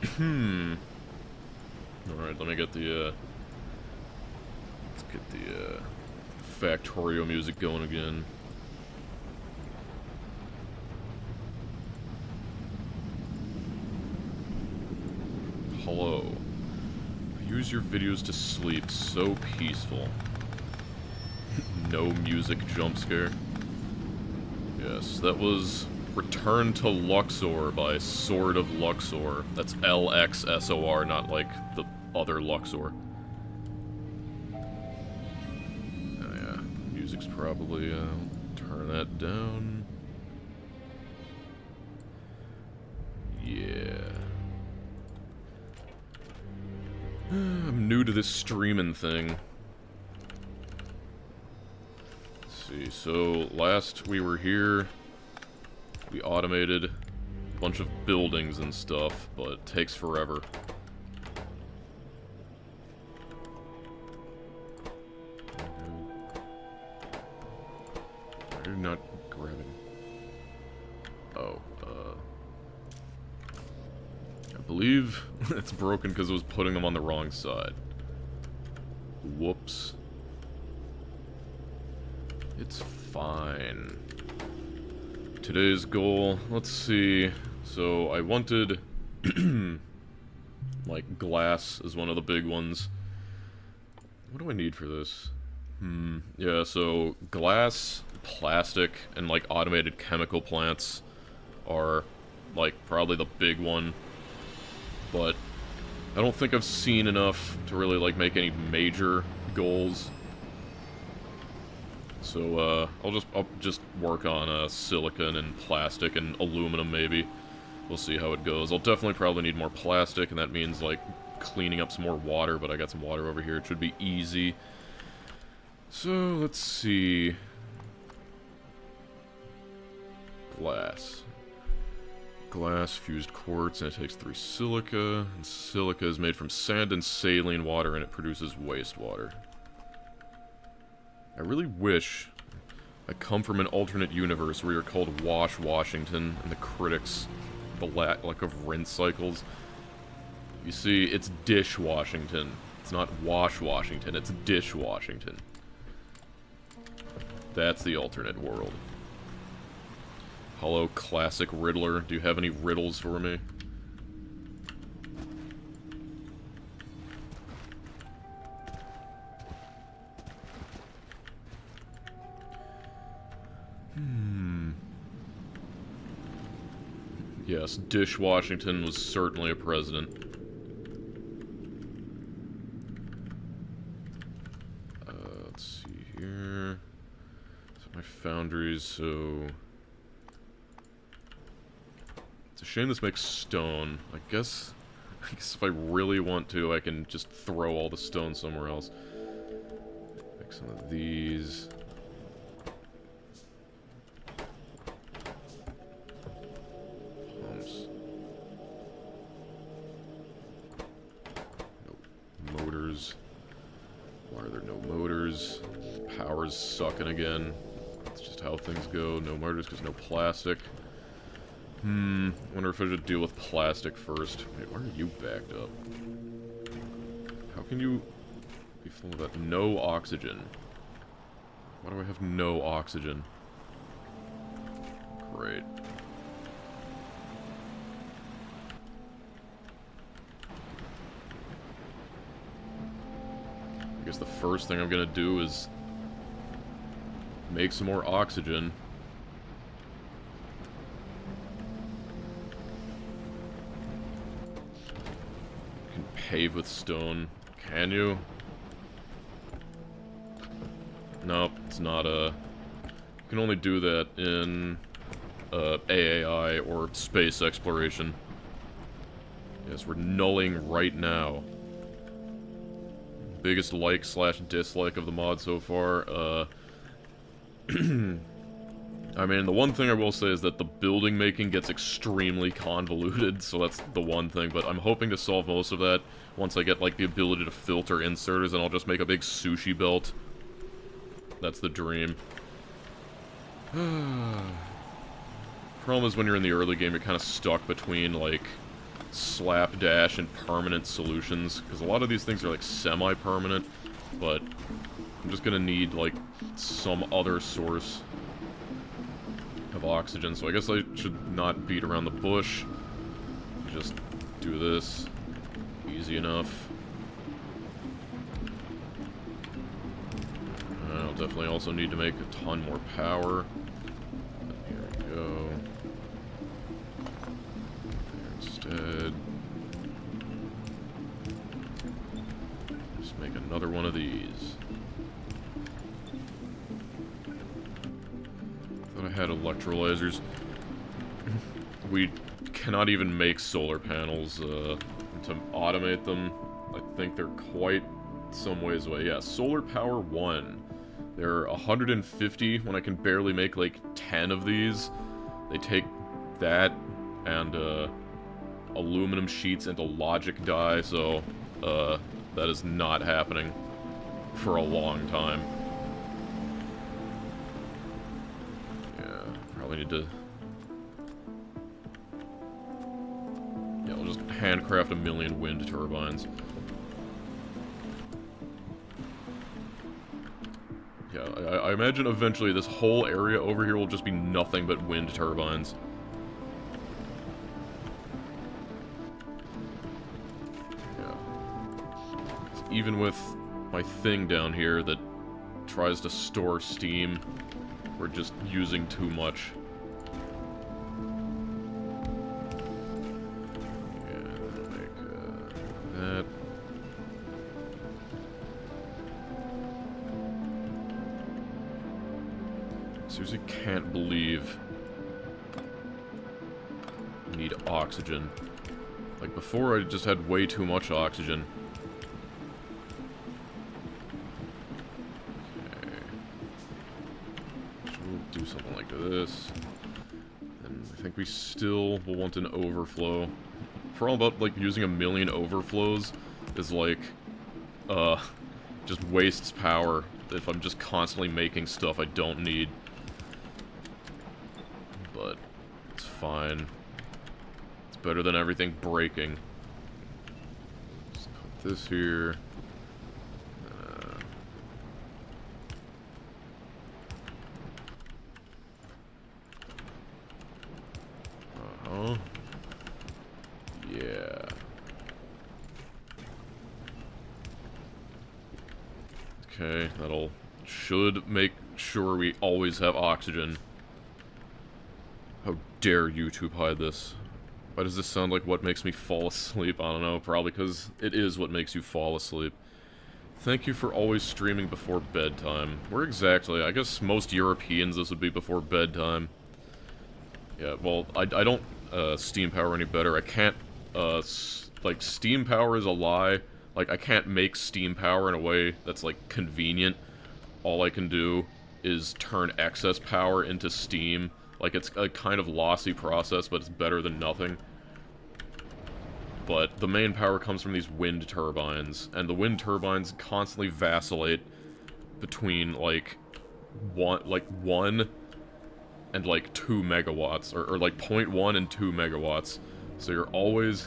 Alright, let me get the, let's get the, Factorio music going again. Hello. Use your videos to sleep. So peaceful. No music jump scare. Yes, that was Return to Luxor by Sword of Luxor. That's L-X-S-O-R, not like the other Luxor. Oh yeah, music's probably, turn that down. Yeah. I'm new to this streaming thing. Let's see, so last we were here, we automated a bunch of buildings and stuff, but it takes forever. Why are you not grabbing? Oh, I believe it's broken because it was putting them on the wrong side. Whoops. It's fine. Today's goal, let's see. So I wanted, like, glass is one of the big ones. What do I need for this? Yeah, so glass, plastic, and, like, automated chemical plants are, like, probably the big one. But I don't think I've seen enough to really, like, make any major goals. So, I'll just work on, silicon and plastic and aluminum, maybe. We'll see how it goes. I'll definitely probably need more plastic, and that means, like, cleaning up some more water, but I got some water over here. It should be easy. So, let's see. Glass. Glass, fused quartz, and it takes 3 silica. And silica is made from sand and saline water, and it produces wastewater. I really wish I come from an alternate universe where you're called Wash Washington, and the critics, the lack of rinse cycles. You see, it's Dish Washington. It's not Wash Washington, it's Dish Washington. That's the alternate world. Hello, classic Riddler. Do you have any riddles for me? Yes, Dish Washington was certainly a president. Let's see here. So my foundries, so... It's a shame this makes stone. I guess if I really want to, I can just throw all the stone somewhere else. Make some of these. Pumps. No motors. Why are there no motors? Power's sucking again. That's just how things go. No motors because no plastic. Wonder if I should deal with plastic first. Wait, why are you backed up? How can you be full of that? No oxygen. Why do I have no oxygen? Great. I guess the first thing I'm gonna do is make some more oxygen. Pave with stone. Can you? Nope, it's not a... You can only do that in AAI or space exploration. Yes, we're nulling right now. Biggest like/dislike of the mod so far. I mean, the one thing I will say is that the building making gets extremely convoluted, so that's the one thing, but I'm hoping to solve most of that once I get, like, the ability to filter inserters, and I'll just make a big sushi belt. That's the dream. Problem is when you're in the early game, you're kind of stuck between, like, slapdash and permanent solutions, because a lot of these things are like semi-permanent, but I'm just gonna need like some other source of oxygen, so I guess I should not beat around the bush. Just do this. Easy enough. I'll definitely also need to make a ton more power. Here we go. Instead, just make another one of these. Thought I had electrolyzers. We cannot even make solar panels to automate them. I think they're quite some ways away. Yeah, solar power 1. They're 150 when I can barely make like 10 of these. They take that and aluminum sheets into logic die, so that is not happening for a long time. Yeah, probably need to... Yeah, I'll just handcraft 1,000,000 wind turbines. Yeah, I imagine eventually this whole area over here will just be nothing but wind turbines. Yeah. Even with my thing down here that tries to store steam, we're just using too much. Yeah, I'll make that. Seriously can't believe I need oxygen. Like before I just had way too much oxygen. Okay. So we'll do something like this. And I think we still will want an overflow. For all about like using 1,000,000 overflows is like just wastes power if I'm just constantly making stuff I don't need. But it's fine. It's better than everything breaking. Just put this here. Yeah. Okay, that'll... should make sure we always have oxygen. How dare YouTube hide this? Why does this sound like what makes me fall asleep? I don't know, probably because it is what makes you fall asleep. Thank you for always streaming before bedtime. Where exactly? I guess most Europeans this would be before bedtime. Yeah, well, I don't steam power any better. I can't, like, steam power is a lie. Like, I can't make steam power in a way that's, like, convenient. All I can do is turn excess power into steam. Like, it's a kind of lossy process, but it's better than nothing. But the main power comes from these wind turbines, and the wind turbines constantly vacillate between, like, 1 and, like, 2 megawatts, or like, 0.1 and 2 megawatts. So you're always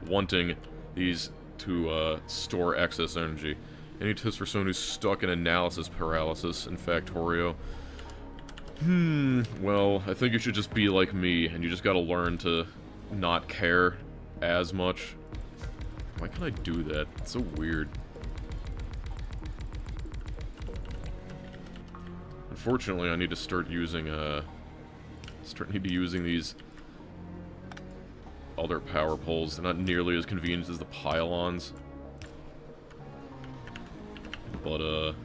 wanting these to, store excess energy. Any tips for someone who's stuck in analysis paralysis in Factorio? Well, I think you should just be like me, and you just gotta learn to not care as much. Why can't I do that? It's so weird. Unfortunately, I need to start using, using these other power poles. They're not nearly as convenient as the pylons. But,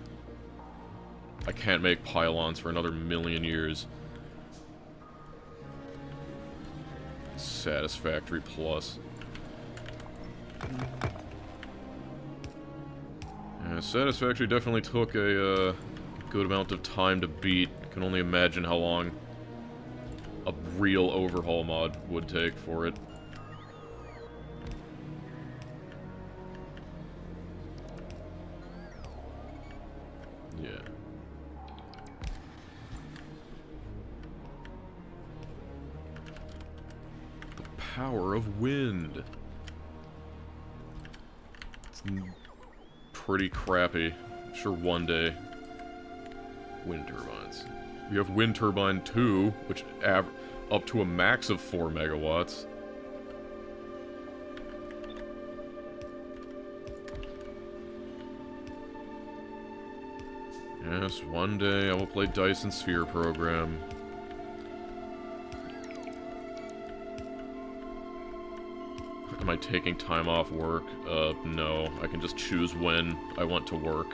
I can't make pylons for another 1,000,000 years. Satisfactory plus. Yeah, Satisfactory definitely took a good amount of time to beat. Can only imagine how long a real overhaul mod would take for it. Yeah. power of wind. It's pretty crappy. I'm sure one day. Wind turbines. We have wind turbine 2, which up to a max of 4 megawatts. Yes, one day I will play Dyson Sphere Program. Am I taking time off work? No. I can just choose when I want to work.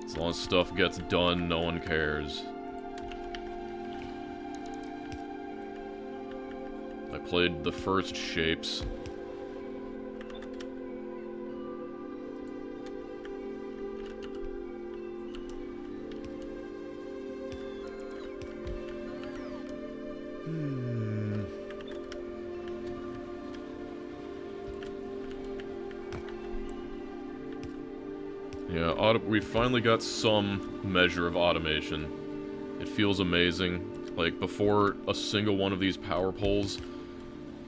As long as stuff gets done, no one cares. I played the first shapes. Yeah, we finally got some measure of automation. It feels amazing. Like, before, a single one of these power poles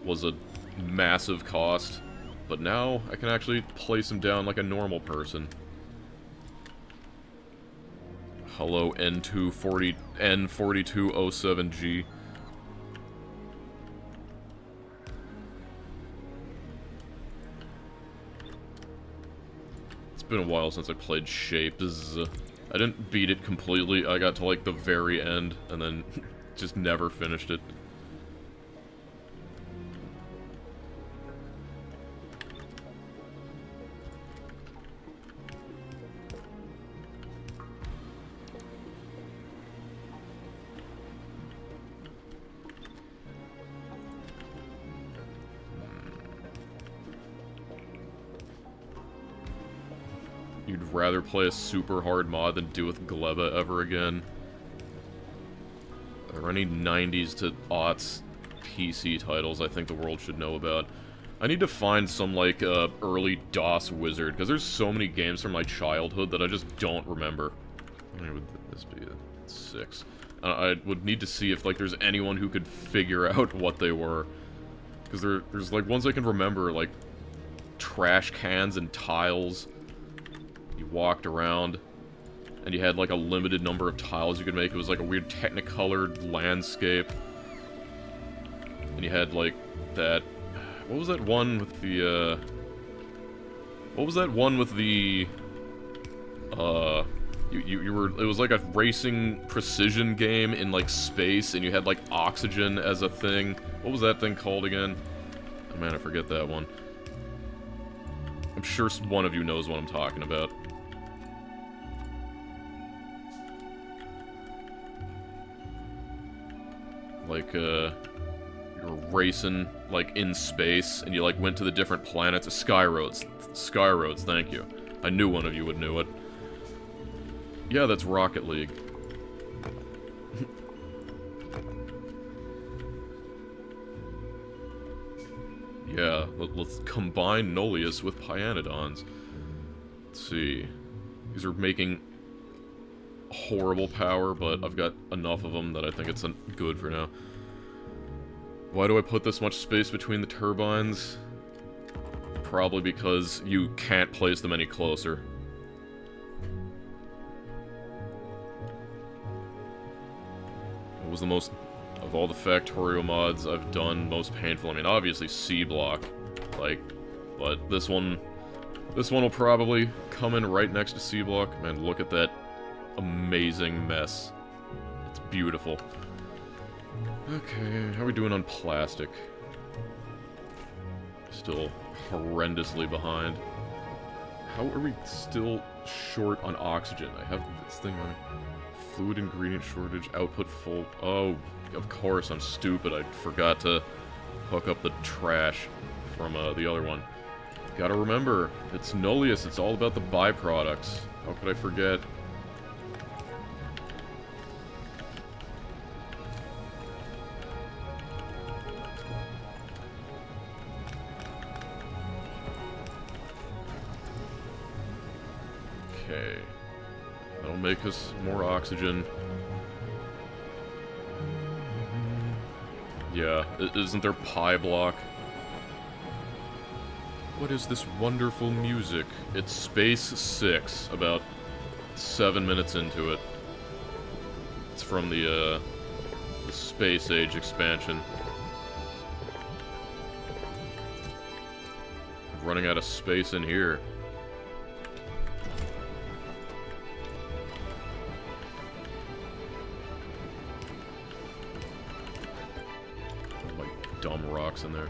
was a massive cost. But now, I can actually place them down like a normal person. Hello, N4207G. It's been a while since I played Shapes. I didn't beat it completely. I got to, like, the very end, and then just never finished it. You'd rather play a super hard mod than deal with Gleba ever again. Are there any 90s to aughts PC titles I think the world should know about? I need to find some, like, early DOS wizard, because there's so many games from my childhood that I just don't remember. How many would this be? 6. I would need to see if, like, there's anyone who could figure out what they were. Because there's, like, ones I can remember, like, trash cans and tiles. You walked around, and you had, like, a limited number of tiles you could make. It was, like, a weird technicolored landscape. And you had, like, that... What was that one with the, What was that one with the... You were... It was, like, a racing precision game in, like, space, and you had, like, oxygen as a thing. What was that thing called again? Oh, man, I forget that one. I'm sure one of you knows what I'm talking about. Like, you're racing, like, in space, and you, like, went to the different planets. Skyroads. Skyroads, thank you. I knew one of you would know it. Yeah, that's Rocket League. Yeah, let's combine Nullius with Pyanodons. Let's see. These are making horrible power, but I've got enough of them that I think it's good for now. Why do I put this much space between the turbines? Probably because you can't place them any closer. What was the most, of all the Factorio mods I've done, most painful? I mean, obviously C-block, like, but this one will probably come in right next to C-block. Man, look at that amazing mess. It's beautiful. Okay, how are we doing on plastic? Still horrendously behind. How are we still short on oxygen? I have this thing on fluid ingredient shortage, output full. Oh, of course, I'm stupid. I forgot to hook up the trash from the other one. Gotta remember, it's Nullius. It's all about the byproducts. How could I forget? Okay. That'll make us more oxygen. Yeah, isn't there pie block? What is this wonderful music? It's Space 6, about 7 minutes into it. It's from the Space Age expansion. I'm running out of space in here. Like dumb rocks in there.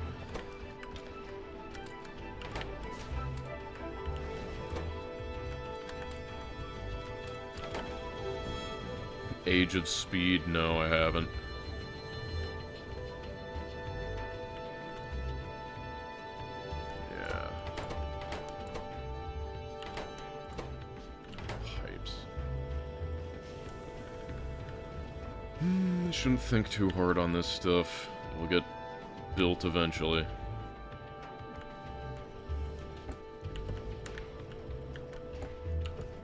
Age of Speed? No, I haven't. Yeah. Pipes. Shouldn't think too hard on this stuff. It'll get built eventually.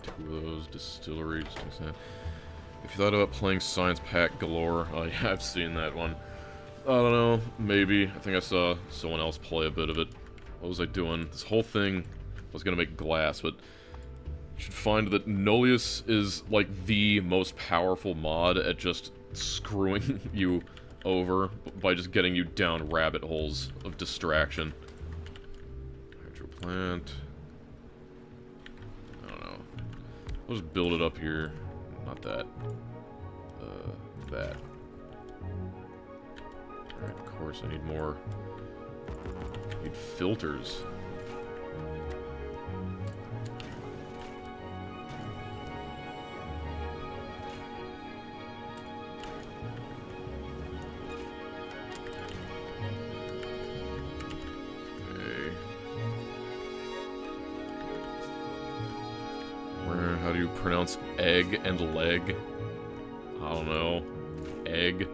Two of those distilleries. If you thought about playing Science Pack Galore, yeah, I've seen that one. I don't know, maybe. I think I saw someone else play a bit of it. What was I doing? This whole thing was gonna make glass, but you should find that Nullius is, like, the most powerful mod at just screwing you over by just getting you down rabbit holes of distraction. Hydro plant. I don't know. I'll just build it up here. Not that. That. Alright, of course, I need more. I need filters. Okay. How do you pronounce egg and leg? I don't know. Egg.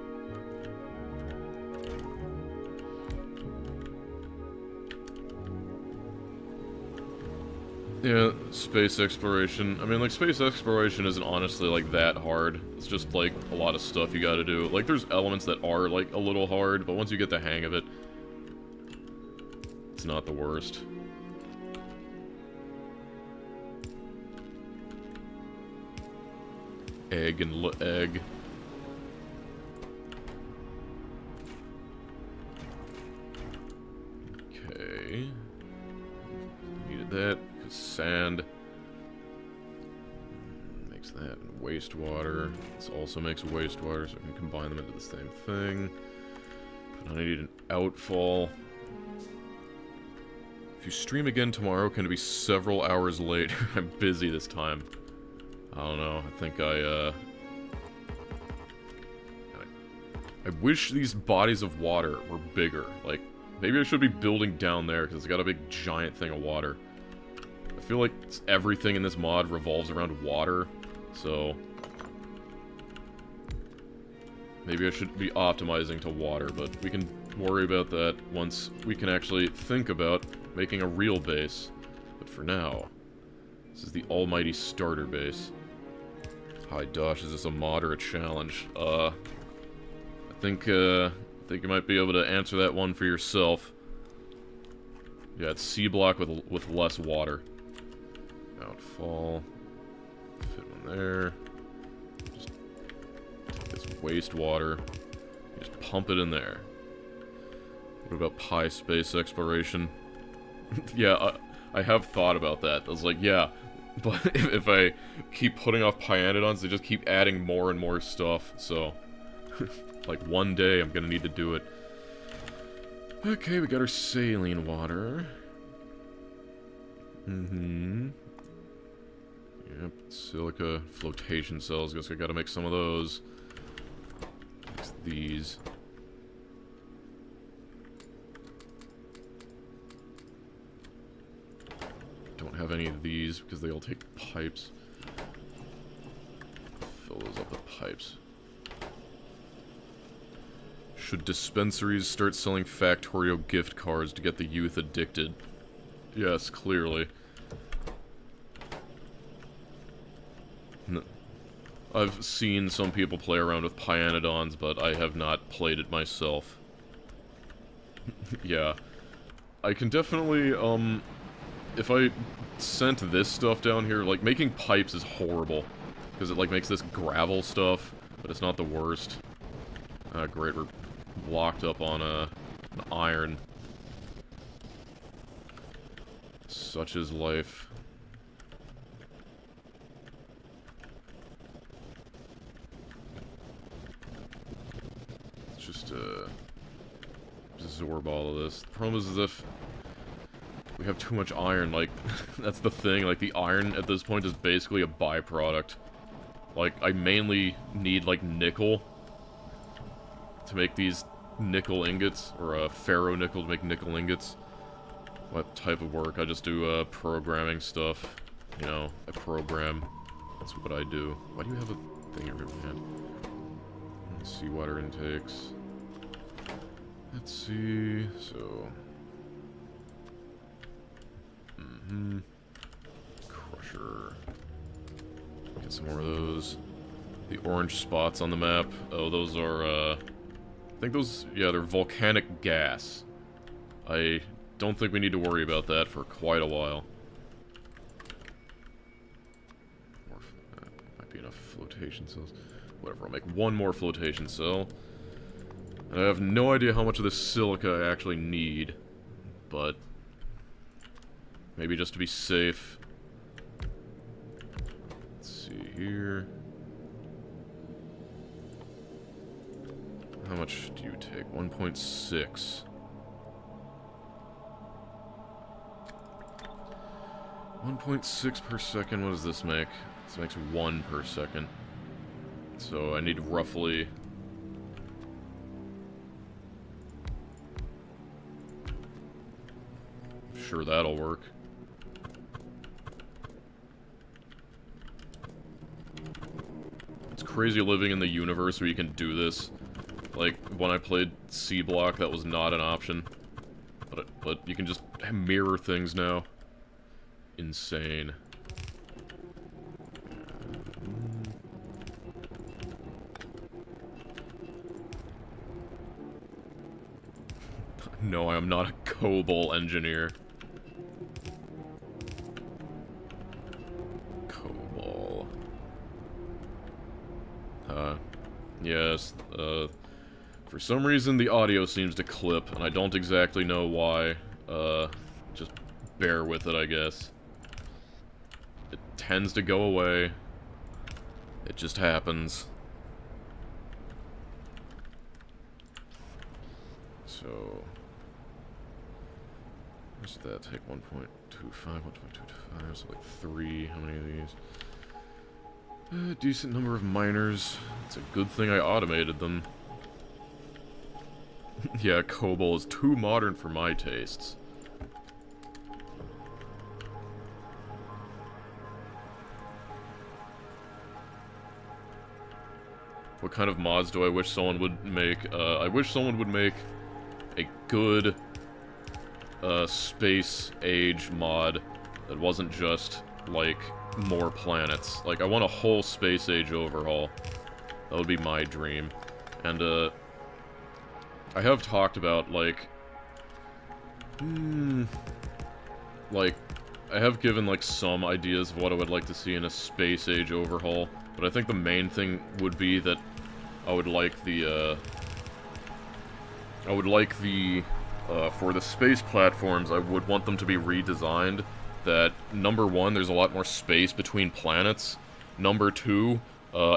Yeah, space exploration. I mean, like, space exploration isn't honestly, like, that hard. It's just, like, a lot of stuff you gotta do. Like, there's elements that are, like, a little hard, but once you get the hang of it, it's not the worst. Egg and egg. Okay. Needed that, because sand makes that and wastewater. This also makes wastewater, so I can combine them into the same thing. But I need an outfall. If you stream again tomorrow, can it be several hours late? I'm busy this time. I don't know, I think I wish these bodies of water were bigger. Like, maybe I should be building down there, because it's got a big giant thing of water. I feel like everything in this mod revolves around water, so maybe I should be optimizing to water, but we can worry about that once we can actually think about making a real base. But for now, this is the almighty starter base. Hi, Dosh, is this a mod or a challenge? I think you might be able to answer that one for yourself. Yeah, it's C block with less water. Outfall. Fit one there. Just take this wastewater. Just pump it in there. What about pie space exploration? Yeah, I have thought about that. I was like, yeah, but if I keep putting off Pyanodons, they just keep adding more and more stuff, so like one day I'm gonna need to do it. Okay, we got our saline water. Yep, silica flotation cells. Guess I gotta make some of those. Next, these. Don't have any of these because they all take pipes. Fill those up with pipes. Should dispensaries start selling Factorio gift cards to get the youth addicted? Yes, clearly. I've seen some people play around with Pyanodons, but I have not played it myself. Yeah. I can definitely, if I sent this stuff down here, like, making pipes is horrible. Because it, like, makes this gravel stuff, but it's not the worst. Great, we're locked up on, an iron. Such is life. Let's just, absorb all of this. The problem is if we have too much iron, like, that's the thing, like, the iron at this point is basically a byproduct. Like, I mainly need, like, nickel to make these nickel ingots, or ferro-nickel to make nickel ingots. What type of work? I just do, programming stuff. You know, I program. That's what I do. Why do you have a thing in your hand? Seawater intakes. Let's see, so... Crusher. Get some more of those. The orange spots on the map. Oh, those are, I think those, yeah, they're volcanic gas. I don't think we need to worry about that for quite a while. Might be enough flotation cells. Whatever, I'll make one more flotation cell. And I have no idea how much of this silica I actually need, but maybe just to be safe. Let's see here. How much do you take? 1.6. 1.6 per second, what does this make? This makes 1 per second. So I need roughly... Sure, that'll work. It's crazy living in the universe where you can do this. Like, when I played C-Block, that was not an option. But you can just mirror things now. Insane. No, I am not a COBOL engineer. COBOL. Yes, for some reason the audio seems to clip, and I don't exactly know why. Just bear with it, I guess. It tends to go away. It just happens. So... What's that? Take 1.25, 1.225, so like 3. How many of these? A decent number of miners. It's a good thing I automated them. Yeah, COBOL is too modern for my tastes. What kind of mods do I wish someone would make? I wish someone would make a good space age mod that wasn't just, like, more planets. Like, I want a whole space age overhaul. That would be my dream. And, I have talked about, like... like, I have given, like, some ideas of what I would like to see in a space age overhaul, but I think the main thing would be that I would like the, for the space platforms, I would want them to be redesigned. That, number one, there's a lot more space between planets. Number two,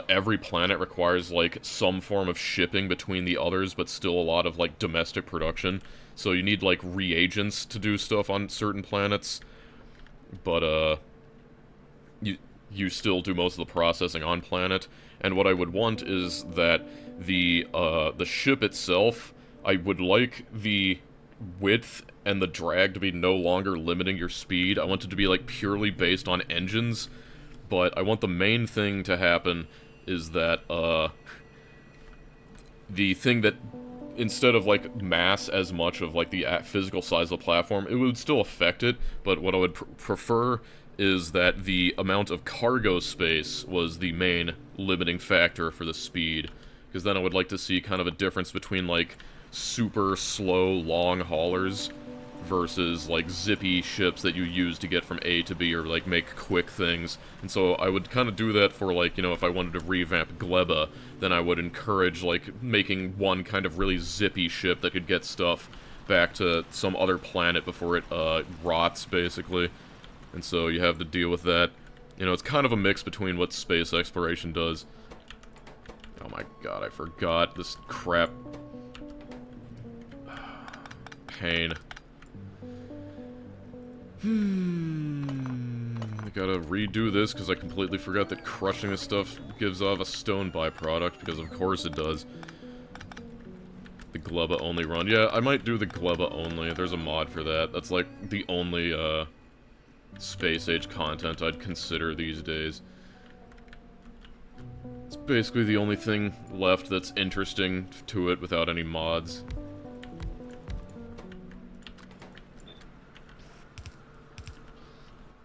every planet requires, like, some form of shipping between the others, but still a lot of, like, domestic production. So you need, like, reagents to do stuff on certain planets. But, you still do most of the processing on planet. And what I would want is that the ship itself, I would like the width and the drag to be no longer limiting your speed. I want it to be, like, purely based on engines, but I want the main thing to happen is that, the thing that, instead of, like, mass as much of, like, the physical size of the platform, it would still affect it, but what I would prefer is that the amount of cargo space was the main limiting factor for the speed, because then I would like to see kind of a difference between, like, super slow, long haulers versus, like, zippy ships that you use to get from A to B or, like, make quick things. And so I would kind of do that for, like, you know, if I wanted to revamp Gleba, then I would encourage, like, making one kind of really zippy ship that could get stuff back to some other planet before it, rots, basically. And so you have to deal with that. You know, it's kind of a mix between what space exploration does. Oh my god, I forgot this crap. Pain. I gotta redo this because I completely forgot that crushing this stuff gives off a stone byproduct, because of course it does. The Gleba only run. Yeah, I might do the Gleba only. There's a mod for that. That's like the only space age content I'd consider these days. It's basically the only thing left that's interesting to it without any mods.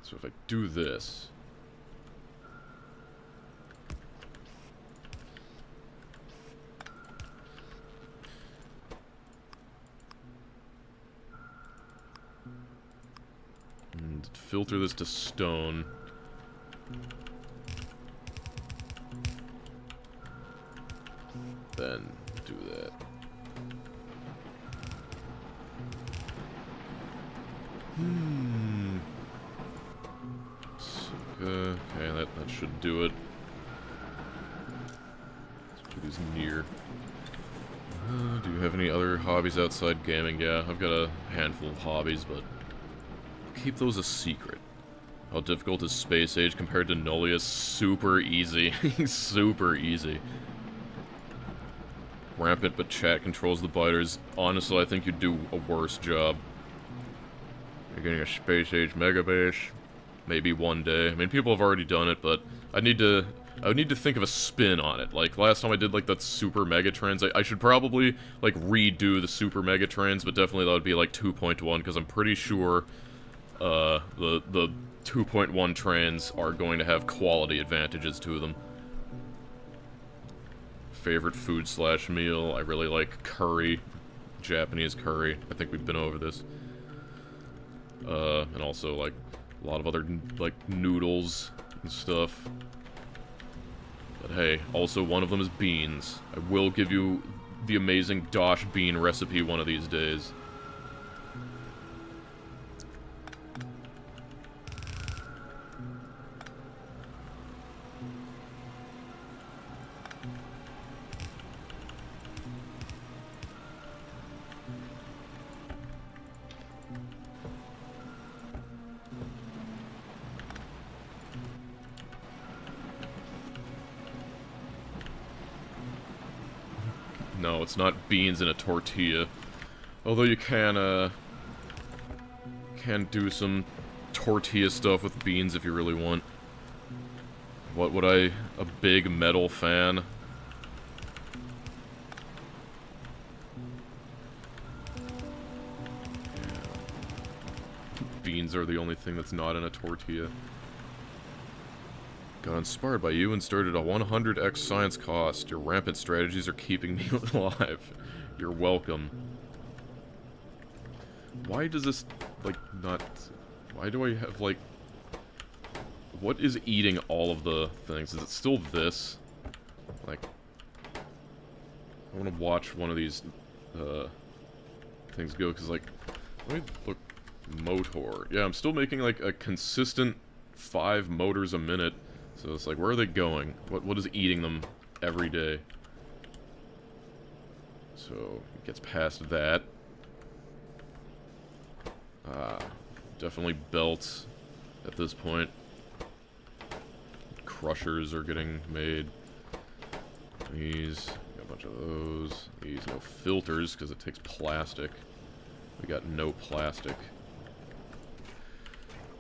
So if I do this... and filter this to stone. Then do that. Okay, that should do it. Let's put these near. Do you have any other hobbies outside gaming? Yeah, I've got a handful of hobbies, but keep those a secret. How difficult is Space Age compared to Nullius? Super easy. Super easy. Rampant, but chat controls the biters. Honestly, I think you'd do a worse job. You're getting a Space Age mega base. Maybe one day. I mean, people have already done it, but I would need to think of a spin on it. Like, last time I did, like, that Super Megatrans, I should probably, like, redo the Super Megatrans, but definitely that would be, like, 2.1, because I'm pretty sure, the 2.1 trans are going to have quality advantages to them. Favorite food / meal? I really like curry. Japanese curry. I think we've been over this. And also, like, a lot of other, like, noodles and stuff. But hey, also one of them is beans. I will give you the amazing Dosh bean recipe one of these days. No, it's not beans in a tortilla. Although you can do some tortilla stuff with beans if you really want. What would I... a big metal fan? Yeah. Beans are the only thing that's not in a tortilla. Got inspired by you and started a 100x science cost. Your rampant strategies are keeping me alive. You're welcome. Why does this, like, not... why do I have, like... what is eating all of the things? Is it still this? Like... I want to watch one of these, things go, because, like... let me look... motor. Yeah, I'm still making, like, a consistent 5 motors a minute. So it's like, where are they going? What is eating them every day? So, it gets past that. Definitely belts at this point. Crushers are getting made. These, got a bunch of those. These, no filters, because it takes plastic. We got no plastic.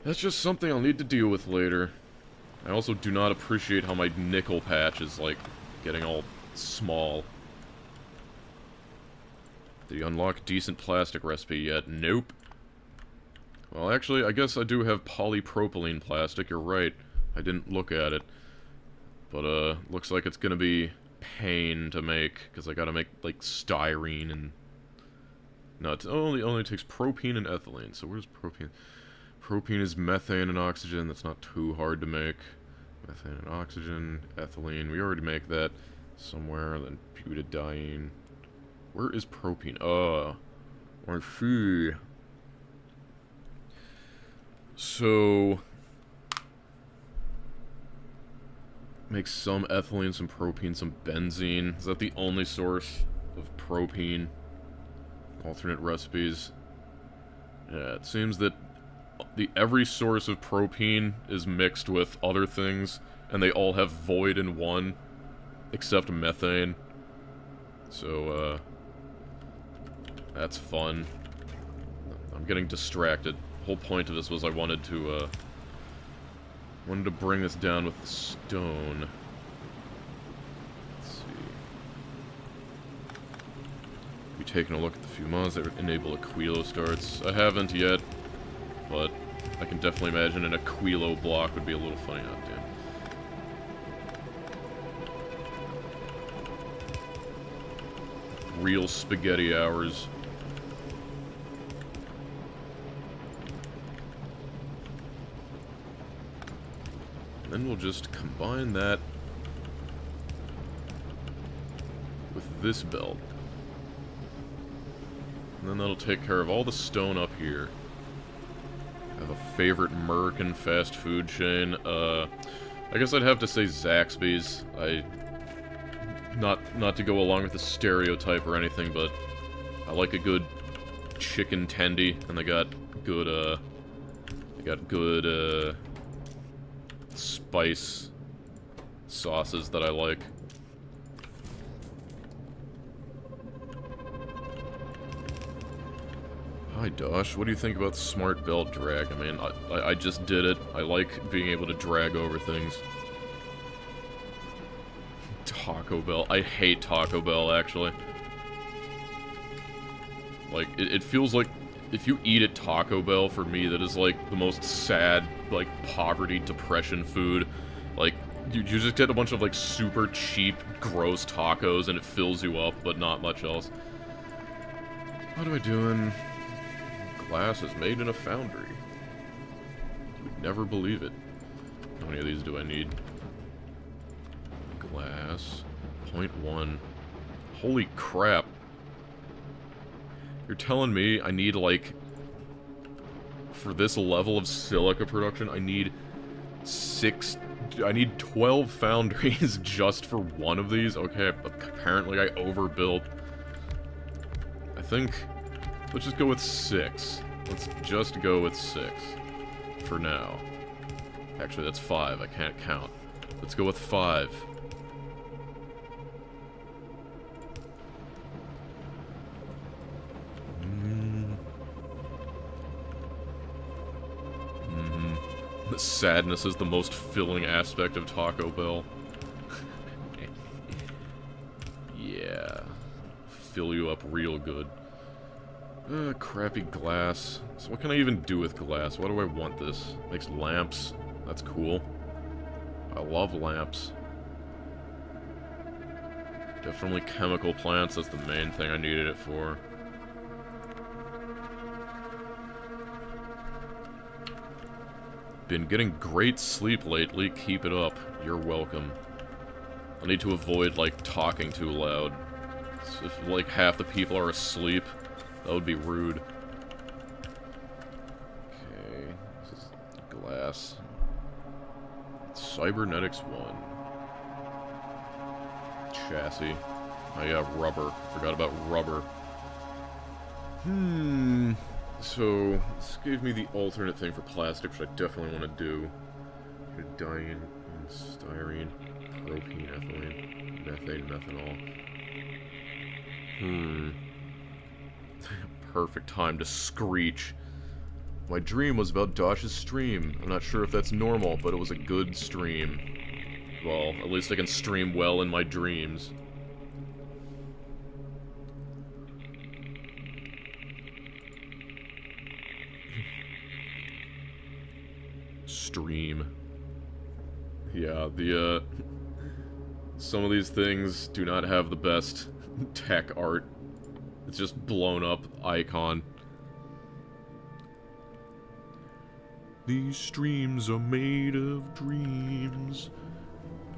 That's just something I'll need to deal with later. I also do not appreciate how my nickel patch is, like, getting all small. Did you unlock decent plastic recipe yet? Nope. Well, actually, I guess I do have polypropylene plastic, you're right. I didn't look at it. But, looks like it's gonna be pain to make, because I gotta make, like, styrene and No, it only takes propene and ethylene. So where's propene? Propene is methane and oxygen. That's not too hard to make. Methane and oxygen, ethylene. We already make that somewhere. Then butadiene. Where is propene? I see. So make some ethylene, some propene, some benzene. Is that the only source of propene? Alternate recipes. Yeah, it seems that every source of propene is mixed with other things, and they all have void in one, except methane. So, that's fun. I'm getting distracted. The whole point of this was I wanted to bring this down with the stone. Let's see. Be taking a look at the few mods that enable Aquilo starts. I haven't yet, but I can definitely imagine an Aquilo block would be a little funny. Oh, damn. Real spaghetti hours. Then we'll just combine that with this belt. And then that'll take care of all the stone up here. I have a favorite American fast food chain. I guess I'd have to say Zaxby's. Not to go along with the stereotype or anything, but I like a good chicken tendy, and they got good spice sauces that I like. Hi Dosh, what do you think about the smart belt drag? I mean, I just did it. I like being able to drag over things. Taco Bell. I hate Taco Bell, actually. Like, it feels like if you eat at Taco Bell, for me, that is like the most sad, like, poverty, depression food. Like, you just get a bunch of, like, super cheap, gross tacos, and it fills you up, but not much else. What am I doing? Glass is made in a foundry. You would never believe it. How many of these do I need? Glass. 0.1. Holy crap. You're telling me I need, like, for this level of silica production, I need 12 foundries just for one of these? Okay, apparently I overbuilt. I think, let's just go with 6. Let's just go with 6 for now. Actually, that's 5. I can't count. Let's go with 5. The sadness is the most filling aspect of Taco Bell. Yeah. Fill you up real good. Crappy glass. So what can I even do with glass? Why do I want this? Makes lamps. That's cool. I love lamps. Definitely chemical plants. That's the main thing I needed it for. Been getting great sleep lately. Keep it up. You're welcome. I need to avoid, like, talking too loud. So if, like, half the people are asleep, that would be rude. Okay. This is glass. Cybernetics 1. Chassis. Oh yeah, rubber. Forgot about rubber. So, this gave me the alternate thing for plastic, which I definitely want to do. Diene, styrene, propene, ethylene, methane, methanol. Perfect time to screech. My dream was about Dosh's stream. I'm not sure if that's normal, but it was a good stream. Well, at least I can stream well in my dreams. Stream. Yeah, some of these things do not have the best tech art. It's just blown up icon. These streams are made of dreams.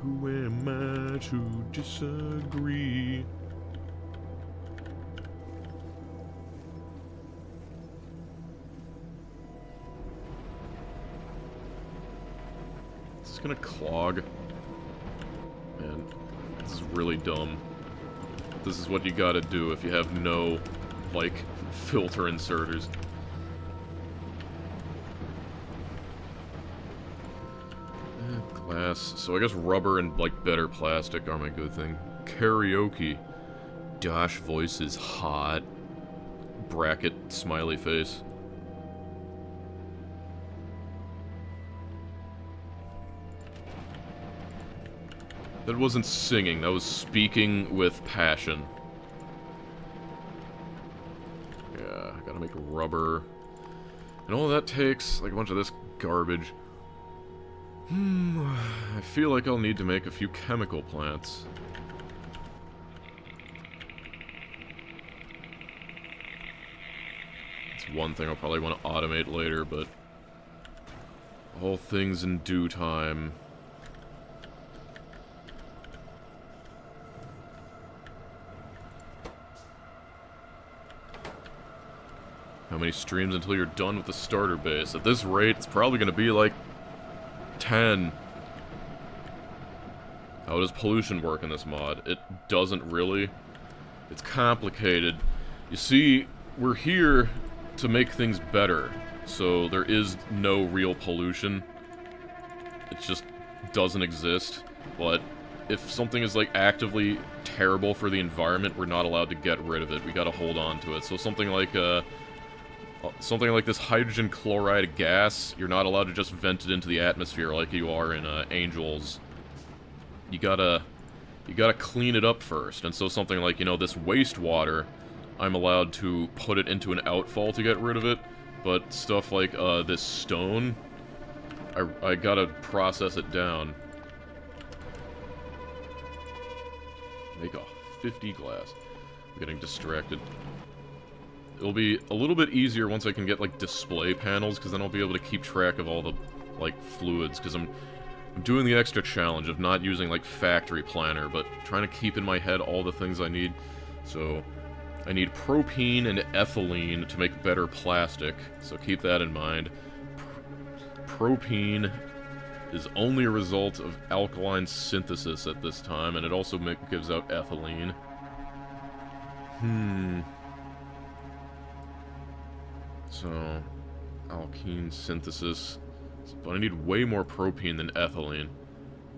Who am I to disagree? Is this gonna clog? Man, this is really dumb. This is what you gotta do if you have no, like, filter inserters. Glass. So I guess rubber and, like, better plastic are my good thing. Karaoke. Dosh voice is hot. Bracket smiley face. That wasn't singing, that was speaking with passion. Yeah, I gotta make rubber. And all that takes, like, a bunch of this garbage. I feel like I'll need to make a few chemical plants. It's one thing I'll probably want to automate later, but all things in due time. How many streams until you're done with the starter base? At this rate, it's probably going to be like 10. How does pollution work in this mod? It doesn't really. It's complicated. You see, we're here to make things better, so there is no real pollution. It just doesn't exist. But if something is, like, actively terrible for the environment, we're not allowed to get rid of it. We gotta hold on to it. So something like this hydrogen chloride gas, you're not allowed to just vent it into the atmosphere like you are in Angels. You gotta clean it up first. And so something like, you know, this wastewater, I'm allowed to put it into an outfall to get rid of it. But stuff like this stone, I gotta process it down. Make a 50 glass. I'm getting distracted. It'll be a little bit easier once I can get, like, display panels, because then I'll be able to keep track of all the, like, fluids, because I'm doing the extra challenge of not using, like, Factory Planner, but trying to keep in my head all the things I need. So, I need propene and ethylene to make better plastic, so keep that in mind. Propene is only a result of alkaline synthesis at this time, and it also gives out ethylene. So, alkene synthesis. But I need way more propene than ethylene.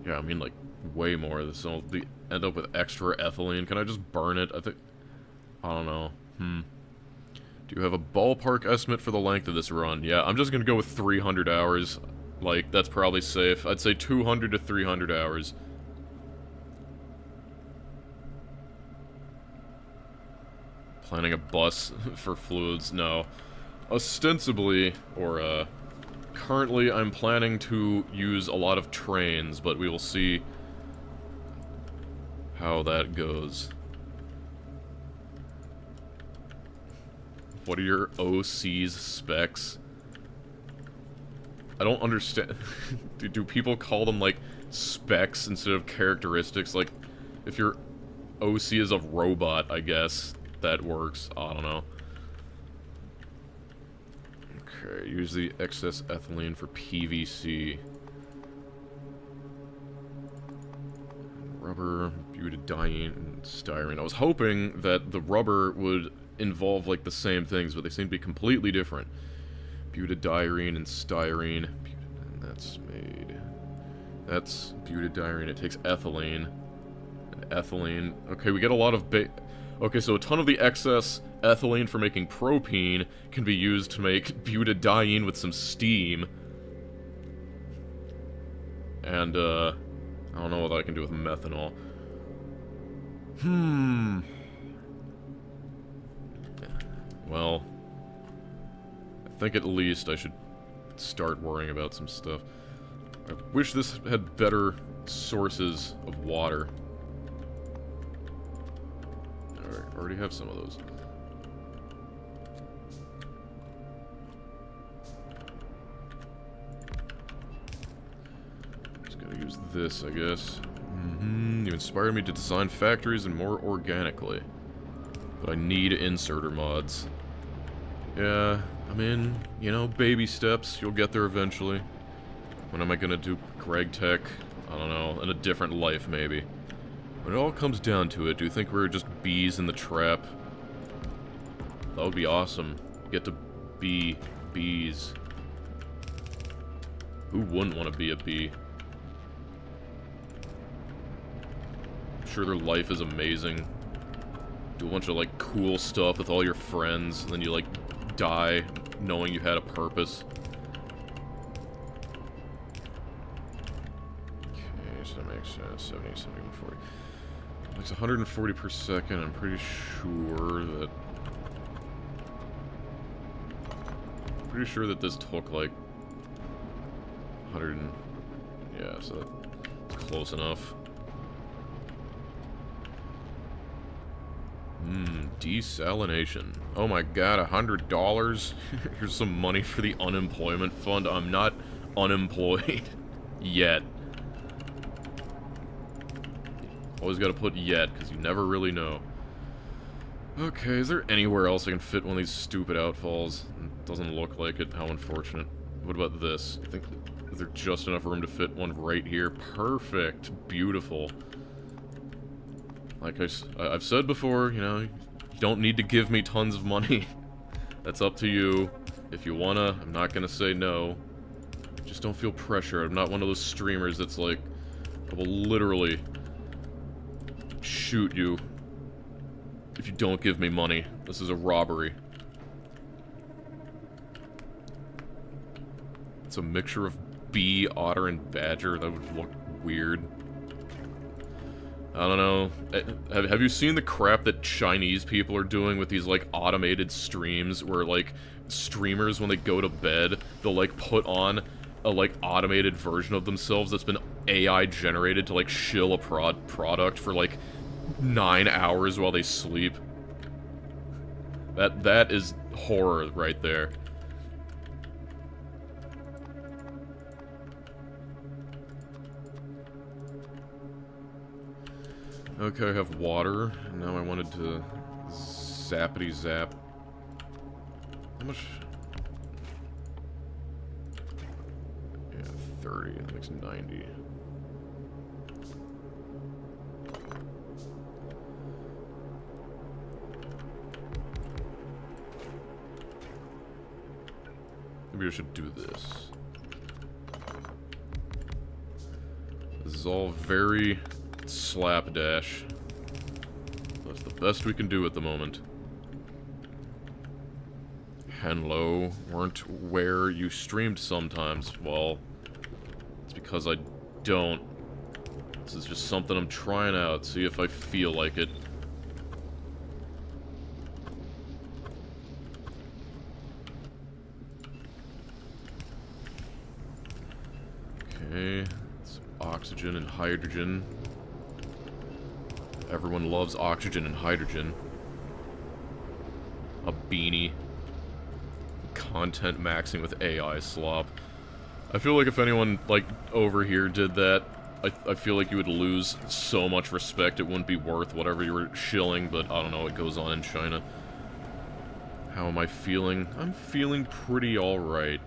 Yeah, I mean, like, way more. This will end up with extra ethylene. Can I just burn it? I don't know. Do you have a ballpark estimate for the length of this run? Yeah, I'm just gonna go with 300 hours. Like, that's probably safe. I'd say 200 to 300 hours. Planning a bus for fluids? No. Ostensibly, or, currently I'm planning to use a lot of trains, but we will see how that goes. What are your OC's specs? I don't understand. Do people call them, like, specs instead of characteristics? Like, if your OC is a robot, I guess that works. I don't know. Okay, use the excess ethylene for PVC. Rubber, butadiene, and styrene. I was hoping that the rubber would involve, like, the same things, but they seem to be completely different. Butadiene and styrene. And that's made... That's butadiene. It takes ethylene. And ethylene... Okay, we get a lot of okay, so a ton of the excess ethylene for making propene can be used to make butadiene with some steam. And, I don't know what I can do with methanol. Well, I think at least I should start worrying about some stuff. I wish this had better sources of water. Alright, already have some of those. this, I guess. You inspired me to design factories and more organically. But I need inserter mods. Yeah, I mean, you know, baby steps. You'll get there eventually. When am I gonna do Greg Tech? I don't know, in a different life, maybe. When it all comes down to it, do you think we're just bees in the trap? That would be awesome. Get to be bees. Who wouldn't want to be a bee? I'm sure their life is amazing. Do a bunch of, like, cool stuff with all your friends, and then you, like, die knowing you had a purpose. Okay, so that makes 70, 71, 40. Makes 140 per second. I'm pretty sure that... this took, like, 100 and... yeah, so that's close enough. Desalination. Oh my god, $100? Here's some money for the unemployment fund. I'm not unemployed. Yet. Always gotta put yet, because you never really know. Okay, is there anywhere else I can fit one of these stupid outfalls? It doesn't look like it. How unfortunate. What about this? I think... is there just enough room to fit one right here? Perfect. Beautiful. Like I've said before, you know, you don't need to give me tons of money. That's up to you. If you wanna, I'm not gonna say no. Just don't feel pressure. I'm not one of those streamers that's like, I will literally shoot you if you don't give me money. This is a robbery. It's a mixture of bee, otter, and badger. That would look weird. I don't know. Have you seen the crap that Chinese people are doing with these, like, automated streams where, like, streamers, when they go to bed, they'll, like, put on a, like, automated version of themselves that's been AI generated to, like, shill a product for, like, 9 hours while they sleep? That is horror right there. Okay, I have water. Now I wanted to zappity zap. How much? Yeah, 30. That makes 90. Maybe I should do this. This is all very slapdash. That's the best we can do at the moment. Hello, weren't where you streamed sometimes. Well, it's because I don't. This is just something I'm trying out, see if I feel like it. Okay, some oxygen and hydrogen. Everyone loves oxygen and hydrogen. A beanie. Content maxing with AI slop. I feel like if anyone, like, over here did that, I feel like you would lose so much respect, it wouldn't be worth whatever you were shilling, but I don't know, it goes on in China. How am I feeling? I'm feeling pretty alright.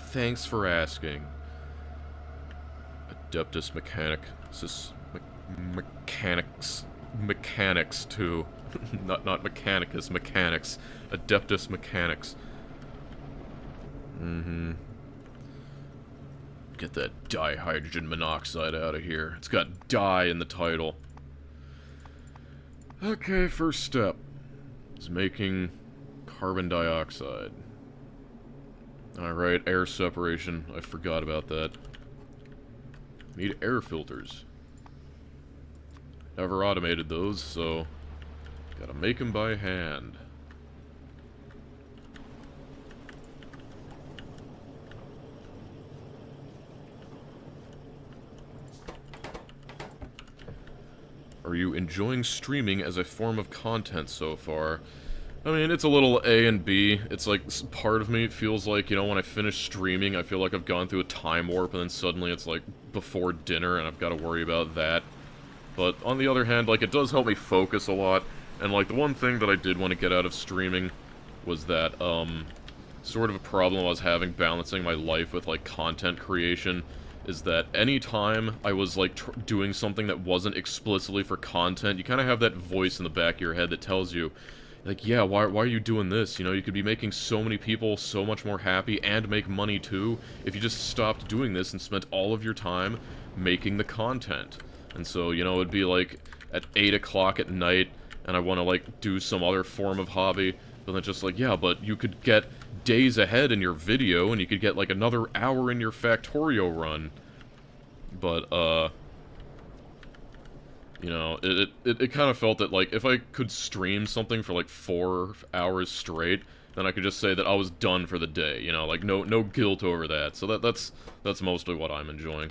Thanks for asking. Adeptus Mechanicus... Mechanics, too. not Mechanicus, mechanics. Adeptus Mechanics. Get that dihydrogen monoxide out of here. It's got di in the title. Okay, first step is making carbon dioxide. Alright, air separation. I forgot about that. Need air filters. Never automated those, so gotta make them by hand. Are you enjoying streaming as a form of content so far? I mean, it's a little A and B. It's like, part of me feels like, you know, when I finish streaming, I feel like I've gone through a time warp, and then suddenly it's like before dinner, and I've got to worry about that. But on the other hand, like, it does help me focus a lot, and like, the one thing that I did want to get out of streaming was that, sort of a problem I was having balancing my life with, like, content creation, is that anytime I was, like, doing something that wasn't explicitly for content, you kind of have that voice in the back of your head that tells you, like, yeah, why are you doing this? You know, you could be making so many people so much more happy and make money too if you just stopped doing this and spent all of your time making the content. And so, you know, it'd be like at 8 o'clock at night and I want to, like, do some other form of hobby, but then just like, yeah, but you could get days ahead in your video and you could get, like, another hour in your Factorio run. But, you know, it kind of felt that, like, if I could stream something for, like, 4 hours straight, then I could just say that I was done for the day, you know, like, no guilt over that. So that's mostly what I'm enjoying.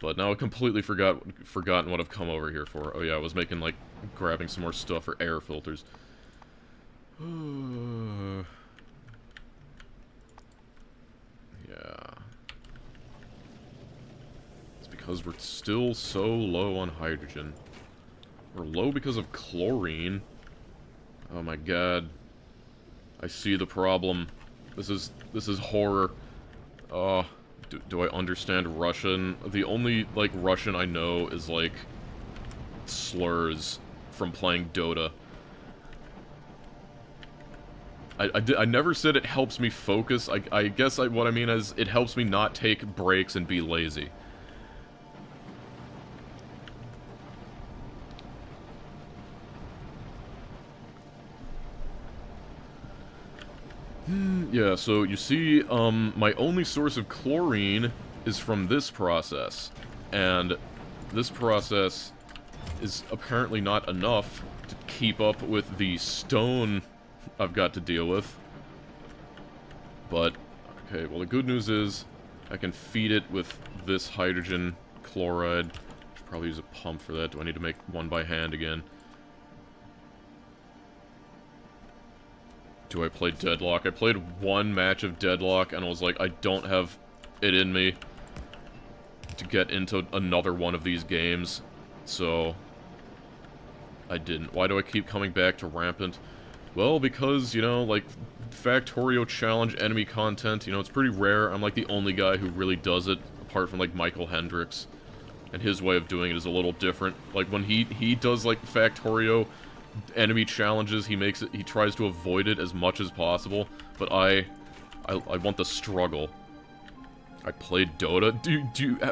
But now I completely forgotten what I've come over here for. Oh yeah, I was making, like, grabbing some more stuff for air filters. Yeah. It's because we're still so low on hydrogen. We're low because of chlorine. Oh my god. I see the problem. This is horror. Do I understand Russian? The only, like, Russian I know is, like, slurs from playing Dota. I never said it helps me focus. I guess what I mean is it helps me not take breaks and be lazy. Yeah, so you see, my only source of chlorine is from this process. And this process is apparently not enough to keep up with the stone I've got to deal with. But, okay, well, the good news is I can feed it with this hydrogen chloride. Should probably use a pump for that. Do I need to make one by hand again? Do I play Deadlock? I played one match of Deadlock and I was like, I don't have it in me to get into another one of these games. So, I didn't. Why do I keep coming back to Rampant? Well, because, you know, like, Factorio Challenge enemy content, you know, it's pretty rare. I'm, like, the only guy who really does it, apart from, like, Michael Hendricks. And his way of doing it is a little different. Like, when he does, like, Factorio enemy challenges, he tries to avoid it as much as possible. But I want the struggle. I played Dota?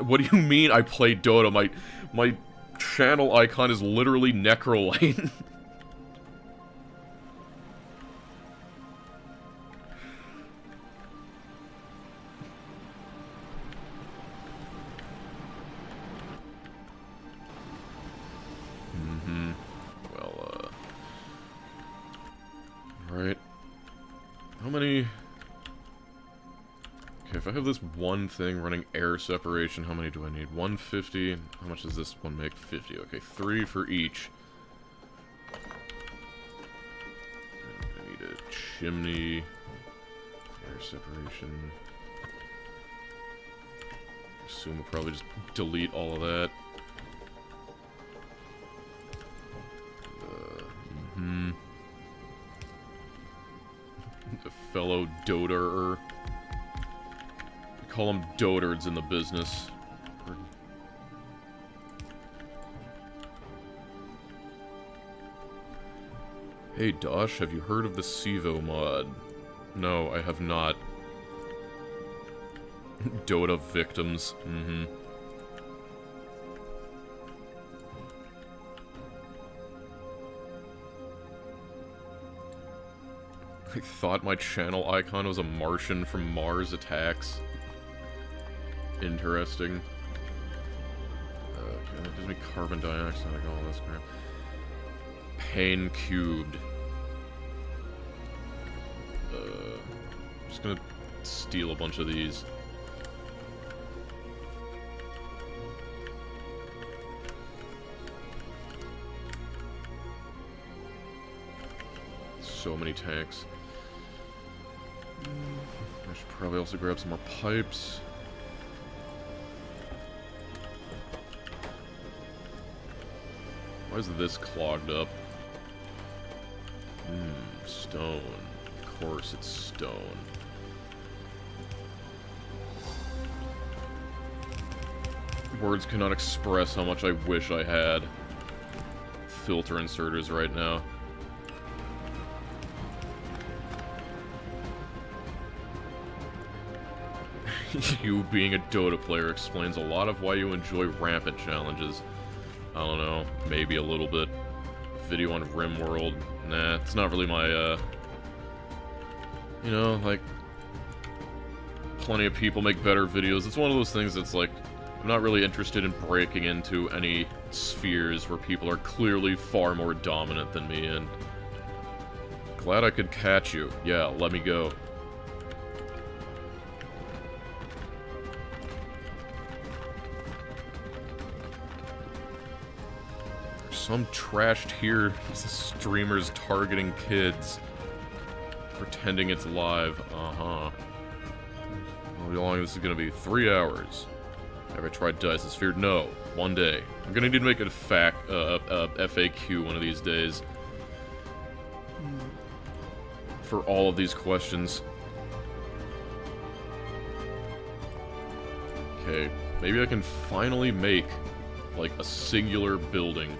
What do you mean I played Dota? My channel icon is literally Necrolane. Alright. How many... Okay, if I have this one thing running air separation, how many do I need? 150. How much does this one make? 50. Okay, 3 for each. I need a chimney. Air separation. I assume we'll probably just delete all of that. A fellow doter. We call them dotards in the business. Hey Dosh, have you heard of the Sivo mod? No, I have not. Dota victims. I thought my channel icon was a Martian from Mars Attacks. Interesting. Okay, that gives me carbon dioxide, like all this crap. Pain cubed. I'm just gonna steal a bunch of these. so many tanks. I should probably also grab some more pipes. Why is this clogged up? Stone. Of course it's stone. Words cannot express how much I wish I had filter inserters right now. You being a Dota player explains a lot of why you enjoy rampant challenges. I don't know, maybe a little bit. Video on RimWorld, nah, it's not really my, you know, like, plenty of people make better videos. It's one of those things that's like, I'm not really interested in breaking into any spheres where people are clearly far more dominant than me, and glad I could catch you. Yeah, let me go. Some trashed here streamers targeting kids, pretending it's live. How long this is gonna be? 3 hours. Have I tried Dice's Sphere? No. One day. I'm gonna need to make a FAQ one of these days for all of these questions. Okay, maybe I can finally make, like, a singular building.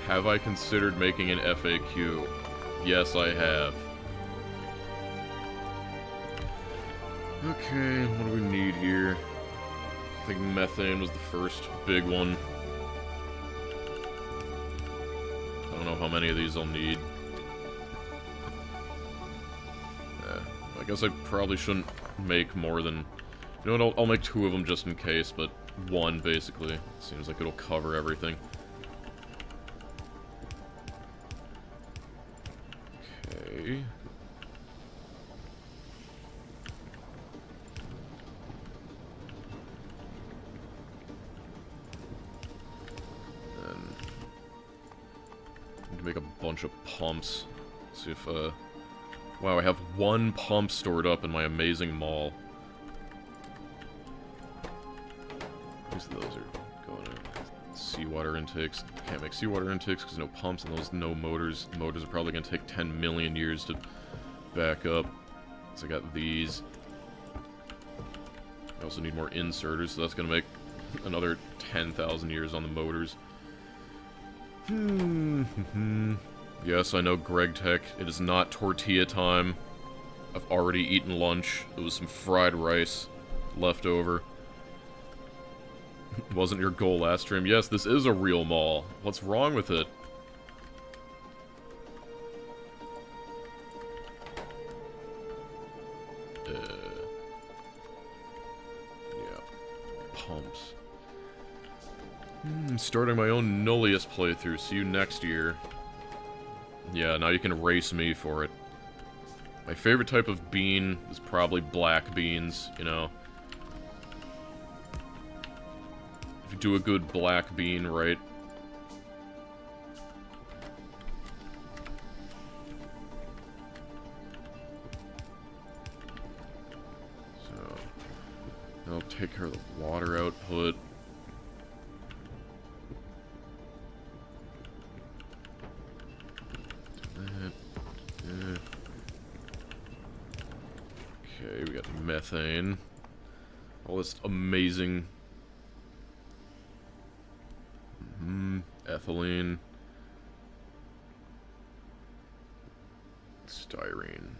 Have I considered making an FAQ? Yes, I have. Okay, what do we need here? I think methane was the first big one. I don't know how many of these I'll need. I guess I probably shouldn't make more than... You know what, I'll make 2 of them just in case, but 1, basically. Seems like it'll cover everything. Okay. Then need to make a bunch of pumps. See if wow, I have 1 pump stored up in my amazing mall. Most of those are going to seawater intakes. Can't make seawater intakes because no pumps and those no motors. Motors are probably going to take 10 million years to back up. So I got these. I also need more inserters, so that's going to make another 10,000 years on the motors. Yes, I know, Greg Tech. It is not tortilla time. I've already eaten lunch. It was some fried rice left over. Wasn't your goal last stream? Yes, this is a real mall. What's wrong with it? Yeah. Pumps. Starting my own Nullius playthrough. See you next year. Yeah, now you can race me for it. My favorite type of bean is probably black beans, you know. If you do a good black bean right. So, that'll take care of the water output. Okay, we got methane. All this amazing... ethylene. Styrene.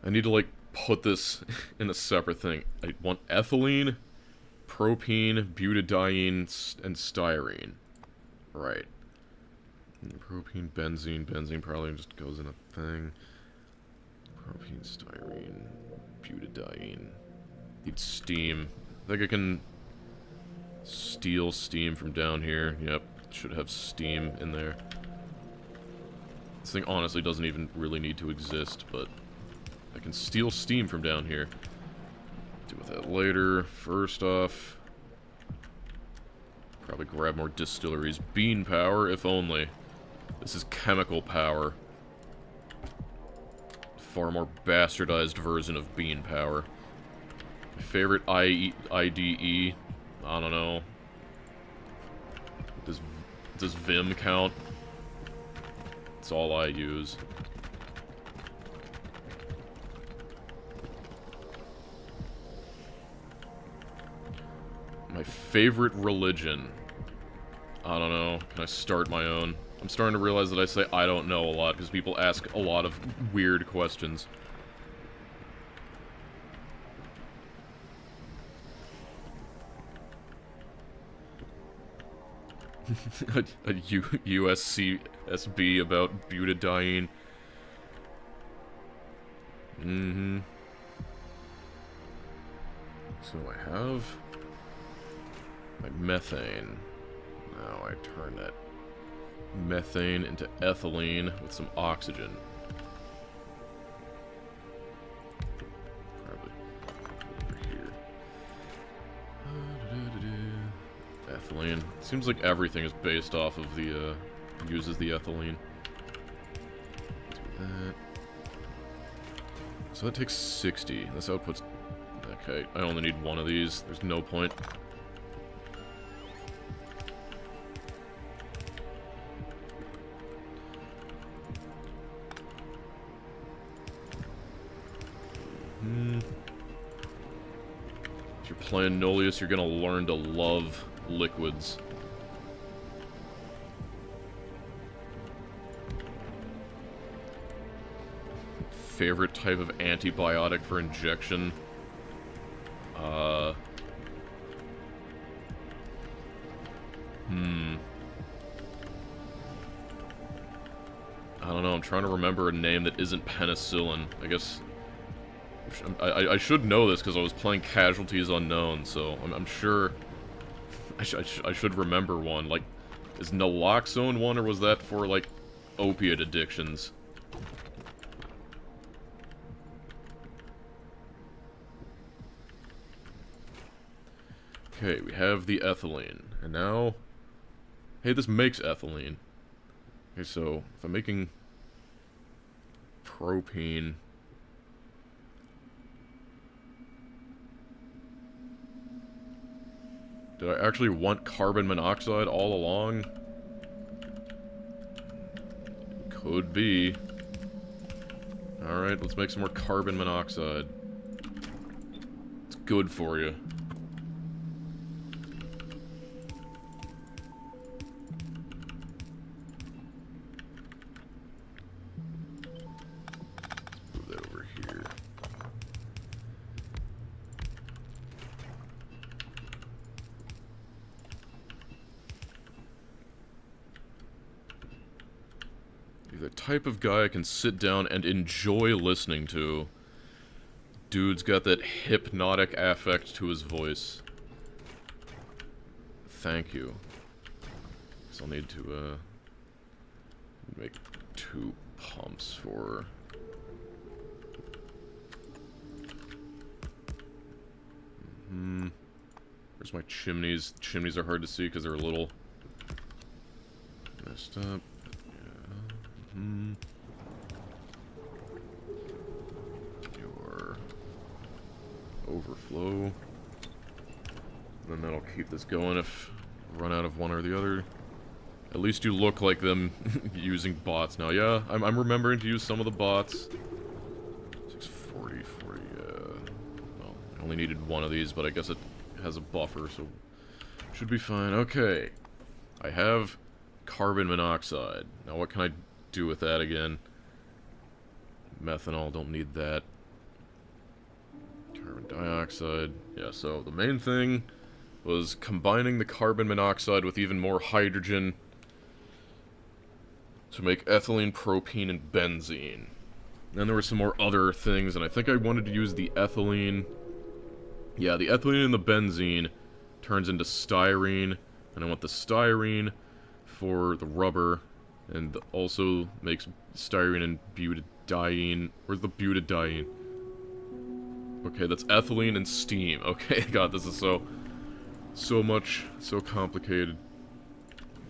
I need to, like, put this in a separate thing. I want ethylene, propene, butadiene, and styrene. Right. Propene, benzene. Benzene probably just goes in a thing. Propene, styrene, butadiene. Need steam. I think I can Steal steam from down here. Yep, should have steam in there. This thing honestly doesn't even really need to exist, but I can steal steam from down here. Deal with that later. First off, probably grab more distilleries. Bean power, if only. This is chemical power. Far more bastardized version of bean power. My favorite IDE. I don't know. Does Vim count? It's all I use. My favorite religion. I don't know. Can I start my own? I'm starting to realize that I say I don't know a lot because people ask a lot of weird questions. a USCSB about butadiene. So I have my methane. Now I turn that methane into ethylene with some oxygen. Probably over here. Ethylene. Seems like everything is based off of the, uses the ethylene. Do that. So that takes 60. This outputs... Okay, I only need one of these. There's no point. If you're playing Nullius, you're gonna learn to love liquids. Favorite type of antibiotic for injection? I don't know, I'm trying to remember a name that isn't penicillin. I guess... I should know this because I was playing Casualties Unknown, so I'm sure... I should remember one. Like, is naloxone one, or was that for, like, opiate addictions? Okay, we have the ethylene. And now... Hey, this makes ethylene. Okay, so, if I'm making propane... Did I actually want carbon monoxide all along? Could be. Alright, let's make some more carbon monoxide. It's good for you. Let's move that over here. The type of guy I can sit down and enjoy listening to. Dude's got that hypnotic affect to his voice. Thank you. So I'll need to, make 2 pumps for... Where's my chimneys? Chimneys are hard to see because they're a little messed up. Your overflow. Then that'll keep this going if I run out of one or the other. At least you look like them using bots now. Yeah, I'm remembering to use some of the bots. 640, 40, well, I only needed one of these, but I guess it has a buffer, so should be fine. Okay. I have carbon monoxide. Now what can I do with that again? Methanol, don't need that. Carbon dioxide. Yeah, so the main thing was combining the carbon monoxide with even more hydrogen to make ethylene, propene, and benzene. Then there were some more other things, and I think I wanted to use the ethylene. Yeah, the ethylene and the benzene turns into styrene, and I want the styrene for the rubber, and also makes styrene and butadiene. Where's the butadiene? Okay, that's ethylene and steam. Okay, God, this is so complicated.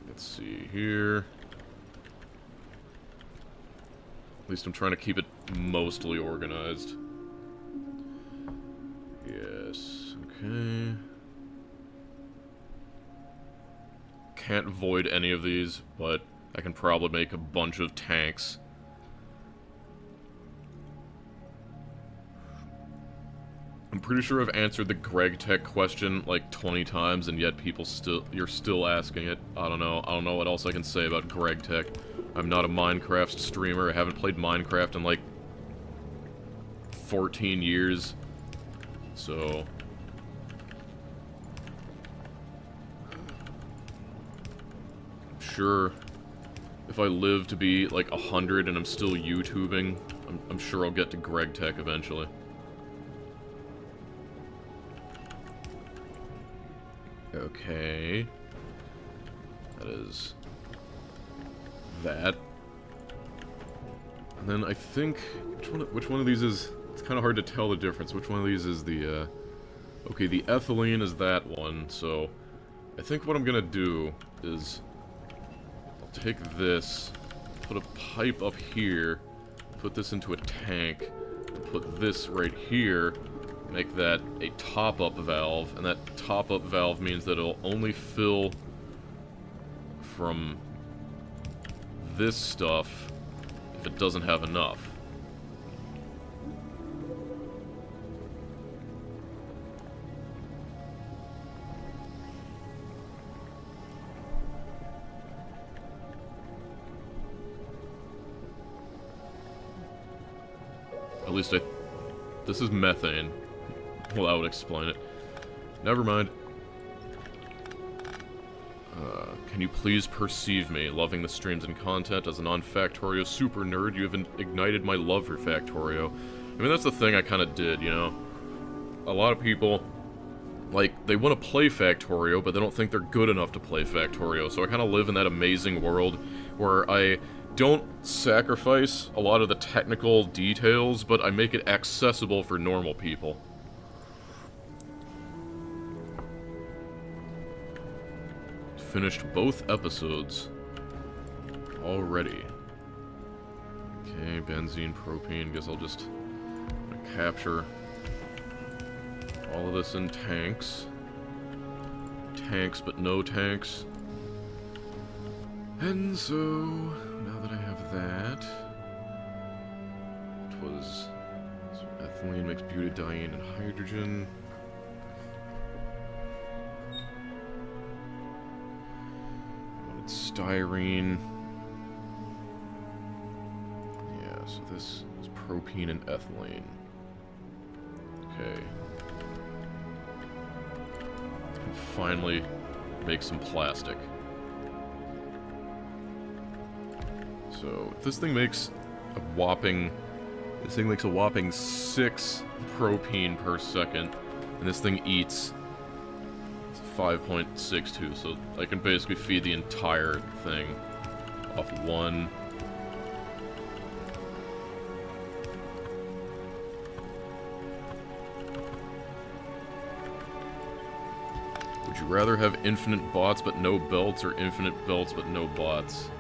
Let's see here. At least I'm trying to keep it mostly organized. Yes, okay. Can't void any of these, but I can probably make a bunch of tanks. I'm pretty sure I've answered the Greg Tech question like 20 times, and yet you're still asking it. I don't know what else I can say about Greg Tech. I'm not a Minecraft streamer. I haven't played Minecraft in like 14 years. So sure, if I live to be like 100 and I'm still YouTubing, I'm sure I'll get to Greg Tech eventually. Okay. That is that. And then I think which one of these is, it's kind of hard to tell the difference. Which one of these is the okay, the ethylene is that one. So I think what I'm going to do is I'll take this, put a pipe up here, put this into a tank, and put this right here. Make that a top-up valve, and that top-up valve means that it'll only fill from this stuff if it doesn't have enough. At least this is methane. Well, that would explain it. Never mind. Can you please perceive me? Loving the streams and content as a non-Factorio super nerd, you have ignited my love for Factorio. I mean, that's the thing I kind of did, you know? A lot of people, like, they want to play Factorio, but they don't think they're good enough to play Factorio, so I kind of live in that amazing world where I don't sacrifice a lot of the technical details, but I make it accessible for normal people. Finished both episodes already. Okay, benzene, propane. Guess I'll just capture all of this in tanks. Tanks, but no tanks. And so, now that I have that, it was so ethylene makes butadiene and hydrogen. Styrene. Yeah, so this is propene and ethylene. Okay. And finally make some plastic. So, if this thing makes a whopping 6 propene per second, and this thing eats 5.62, so I can basically feed the entire thing off one. Would you rather have infinite bots but no belts, or infinite belts but no bots?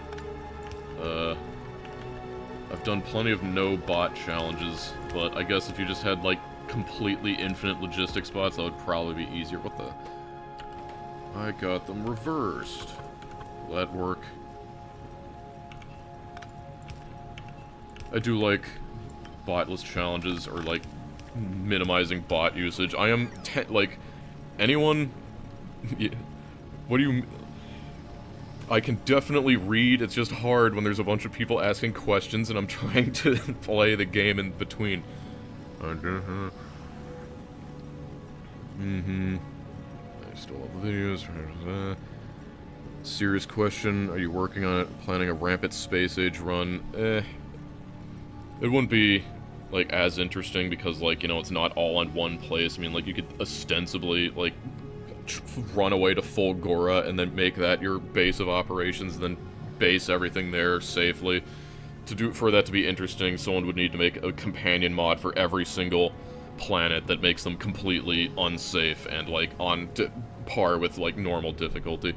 I've done plenty of no bot challenges, but I guess if you just had, like, completely infinite logistics bots, that would probably be easier. What the... I got them reversed. Will that work? I do like botless challenges, or like minimizing bot usage. I am like anyone. What do you? I can definitely read. It's just hard when there's a bunch of people asking questions and I'm trying to play the game in between. I stole all the videos. Serious question. Are you working on it? Planning a rampant space age run? It wouldn't be, like, as interesting because, like, you know, it's not all in one place. I mean, like, you could ostensibly, like, run away to Fulgora and then make that your base of operations, and then base everything there safely. For that to be interesting, someone would need to make a companion mod for every single planet that makes them completely unsafe and, like, on par with, like, normal difficulty.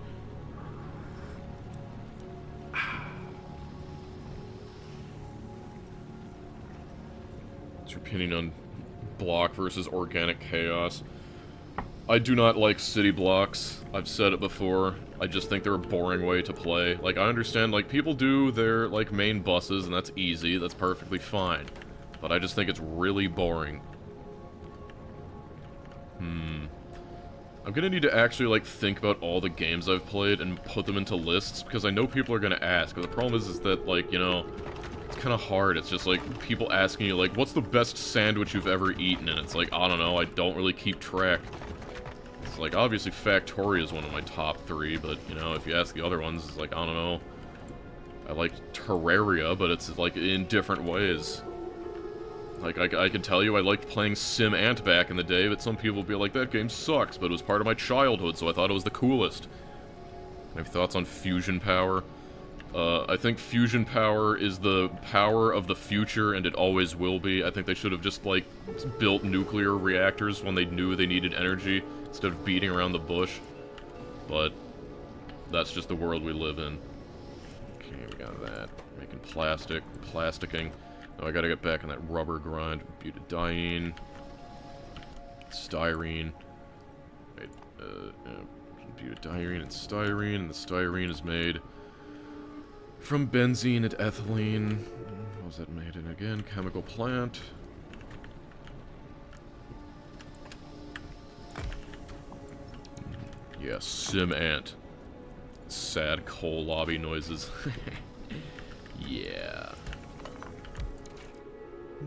What's your opinion on block versus organic chaos? I do not like city blocks. I've said it before. I just think they're a boring way to play. Like, I understand, like, people do their, like, main buses, and that's easy. That's perfectly fine. But I just think it's really boring. I'm gonna need to actually, like, think about all the games I've played and put them into lists, because I know people are gonna ask. But the problem is that, like, you know, it's kind of hard. It's just, like, people asking you, like, what's the best sandwich you've ever eaten? And it's like, I don't know, I don't really keep track. It's like, obviously Factorio is one of my top 3, but, you know, if you ask the other ones, it's like, I don't know. I like Terraria, but it's, like, in different ways. Like, I can tell you I liked playing Sim Ant back in the day, but some people will be like, that game sucks, but it was part of my childhood, so I thought it was the coolest. I have thoughts on fusion power. I think fusion power is the power of the future, and it always will be. I think they should have just, like, built nuclear reactors when they knew they needed energy, instead of beating around the bush. But that's just the world we live in. Okay, we got that. Making plasticking. Now I gotta get back on that rubber grind. Butadiene. Styrene. Wait, butadiene and styrene, and the styrene is made from benzene and ethylene. What was that made in again? Chemical plant. Yeah, Sim Ant. Sad coal lobby noises. Yeah.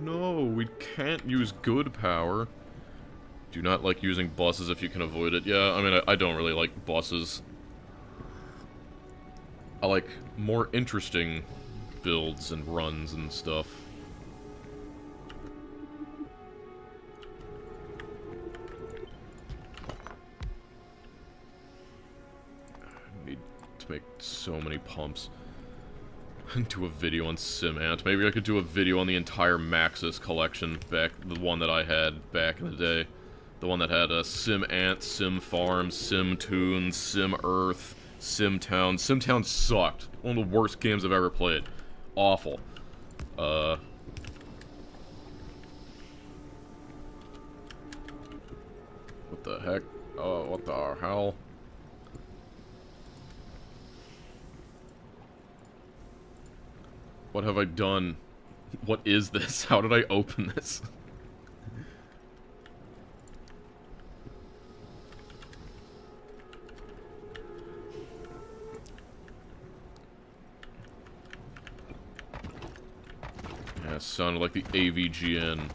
No, we can't use good power. Do not like using buses if you can avoid it. Yeah, I mean, I don't really like buses. I like more interesting builds and runs and stuff. I need to make so many pumps. Do a video on Sim Ant. Maybe I could do a video on the entire Maxis collection, the one that I had back in the day. The one that had Sim Ant, Sim Farm, Sim Toon, Sim Earth, Sim Town. Sim Town sucked. One of the worst games I've ever played. Awful. What the heck? Oh, what the hell? What have I done? What is this? How did I open this? Yeah, it sounded like the AVGN.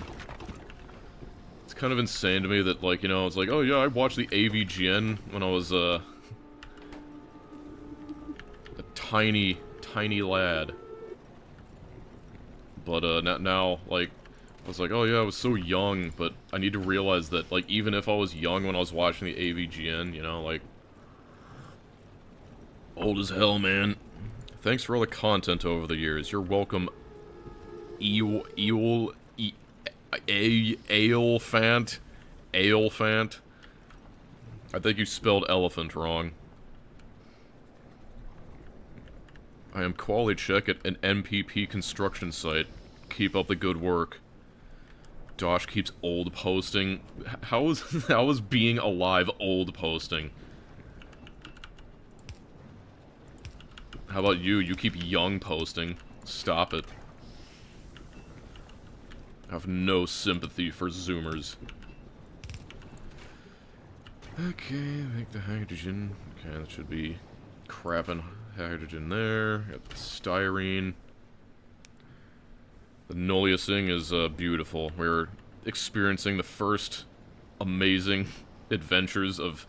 It's kind of insane to me that, like, you know, it's like, oh yeah, I watched the AVGN when I was, a tiny lad. But, now, like, I was like, oh yeah, I was so young, but I need to realize that, like, even if I was young when I was watching the AVGN, you know, like, old as hell, man. Thanks for all the content over the years. You're welcome, Aelfant. I think you spelled elephant wrong. I am quality check at an MPP construction site. Keep up the good work. Dosh keeps old posting. How is being alive old posting? How about you? You keep young posting. Stop it. I have no sympathy for Zoomers. Okay, make the hydrogen. Okay, that should be crapping hydrogen there. Got the styrene. The Nulliusing is beautiful. We're experiencing the first amazing adventures of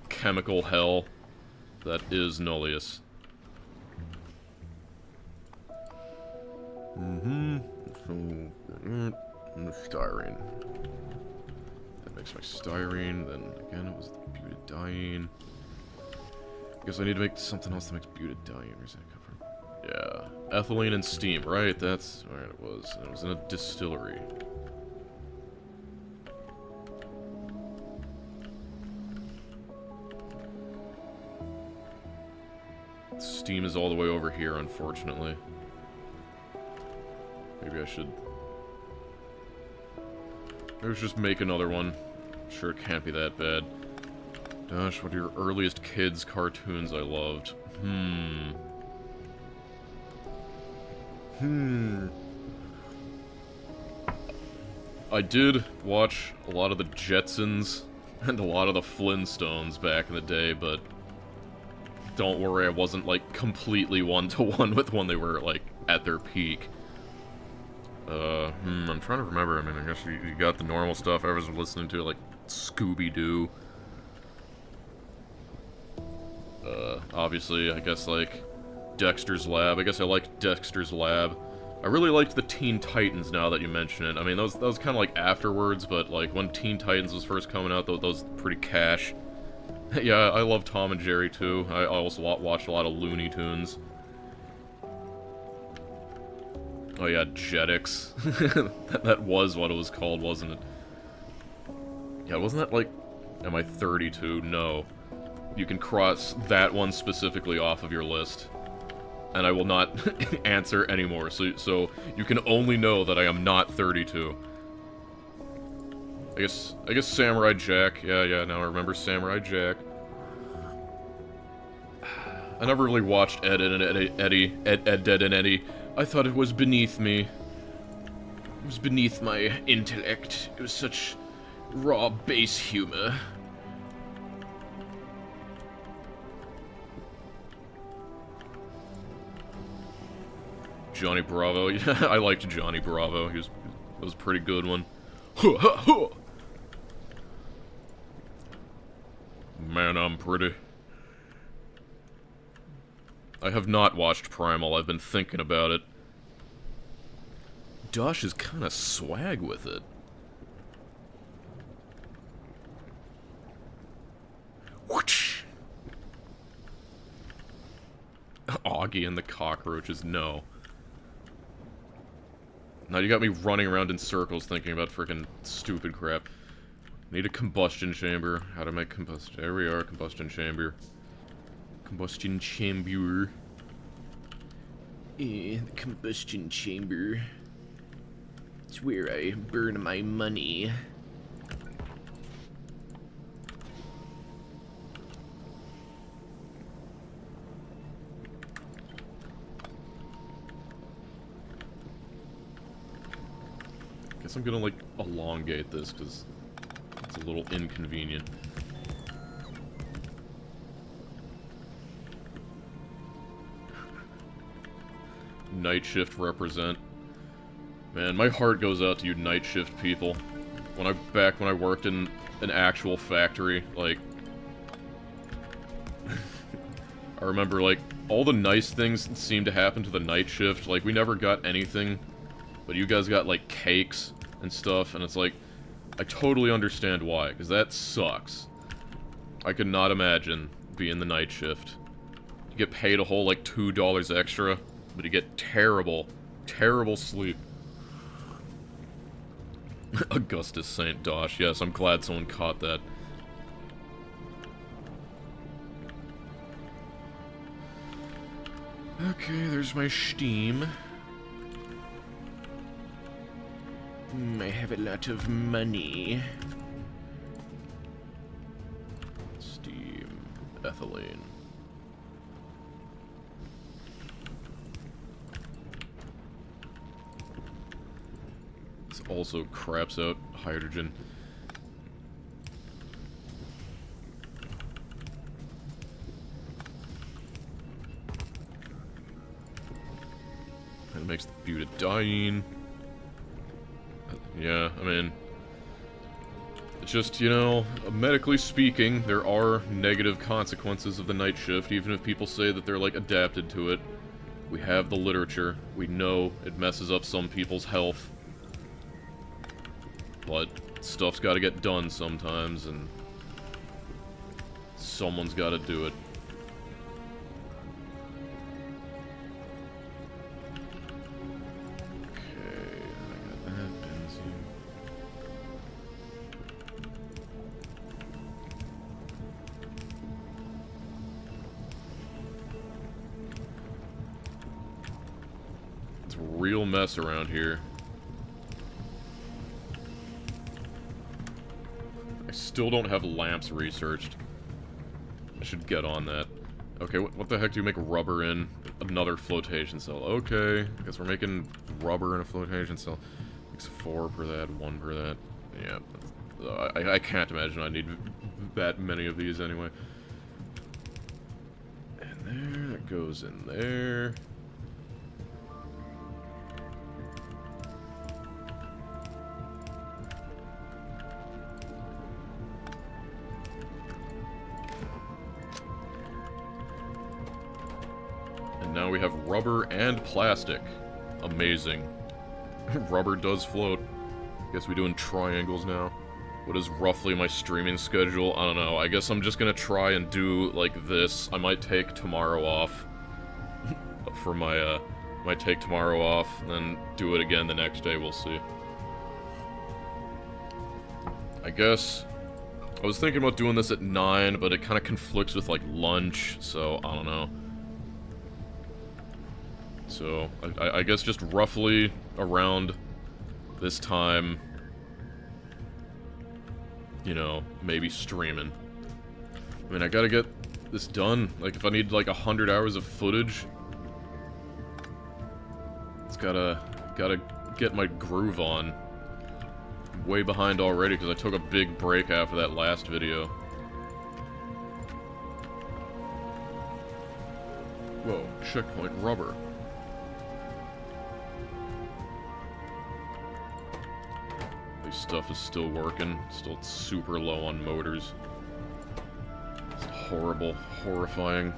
chemical hell that is Nullius. So, the styrene. That makes my styrene, then again it was the butadiene. I guess I need to make something else that makes butadiene. Where's that come from? Yeah, ethylene and steam, right, that's where it was. It was in a distillery. Steam is all the way over here, unfortunately. Maybe I should... Let's just make another one. Sure, it can't be that bad. Dosh, what are your earliest kids' cartoons I loved? I did watch a lot of the Jetsons and a lot of the Flintstones back in the day, but don't worry, I wasn't, like, completely one-to-one with when they were, like, at their peak. I'm trying to remember. I mean, I guess you got the normal stuff I was listening to, like Scooby-Doo. Obviously, I guess, like, Dexter's Lab. I guess I liked Dexter's Lab. I really liked the Teen Titans, now that you mention it. I mean, that was kind of, like, afterwards, but, like, when Teen Titans was first coming out, those pretty cash. Yeah, I love Tom and Jerry, too. I also watched a lot of Looney Tunes. Oh yeah, Jetix. that was what it was called, wasn't it? Yeah, wasn't that like... Am I 32? No. You can cross that one specifically off of your list. And I will not answer anymore, so you can only know that I am not 32. I guess Samurai Jack. Yeah, now I remember Samurai Jack. I never really watched Ed, Ed, and Eddie. I thought it was beneath me. It was beneath my intellect. It was such raw base humor. Johnny Bravo. Yeah, I liked Johnny Bravo. That was a pretty good one. Man, I'm pretty. I have not watched Primal, I've been thinking about it. Dosh is kinda swag with it. Whoosh! Augie and the cockroaches, no. Now you got me running around in circles thinking about freaking stupid crap. Need a combustion chamber. How to make combustion... There we are, combustion chamber. Combustion chamber. The combustion chamber. It's where I burn my money. Guess I'm gonna, like, elongate this, because it's a little inconvenient. Night shift represent. Man, my heart goes out to you night shift people. Back when I worked in an actual factory, like... I remember, like, all the nice things seemed to happen to the night shift. Like, we never got anything, but you guys got, like, cakes and stuff, and it's like, I totally understand why, because that sucks. I could not imagine being the night shift. You get paid a whole, like, $2 extra, but you get terrible, terrible sleep. Augustus St. Dosh, yes, I'm glad someone caught that. Okay, there's my steam. I have a lot of money. Steam, ethylene. This also craps out hydrogen. It makes the butadiene. Yeah, I mean, it's just, you know, medically speaking, there are negative consequences of the night shift, even if people say that they're, like, adapted to it. We have the literature. We know it messes up some people's health. But Stuff's gotta get done sometimes, and someone's gotta do it. Okay, I got that benzene. It's a real mess around here. Still don't have lamps researched. I should get on that. Okay, what the heck do you make rubber in? Another flotation cell. Okay, I guess we're making rubber in a flotation cell. Makes 4 per that, 1 per that. Yeah, I can't imagine I need that many of these anyway. And there, that goes in there. Now we have rubber and plastic. Amazing. Rubber does float. Guess we're doing triangles now. What is roughly my streaming schedule? I don't know. I guess I'm just gonna try and do like this. I might take tomorrow off for my might take tomorrow off, then do it again the next day. We'll see. I guess I was thinking about doing this at 9, but it kind of conflicts with like lunch, so I don't know. So, I guess just roughly around this time, you know, maybe streaming. I mean, I gotta get this done. Like, if I need, like, 100 hours of footage, it's gotta get my groove on. I'm way behind already, because I took a big break after that last video. Whoa, checkpoint rubber. Stuff is still working, still super low on motors. It's horrible, horrifying.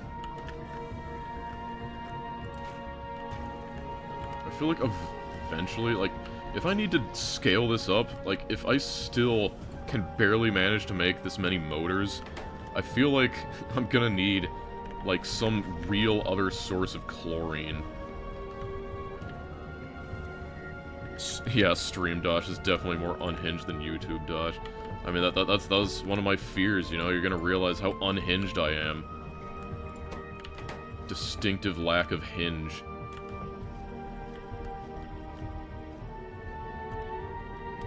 I feel like eventually, like, if I need to scale this up, like, if I still can barely manage to make this many motors, I feel like I'm gonna need, like, some real other source of chlorine. Yeah, stream Dosh is definitely more unhinged than YouTube Dosh. I mean, that's one of my fears, you know? You're gonna realize how unhinged I am. Distinctive lack of hinge.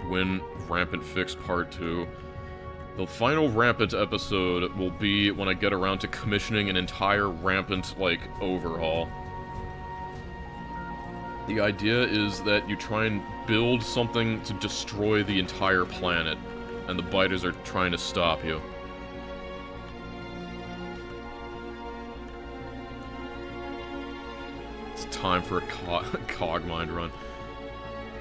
When Rampant Fix Part 2. The final Rampant episode will be when I get around to commissioning an entire Rampant, like, overhaul. The idea is that you try and build something to destroy the entire planet, and the biters are trying to stop you. It's time for a Cogmind run.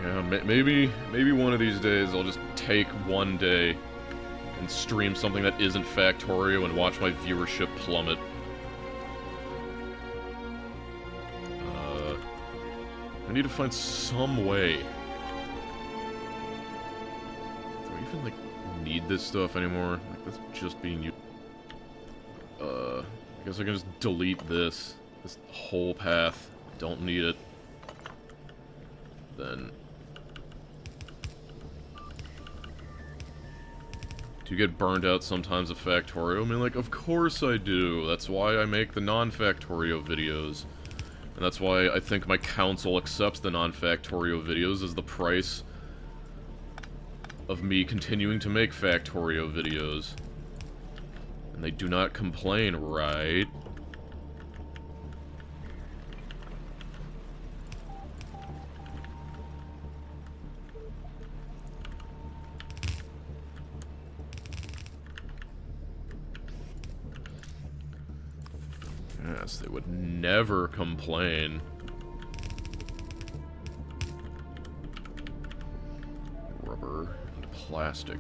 Yeah, maybe one of these days I'll just take one day and stream something that isn't Factorio and watch my viewership plummet. I need to find some way. Do I even, like, need this stuff anymore? Like, that's just being used. I guess I can just delete this whole path. Don't need it. Then... do you get burned out sometimes at Factorio? I mean, like, of course I do. That's why I make the non-Factorio videos. And that's why I think my council accepts the non-Factorio videos as the price of me continuing to make Factorio videos. And they do not complain, right? Yes, they would never complain. Rubber and plastic.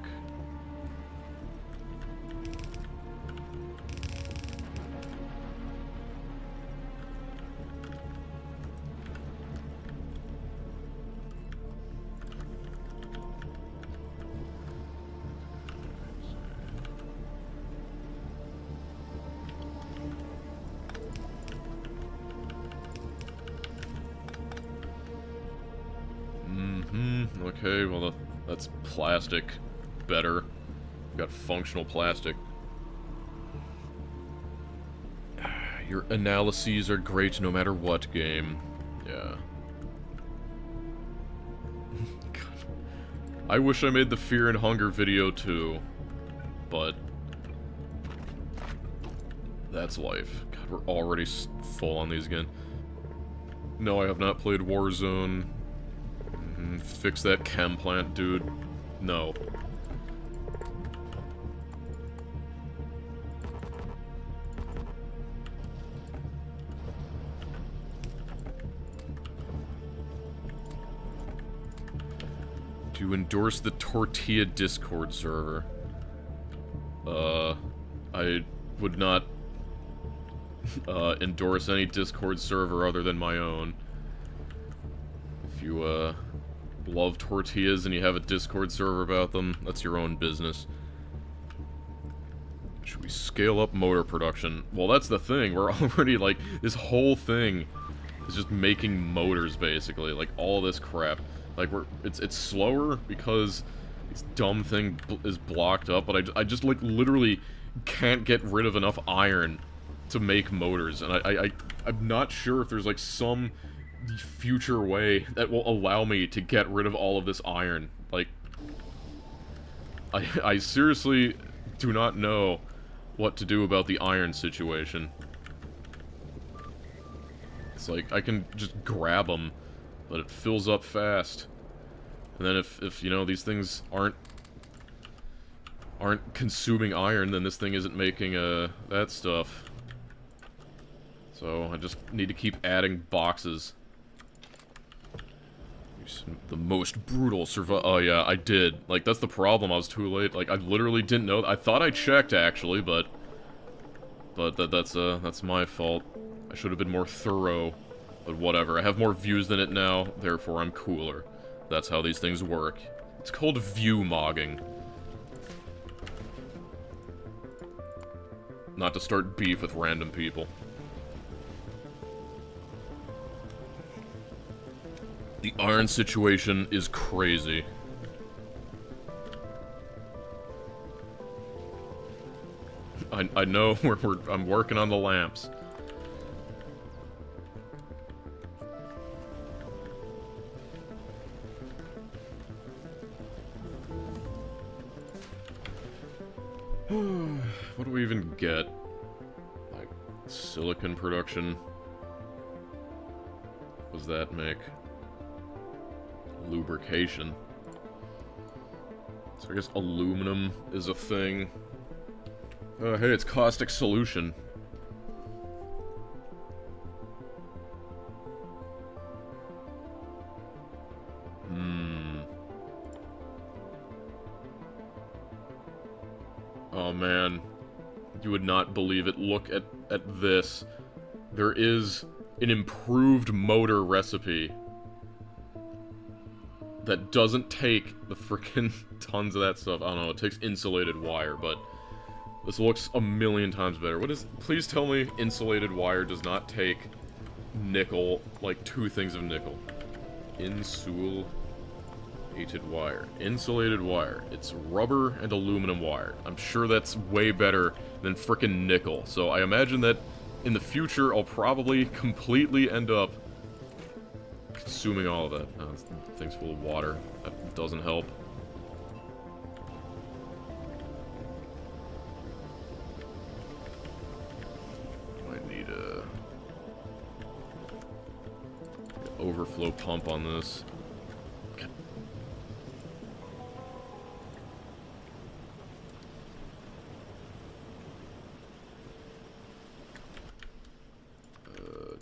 Okay, well, that's plastic. Better. We've got functional plastic. Your analyses are great no matter what, game. Yeah. God. I wish I made the Fear and Hunger video too, but that's life. God, we're already full on these again. No, I have not played Warzone. Fix that chem plant, dude. No. Do you endorse the Tortilla Discord server? I would not endorse any Discord server other than my own. If you, love tortillas and you have a Discord server about them, that's your own business. Should we scale up motor production? Well, that's the thing. We're already, like, this whole thing is just making motors, basically. Like, all this crap. Like, it's slower because this dumb thing is blocked up, but I just, like, literally can't get rid of enough iron to make motors. And I'm not sure if there's, like, some future way that will allow me to get rid of all of this iron. Like, I seriously do not know what to do about the iron situation. It's like, I can just grab them, but it fills up fast. And then if you know, these things aren't consuming iron, then this thing isn't making, that stuff. So, I just need to keep adding boxes. The most brutal survival. Oh yeah, I did. Like, that's the problem. I was too late. Like, I literally didn't know. I thought I checked actually, but that's my fault. I should have been more thorough. But whatever. I have more views than it now, therefore I'm cooler. That's how these things work. It's called view mogging. Not to start beef with random people. The iron situation is crazy. I know I'm working on the lamps. What do we even get? Like, silicon production? What does that make? Lubrication. So I guess aluminum is a thing. Hey, it's caustic solution. Oh man. You would not believe it. Look at this. There is an improved motor recipe that doesn't take the frickin' tons of that stuff. I don't know, it takes insulated wire, but this looks a million times better. What is... Please tell me insulated wire does not take nickel, like 2 things of nickel. Insulated wire. Insulated wire. It's rubber and aluminum wire. I'm sure that's way better than frickin' nickel. So I imagine that in the future I'll probably completely end up consuming all of that. Oh, this thing's full of water. That doesn't help. Might need a overflow pump on this.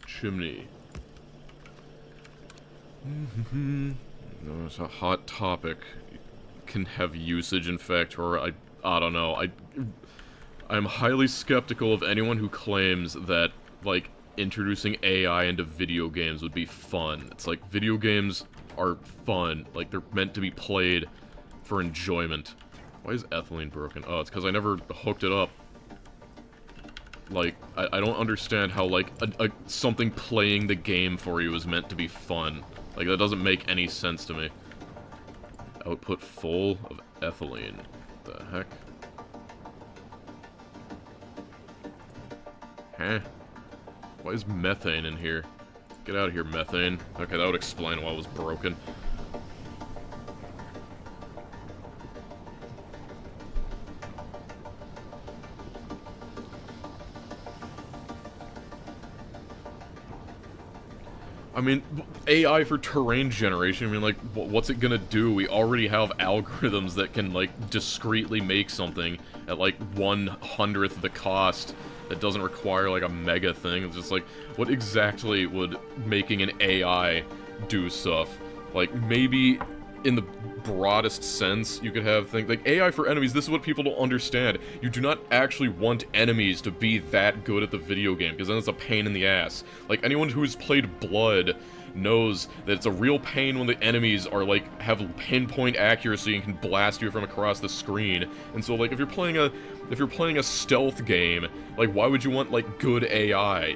Chimney. No, it's a hot topic. Can have usage in Factorio. I don't know. I'm highly skeptical of anyone who claims that, like, introducing AI into video games would be fun. It's like, video games are fun. Like, they're meant to be played for enjoyment. Why is ethylene broken? Oh, it's because I never hooked it up. Like, I don't understand how, like, something playing the game for you is meant to be fun. Like, that doesn't make any sense to me. Output full of ethylene. What the heck? Huh? Why is methane in here? Get out of here, methane. Okay, that would explain why it was broken. I mean, AI for terrain generation, I mean, like, what's it gonna do? We already have algorithms that can, like, discreetly make something at, like, 1/100th the cost that doesn't require, like, a mega thing. It's just, like, what exactly would making an AI do stuff? Like, maybe in the broadest sense, you could have things like AI for enemies. This is what people don't understand. You do not actually want enemies to be that good at the video game, because then it's a pain in the ass. Like, anyone who's played Blood knows that it's a real pain when the enemies are, like, have pinpoint accuracy and can blast you from across the screen. And so, like, if you're playing a stealth game, like, why would you want, like, good AI?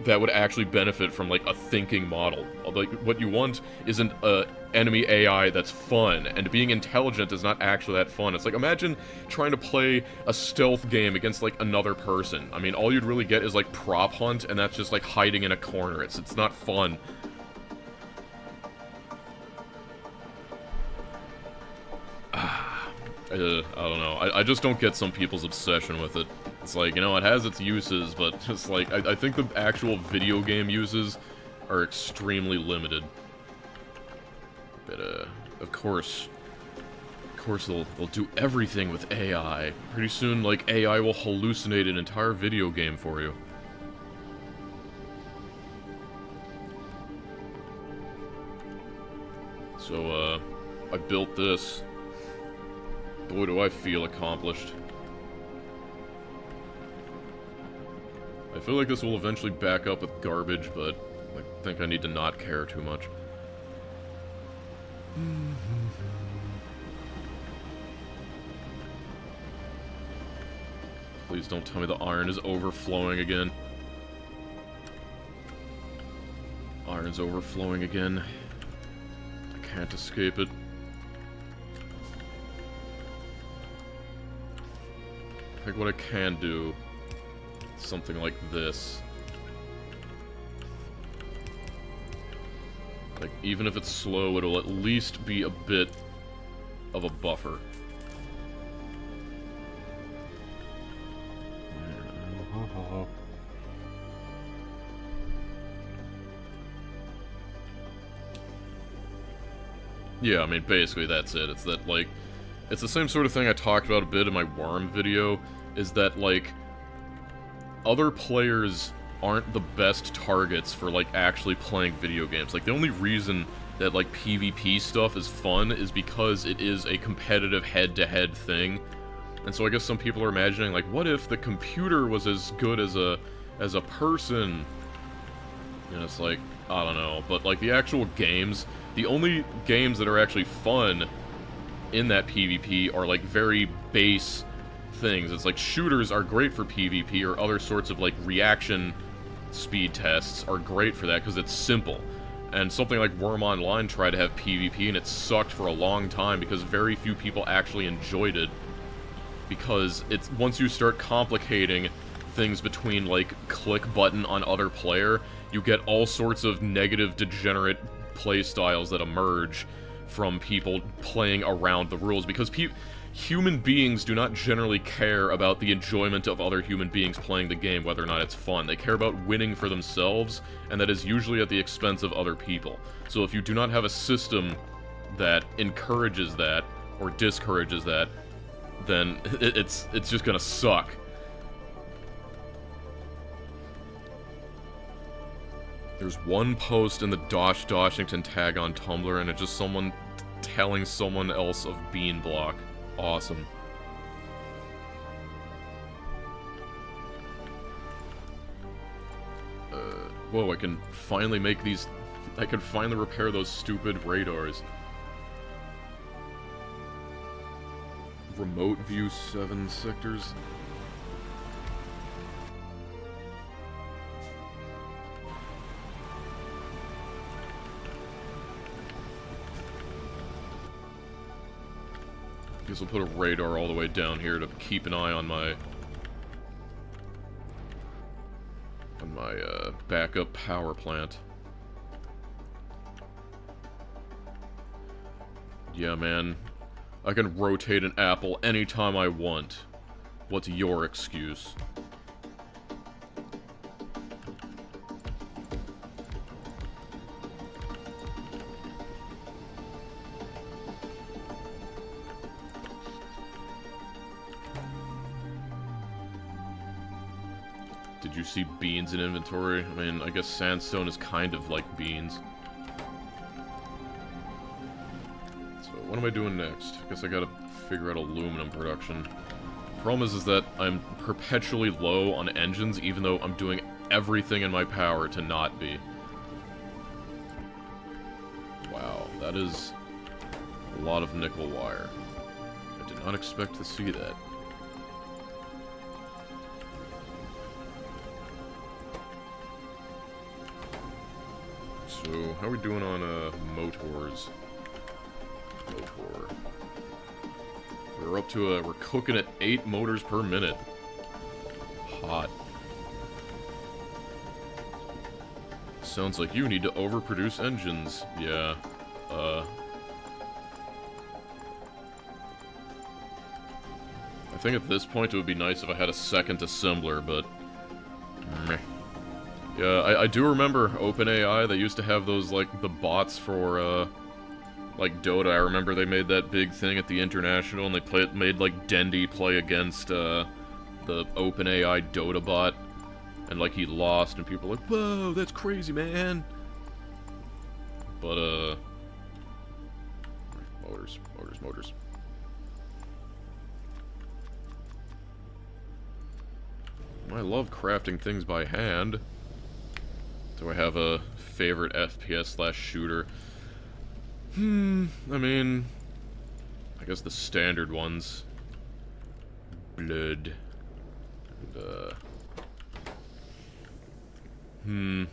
That would actually benefit from, like, a thinking model. Like, what you want isn't a enemy AI that's fun, and being intelligent is not actually that fun. It's like, imagine trying to play a stealth game against, like, another person. I mean, all you'd really get is, like, prop hunt, and that's just, like, hiding in a corner. It's not fun. I don't know. I just don't get some people's obsession with it. It's like, you know, it has its uses, but just like, I think the actual video game uses are extremely limited. But, of course they'll do everything with AI. Pretty soon, like, AI will hallucinate an entire video game for you. So, I built this. Boy, do I feel accomplished. I feel like this will eventually back up with garbage, but I think I need to not care too much. Please don't tell me the iron is overflowing again. Iron's overflowing again. I can't escape it. I think what I can do is something like this. Like, even if it's slow, it'll at least be a bit of a buffer. Yeah, I mean, basically that's it. It's that, like, it's the same sort of thing I talked about a bit in my worm video, is that, like, other players aren't the best targets for, like, actually playing video games. Like, the only reason that, like, PvP stuff is fun is because it is a competitive head-to-head thing. And so I guess some people are imagining, like, what if the computer was as good as a person? And it's like, I don't know. But, like, the actual games, the only games that are actually fun in that PvP are, like, very base things. It's like, shooters are great for PvP, or other sorts of, like, reaction speed tests are great for that, because it's simple. And something like Worm Online tried to have PvP, and it sucked for a long time, because very few people actually enjoyed it. Because it's, once you start complicating things between, like, click button on other player, you get all sorts of negative, degenerate playstyles that emerge from people playing around the rules, because human beings do not generally care about the enjoyment of other human beings playing the game, whether or not it's fun. They care about winning for themselves, and that is usually at the expense of other people. So if you do not have a system that encourages that, or discourages that, then it's just gonna suck. There's one post in the Dosh Doshington tag on Tumblr, and it's just someone telling someone else of Bean Block. Awesome. Whoa, I can finally make these... I can finally repair those stupid radars. Remote view 7 sectors. Guess I'll put a radar all the way down here to keep an eye on my... backup power plant. Yeah, man. I can rotate an apple anytime I want. What's your excuse? Did you see beans in inventory? I mean, I guess sandstone is kind of like beans. So, what am I doing next? I guess I gotta figure out aluminum production. Problem is that I'm perpetually low on engines, even though I'm doing everything in my power to not be. Wow, that is a lot of nickel wire. I did not expect to see that. So, how are we doing on, motors? Motor. We're up to, we're cooking at 8 motors per minute. Hot. Sounds like you need to overproduce engines. Yeah. I think at this point it would be nice if I had a second assembler, but... meh. Yeah, I do remember OpenAI. They used to have those, like, the bots for, like, Dota. I remember they made that big thing at the International, and they made, like, Dendy play against, the OpenAI Dota bot. And, like, he lost, and people were like, whoa, that's crazy, man! But, motors. I love crafting things by hand. Do I have a favorite FPS/shooter? I mean... I guess the standard ones. Blood. And,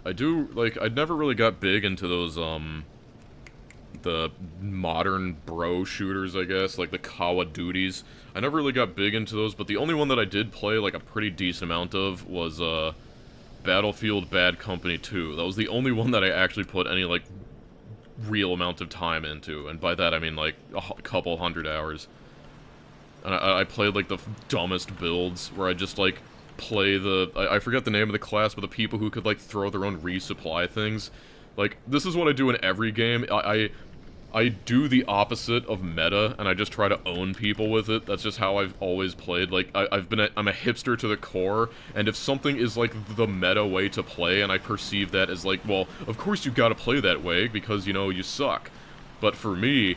I do, like, I never really got big into those, the modern bro shooters, I guess, like the Call of Duties. I never really got big into those, but the only one that I did play, like, a pretty decent amount of was, Battlefield Bad Company 2. That was the only one that I actually put any, like, real amount of time into, and by that I mean, like, a couple hundred hours. And I played, like, the dumbest builds, where I just, like, play the... I forget the name of the class, but the people who could, like, throw their own resupply things. Like, this is what I do in every game. I do the opposite of meta, and I just try to own people with it. That's just how I've always played. Like, I'm a hipster to the core, and if something is, like, the meta way to play, and I perceive that as, like, well, of course you gotta play that way, because, you know, you suck. But for me,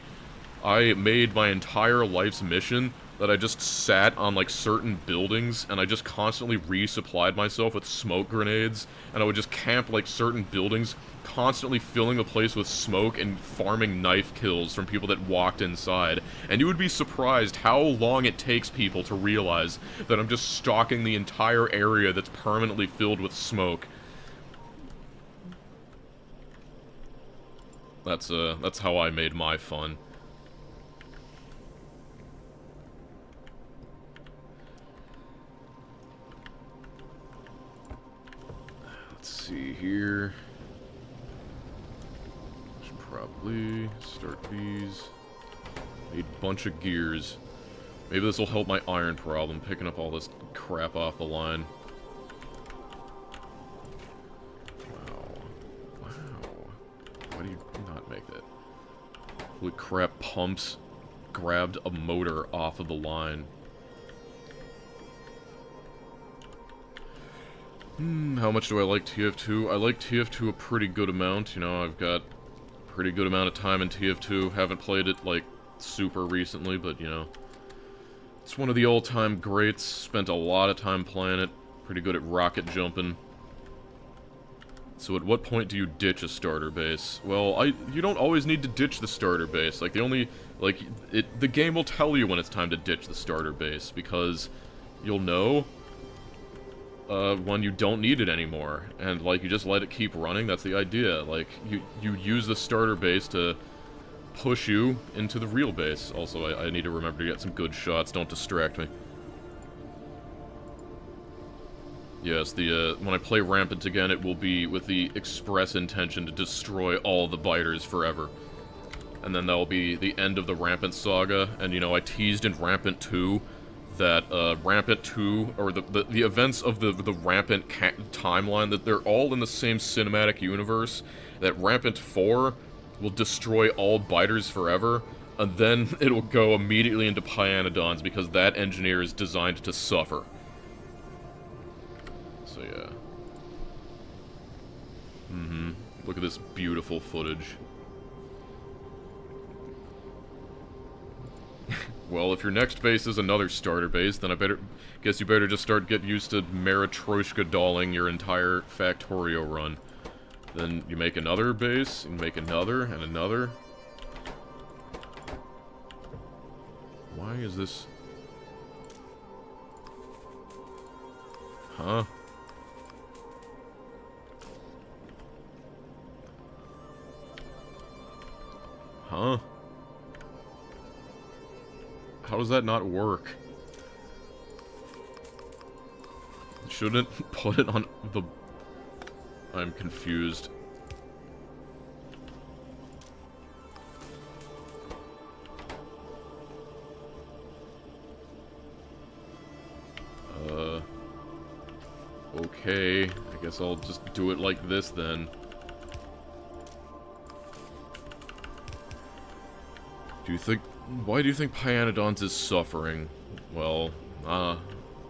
I made my entire life's mission that I just sat on, like, certain buildings, and I just constantly resupplied myself with smoke grenades, and I would just camp, like, certain buildings, constantly filling the place with smoke and farming knife kills from people that walked inside. And you would be surprised how long it takes people to realize that I'm just stalking the entire area that's permanently filled with smoke. That's how I made my fun. Let's see here. Should probably start these. Need a bunch of gears. Maybe this will help my iron problem, picking up all this crap off the line. Wow. Why do you not make that? Holy crap, pumps grabbed a motor off of the line. How much do I like TF2? I like TF2 a pretty good amount. You know, I've got a pretty good amount of time in TF2. Haven't played it, like, super recently, but, you know. It's one of the all-time greats. Spent a lot of time playing it. Pretty good at rocket jumping. So at what point do you ditch a starter base? Well, you don't always need to ditch the starter base. Like, the game will tell you when it's time to ditch the starter base, because you'll know when you don't need it anymore, and, like, you just let it keep running. That's the idea. Like, you use the starter base to push you into the real base. Also, I need to remember to get some good shots. Don't distract me. Yes, when I play Rampant again, it will be with the express intention to destroy all the biters forever. And then that'll be the end of the Rampant saga, and, you know, I teased in Rampant 2 that, Rampant 2, or the events of the Rampant timeline, that they're all in the same cinematic universe, that Rampant 4 will destroy all biters forever, and then it'll go immediately into Pyanodons, because that engineer is designed to suffer. So, yeah. Look at this beautiful footage. Well, if your next base is another starter base, then guess you better just start getting used to Maritroshka dolling your entire Factorio run. Then you make another base, and make another, and another. Why is this... Huh? Huh? How does that not work? Shouldn't put it on the... I'm confused. Okay. I guess I'll just do it like this then. Why do you think Pyanodons is suffering? Well,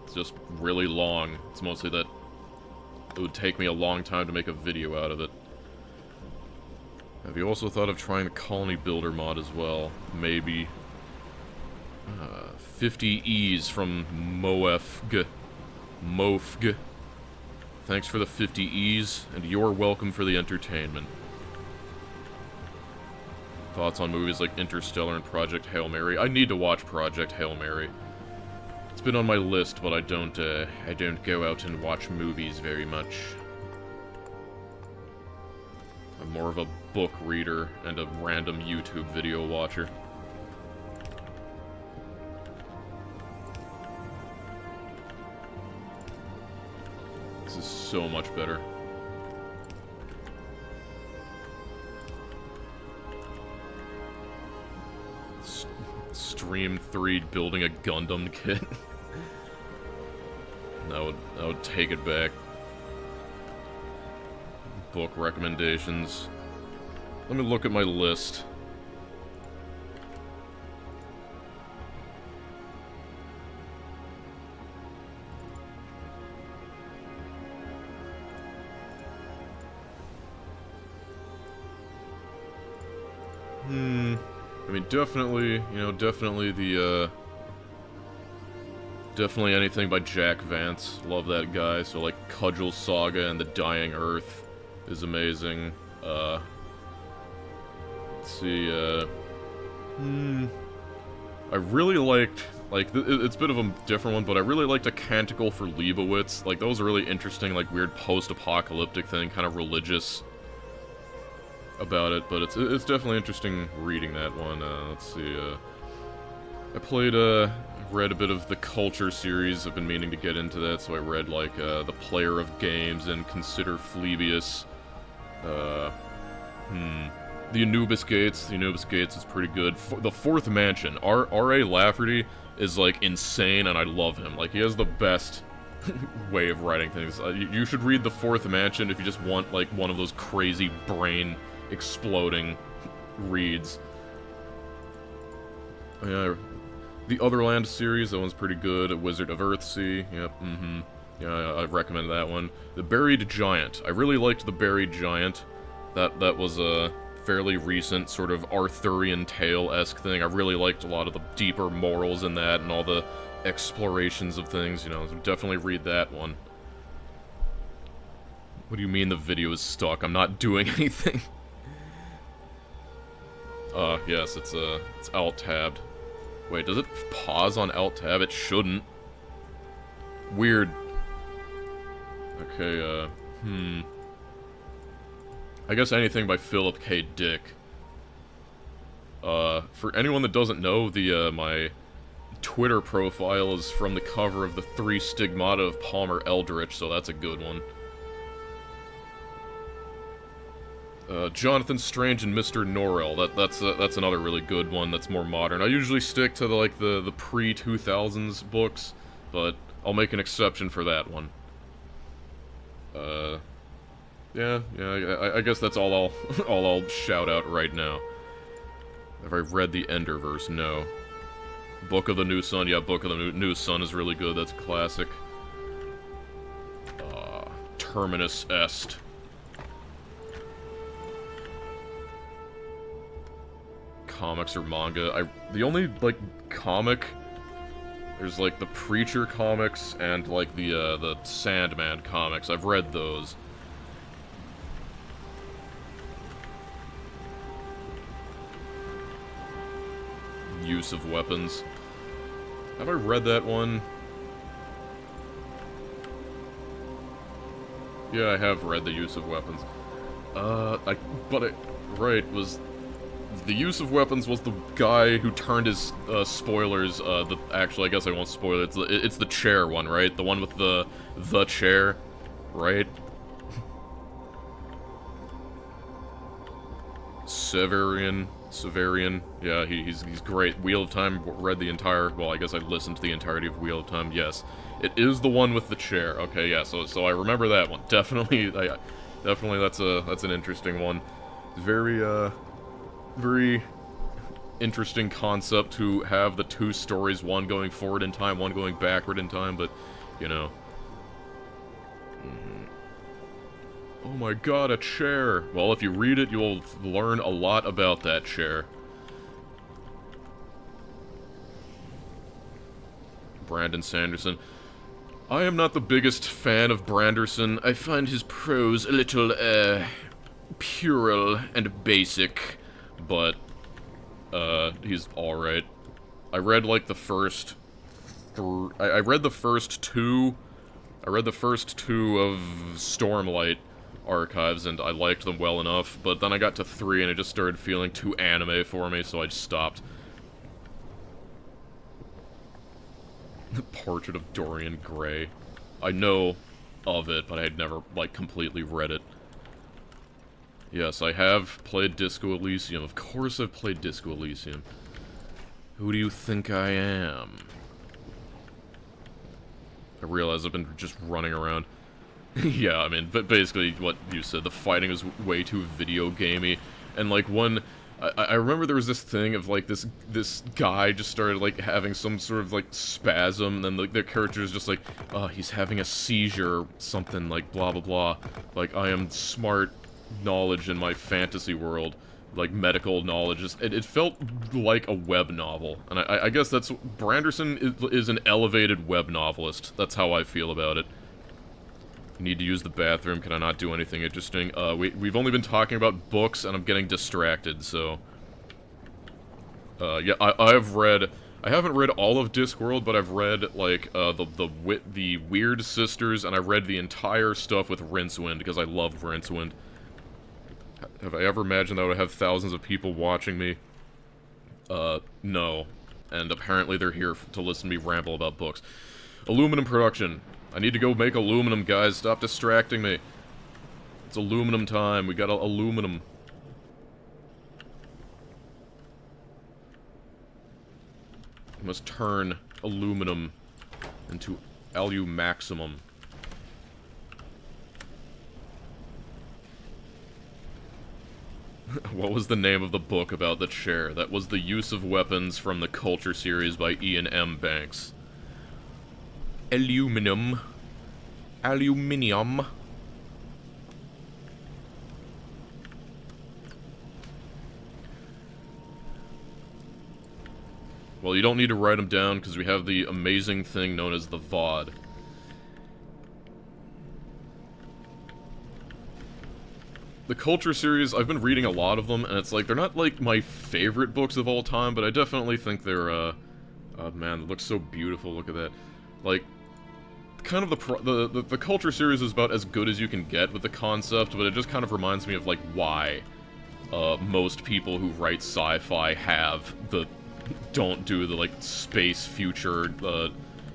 it's just really long. It's mostly that it would take me a long time to make a video out of it. Have you also thought of trying the Colony Builder mod as well? Maybe. 50 E's from Mofg. Thanks for the 50 E's, and you're welcome for the entertainment. Thoughts on movies like Interstellar and Project Hail Mary? I need to watch Project Hail Mary. It's been on my list, but I don't go out and watch movies very much. I'm more of a book reader and a random YouTube video watcher. This is so much better. Stream 3 building a Gundam kit. that would take it back. Book recommendations. Let me look at my list. I mean, definitely, you know, definitely anything by Jack Vance. Love that guy. So, like, Cudgel Saga and The Dying Earth is amazing. Let's see, I really liked, it's a bit of a different one, but I really liked A Canticle for Leibowitz. Like, that was a really interesting, like, weird post-apocalyptic thing, kind of religious about it, but it's definitely interesting reading that one. Let's see, I read a bit of the Culture series. I've been meaning to get into that, so I read, like, The Player of Games and Consider Phoebius. The Anubis Gates. The Anubis Gates is pretty good. The Fourth Mansion. R.A. Lafferty is, like, insane, and I love him. Like, he has the best way of writing things. You should read The Fourth Mansion if you just want, like, one of those crazy brain exploding reads. Yeah, the Otherland series, that one's pretty good. Wizard of Earthsea, yep, yeah, I recommend that one. The Buried Giant. I really liked The Buried Giant. That was a fairly recent sort of Arthurian tale-esque thing. I really liked a lot of the deeper morals in that and all the explorations of things, you know, so definitely read that one. What do you mean the video is stuck? I'm not doing anything. Yes, it's alt-tabbed. Wait, does it pause on alt-tab? It shouldn't. Weird. Okay, I guess anything by Philip K. Dick. For anyone that doesn't know, my Twitter profile is from the cover of the 3 Stigmata of Palmer Eldritch, so that's a good one. Jonathan Strange and Mr. Norrell, that's another really good one that's more modern. I usually stick to the pre-2000s books, but I'll make an exception for that one. Yeah, I guess that's all I'll shout out right now. Have I read the Enderverse? No. Book of the New Sun, yeah, Book of the New Sun is really good, that's a classic. Terminus Est. Comics or manga. The only, like, comic... There's, like, the Preacher comics and, like, the Sandman comics. I've read those. Use of Weapons. Have I read that one? Yeah, I have read the Use of Weapons. Right, was... The Use of Weapons was the guy who turned his, spoilers, actually, I guess I won't spoil it. It's the chair one, right? The one with the chair, right? Severian, yeah, he's great. Wheel of Time, read the entire, well, I guess I listened to the entirety of Wheel of Time, yes. It is the one with the chair, okay, yeah, so I remember that one. Definitely, definitely that's an interesting one. Very interesting concept to have the 2 stories, one going forward in time, one going backward in time, but, you know. Oh my god, a chair! Well, if you read it, you'll learn a lot about that chair. Brandon Sanderson. I am not the biggest fan of Branderson. I find his prose a little, puerile and basic, but, he's alright. I read, like, the first... I read the first two of Stormlight archives, and I liked them well enough, but then I got to 3 and it just started feeling too anime for me, so I just stopped. The Portrait of Dorian Gray. I know of it, but I had never, like, completely read it. Yes, I have played Disco Elysium. Of course I've played Disco Elysium. Who do you think I am? I realize I've been just running around. Yeah, I mean, but basically what you said, the fighting is way too video gamey, and like I remember there was this thing of like this guy just started like having some sort of like spasm, and then the character is just like, he's having a seizure, or something like blah blah blah, like I am smart knowledge in my fantasy world, like medical knowledge. It felt like a web novel, and I guess that's, Branderson is an elevated web novelist. That's how I feel about it. Need to use the bathroom. Can I not do anything interesting? We've only been talking about books, and I'm getting distracted, so... yeah, I haven't read all of Discworld, but I've read, like, the Weird Sisters, and I read the entire stuff with Rincewind, because I love Rincewind. Have I ever imagined that I would have thousands of people watching me? No. And apparently they're here to listen to me ramble about books. Aluminum production. I need to go make aluminum, guys. Stop distracting me. It's aluminum time. We got aluminum. We must turn aluminum into alumaximum. What was the name of the book about the chair? That was The Use of Weapons from the Culture series by Ian M. Banks. Aluminium. Aluminium. Well, you don't need to write them down, because we have the amazing thing known as the VOD. The Culture series, I've been reading a lot of them, and it's like, they're not, like, my favorite books of all time, but I definitely think they're, oh man, it looks so beautiful, look at that. Like, kind of the Culture series is about as good as you can get with the concept, but it just kind of reminds me of, like, why. most people who write sci-fi have the don't do the like space future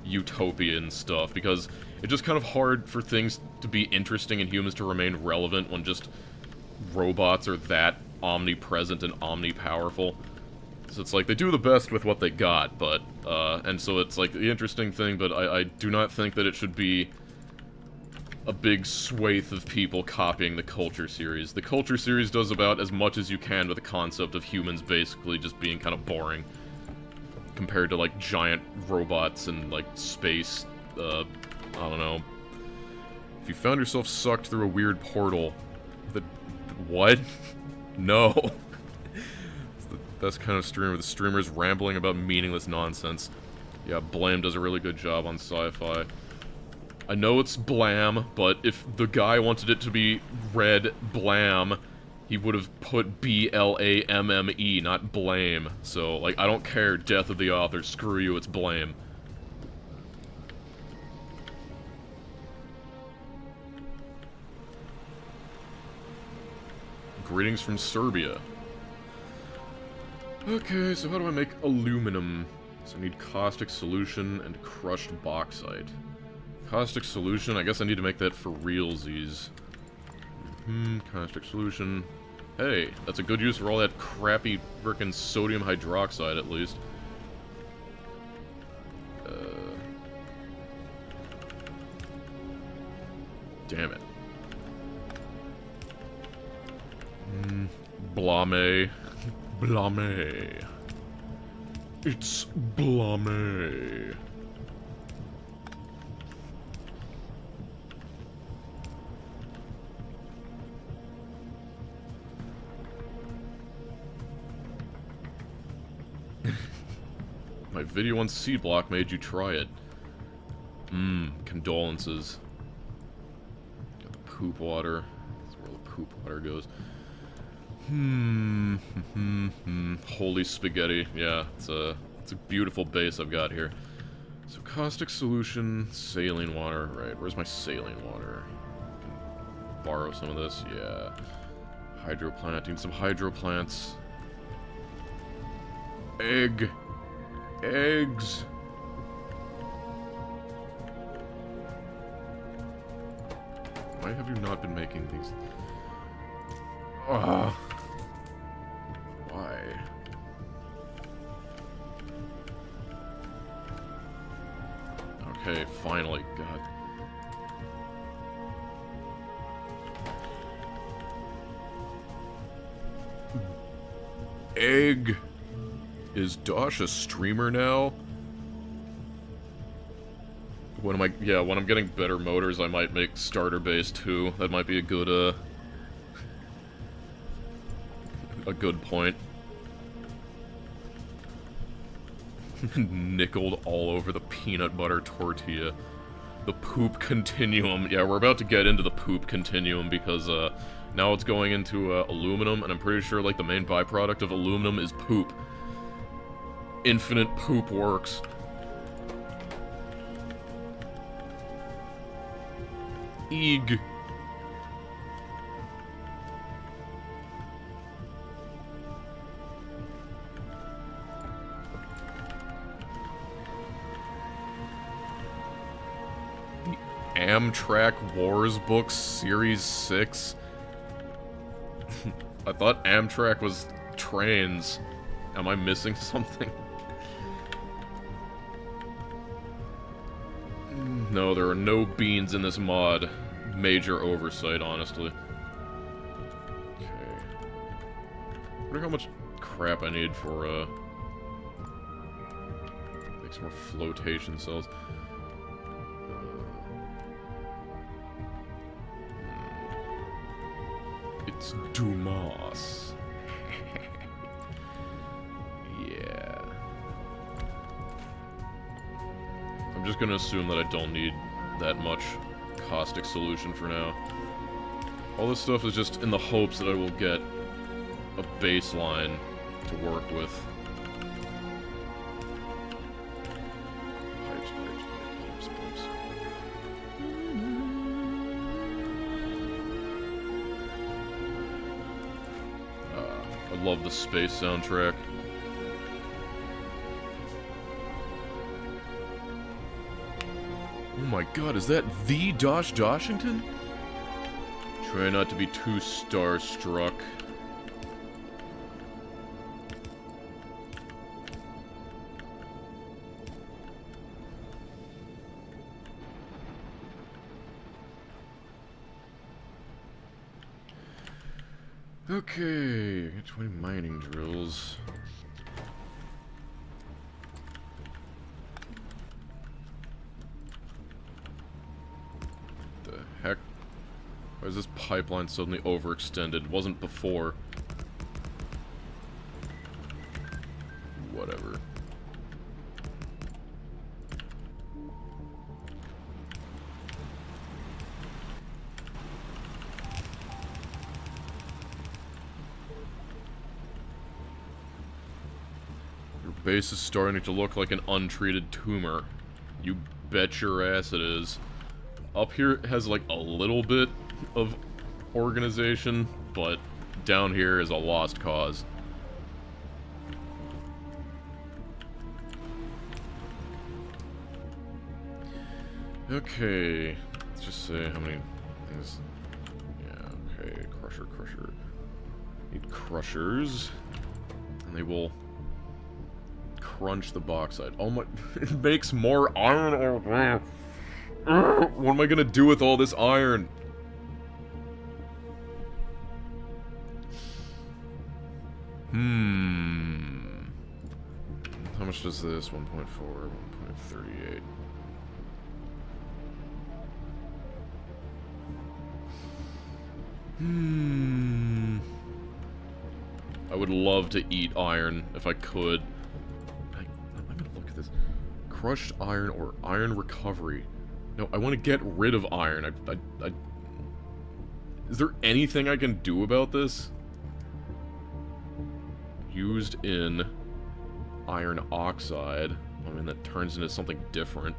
utopian stuff, because it's just kind of hard for things to be interesting and humans to remain relevant when just robots are that omnipresent and omnipowerful. So it's like they do the best with what they got, but and so it's like the interesting thing, but I do not think that it should be a big swathe of people copying the Culture series. The Culture series does about as much as you can with the concept of humans basically just being kind of boring compared to, like, giant robots and, like, space, I don't know. If you found yourself sucked through a weird portal, what? No. It's the best kind of streamer, the streamers rambling about meaningless nonsense. Yeah, Blam does a really good job on sci-fi. I know it's Blam, but if the guy wanted it to be read Blam, he would have put B-L-A-M-M-E, not Blame. So, like, I don't care, death of the author, screw you, it's Blame. Greetings from Serbia. Okay, so how do I make aluminum? So I need caustic solution and crushed bauxite. Caustic solution, I guess I need to make that for realsies. Caustic solution. Hey, that's a good use for all that crappy frickin' sodium hydroxide, at least. Damn it. Blame. Blame. It's blame. My video on C-Block made you try it. Condolences. Got the poop water. That's where the poop water goes. Holy spaghetti. Yeah, it's a beautiful base I've got here. So caustic solution, saline water. Right, where's my saline water? I can borrow some of this. Yeah. Hydroplant. Need some hydroplants. Egg. Eggs. Why have you not been making these? Ugh. Why? Okay, finally. God. Egg. Is Dosh a streamer now? When I'm getting better motors, I might make starter base too. That might be a good point. Nickeled all over the peanut butter tortilla. The poop continuum. Yeah, we're about to get into the poop continuum because now it's going into aluminum, and I'm pretty sure like the main byproduct of aluminum is poop. Infinite poop works. Eeg. The Amtrak Wars books, Series 6. I thought Amtrak was trains. Am I missing something? No, there are no beans in this mod. Major oversight, honestly. Okay. I wonder how much crap I need for, make some more flotation cells. It's Dumas. Yeah. I'm just gonna assume that I don't need that much caustic solution for now. All this stuff is just in the hopes that I will get a baseline to work with. Pipes, pipes, pipes, pipes. love the space soundtrack. Oh my god, is that the Dosh Doshington? Try not to be too starstruck. Okay, 20 mining drills. The heck? Why is this pipeline suddenly overextended? It wasn't before. Whatever. Base is starting to look like an untreated tumor. You bet your ass it is. Up here it has like a little bit of organization, but down here is a lost cause. Okay, let's just say how many things. Yeah, okay, crusher. Need crushers, and they will crunch the bauxite. Oh my, it makes more iron. What am I gonna do with all this iron? How much does this? 1.4, 1.38. I would love to eat iron if I could. I'm gonna look at this. Crushed iron or iron recovery. No, I want to get rid of iron. Is there anything I can do about this? Used in iron oxide. I mean, that turns into something different.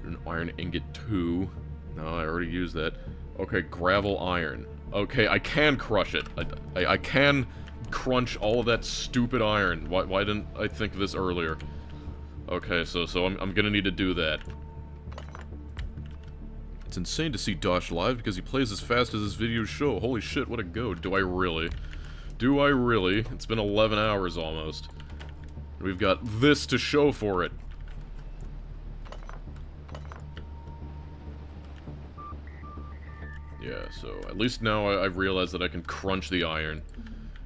An iron ingot 2. No, I already used that. Okay, gravel iron. Okay, I can crush it. I can crunch all of that stupid iron. Why didn't I think of this earlier? Okay, so I'm gonna need to do that. It's insane to see Dosh live because he plays as fast as his videos show. Holy shit, what a goat. Do I really? Do I really? It's been 11 hours almost. We've got this to show for it. Yeah, so at least now I've realized that I can crunch the iron.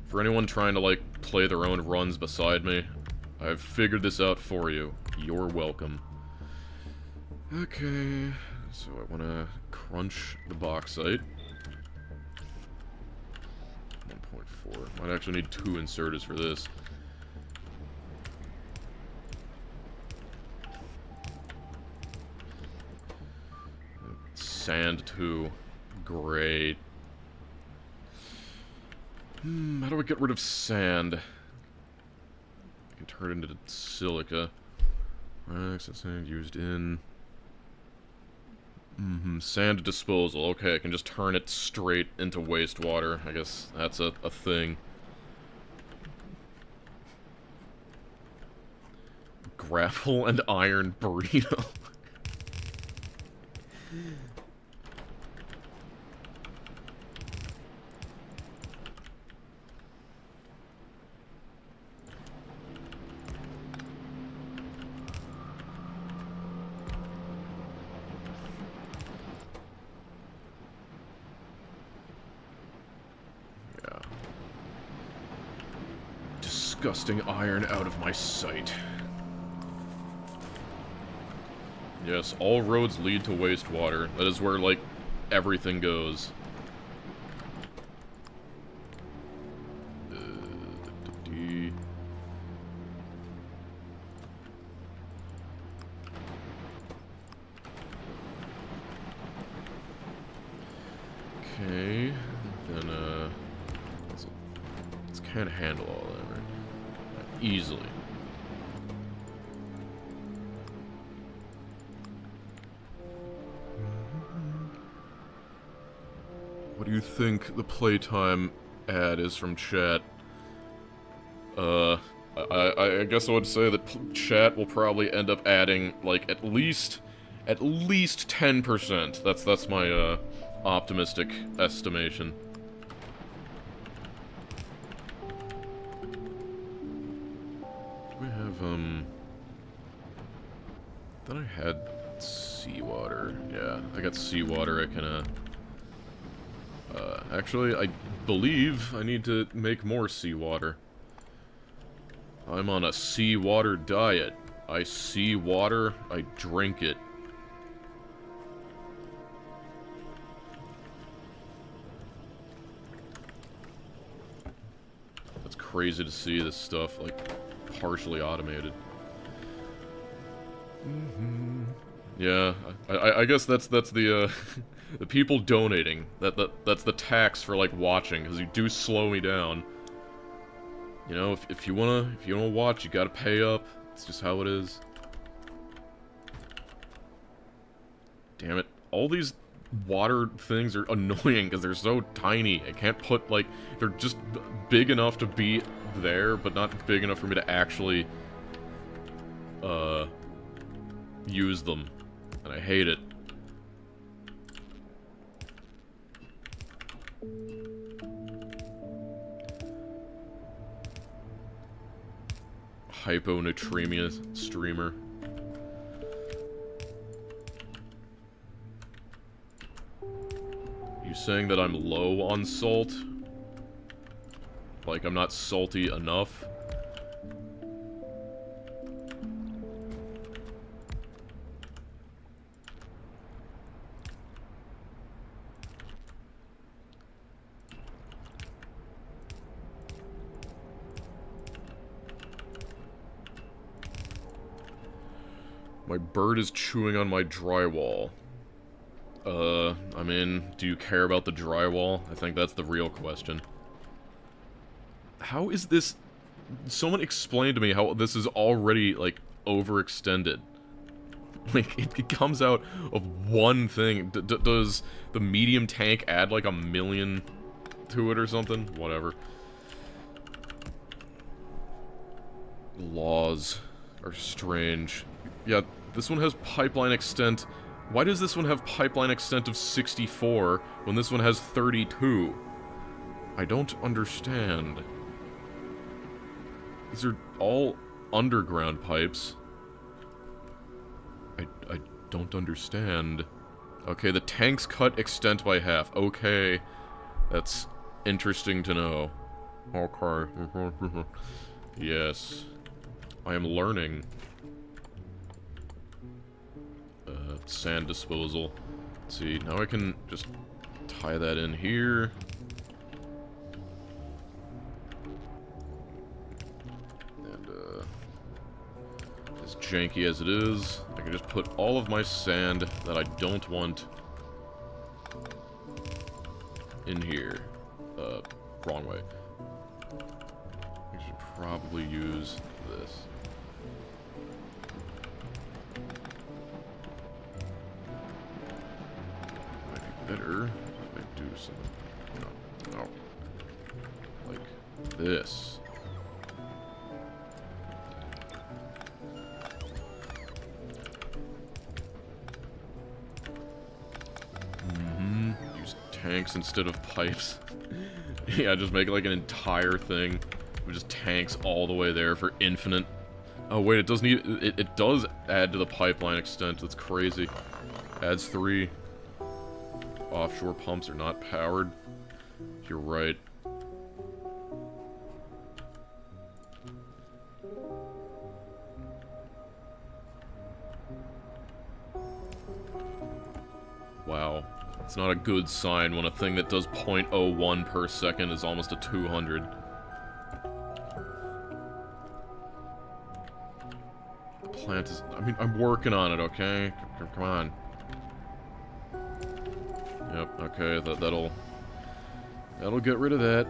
For anyone trying to, like, play their own runs beside me, I've figured this out for you. You're welcome. Okay, so I want to crunch the bauxite. 1.4. Might actually need 2 inserters for this. Sand, too. Great. How do I get rid of sand? I can turn it into silica. Sand used in... sand disposal. Okay, I can just turn it straight into wastewater. I guess that's a thing. Gravel and iron burrito. Disgusting iron out of my sight. Yes, all roads lead to wastewater. That is where, like, everything goes. Okay, then, let's kind of handle all that, right? Easily. What do you think the playtime ad is from chat? I guess I would say that chat will probably end up adding, like, at least 10%. That's my, optimistic estimation. Do we have, Then I had seawater. Yeah, I got seawater. I can, actually, I believe I need to make more seawater. I'm on a seawater diet. I see water, I drink it. That's crazy to see this stuff, like, partially automated. Yeah, I guess that's the, the people donating. That's the tax for, like, watching, because you do slow me down. You know, if you wanna watch, you gotta pay up. It's just how it is. Damn it. All these water things are annoying because they're so tiny. I can't put, like, they're just big enough to be there, but not big enough for me to actually, use them. And I hate it. Hyponatremia streamer. You saying that I'm low on salt? Like I'm not salty enough? My bird is chewing on my drywall. I mean, do you care about the drywall? I think that's the real question. How is this... Someone explain to me how this is already, like, overextended. Like, it comes out of one thing. Does the medium tank add, like, 1,000,000 to it or something? Whatever. Laws are strange. Yeah, this one has pipeline extent. Why does this one have pipeline extent of 64 when this one has 32? I don't understand. These are all underground pipes. I don't understand. Okay, the tanks cut extent by half. Okay. That's interesting to know. Okay. Yes. I am learning. Sand disposal. Let's see, now I can just tie that in here. And, as janky as it is, I can just put all of my sand that I don't want in here. Wrong way. I should probably use this. Better if I do something. No. Like this. Use tanks instead of pipes. Yeah, just make like an entire thing with just tanks all the way there for infinite. Oh wait, it does need it does add to the pipeline extent. That's crazy. Adds 3. Offshore pumps are not powered. You're right. Wow. It's not a good sign when a thing that does 0.01 per second is almost a 200. The plant is... I mean, I'm working on it, okay? Come on. Yep, okay, that'll get rid of that.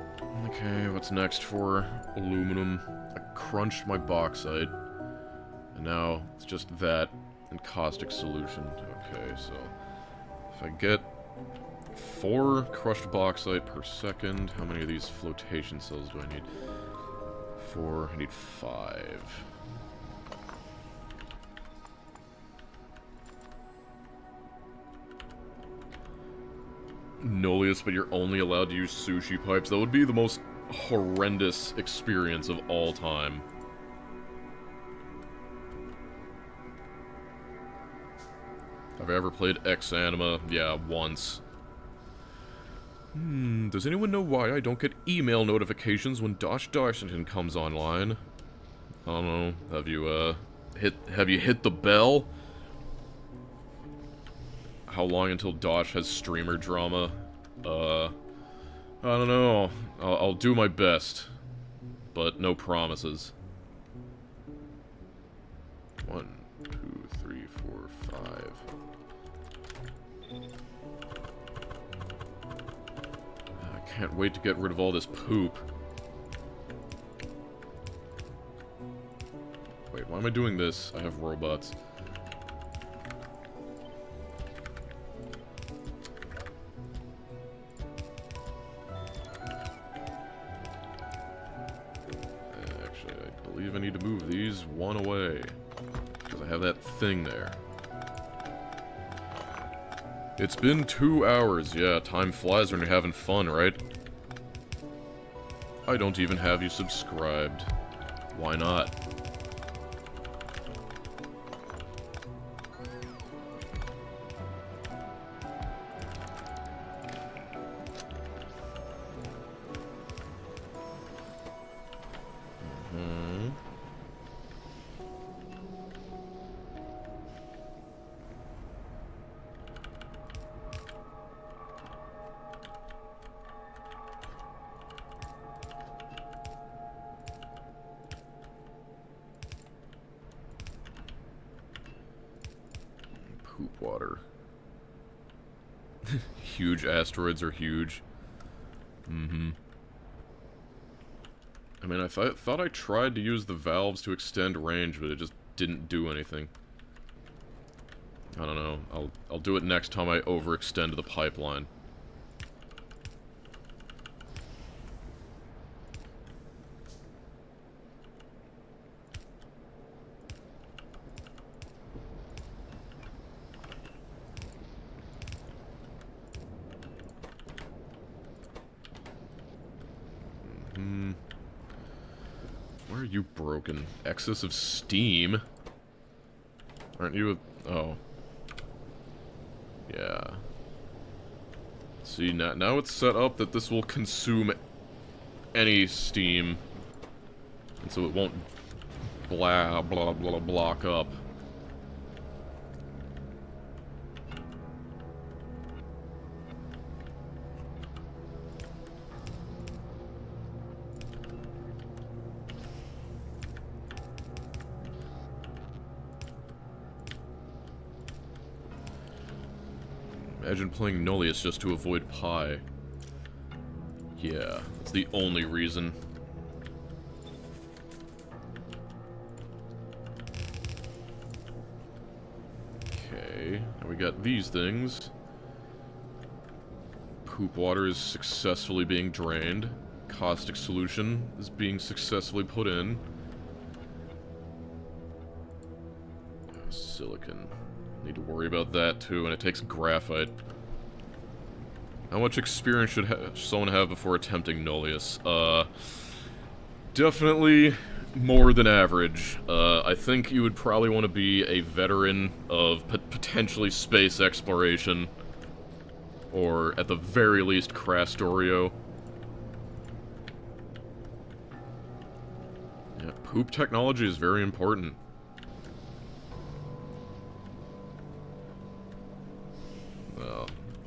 Okay, what's next for aluminum? I crunched my bauxite. And now it's just that and caustic solution. Okay, so if I get 4 crushed bauxite per second, how many of these flotation cells do I need? 4, I need 5. Nullius, but you're only allowed to use sushi pipes. That would be the most horrendous experience of all time. Have I ever played X Anima? Yeah, once. Does anyone know why I don't get email notifications when Dosh Darshington comes online? I don't know. Have you hit the bell? How long until Dosh has streamer drama? I don't know. I'll do my best. But no promises. 1, 2, 3, 4, 5. I can't wait to get rid of all this poop. Wait, why am I doing this? I have robots. Actually, I believe I need to move these one away. Because I have that thing there. It's been 2 hours. Yeah, time flies when you're having fun, right? I don't even have you subscribed. Why not? Poop water. Huge asteroids are huge. I mean, I thought I tried to use the valves to extend range, but it just didn't do anything. I don't know. I'll do it next time I overextend the pipeline. Why are you broken? Excess of steam? Aren't you a... Oh. Yeah. See, now it's set up that this will consume any steam. And so it won't blah, blah, blah, block up. Imagine playing Nullius just to avoid pi. Yeah, that's the only reason. Okay, now we got these things. Poop water is successfully being drained. Caustic solution is being successfully put in. Silicon. Need to worry about that too, and it takes graphite. How much experience should someone have before attempting Nullius? Definitely more than average. I think you would probably want to be a veteran of potentially space exploration, or at the very least Crastorio. Yeah, poop technology is very important.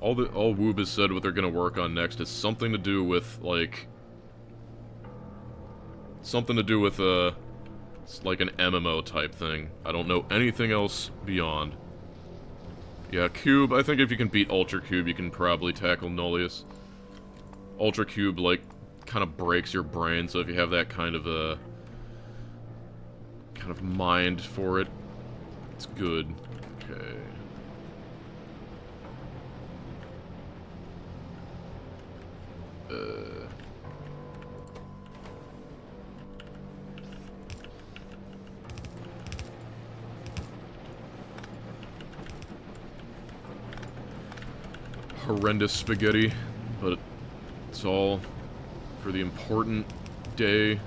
All Woob has said what they're gonna work on next is something to do with, like... Something to do with, like an MMO type thing. I don't know anything else beyond. Yeah, Cube, I think if you can beat Ultra Cube, you can probably tackle Nullius. Ultra Cube, like, kind of breaks your brain, so if you have that kind of, mind for it, it's good. Okay. horrendous spaghetti, but it's all for the important day.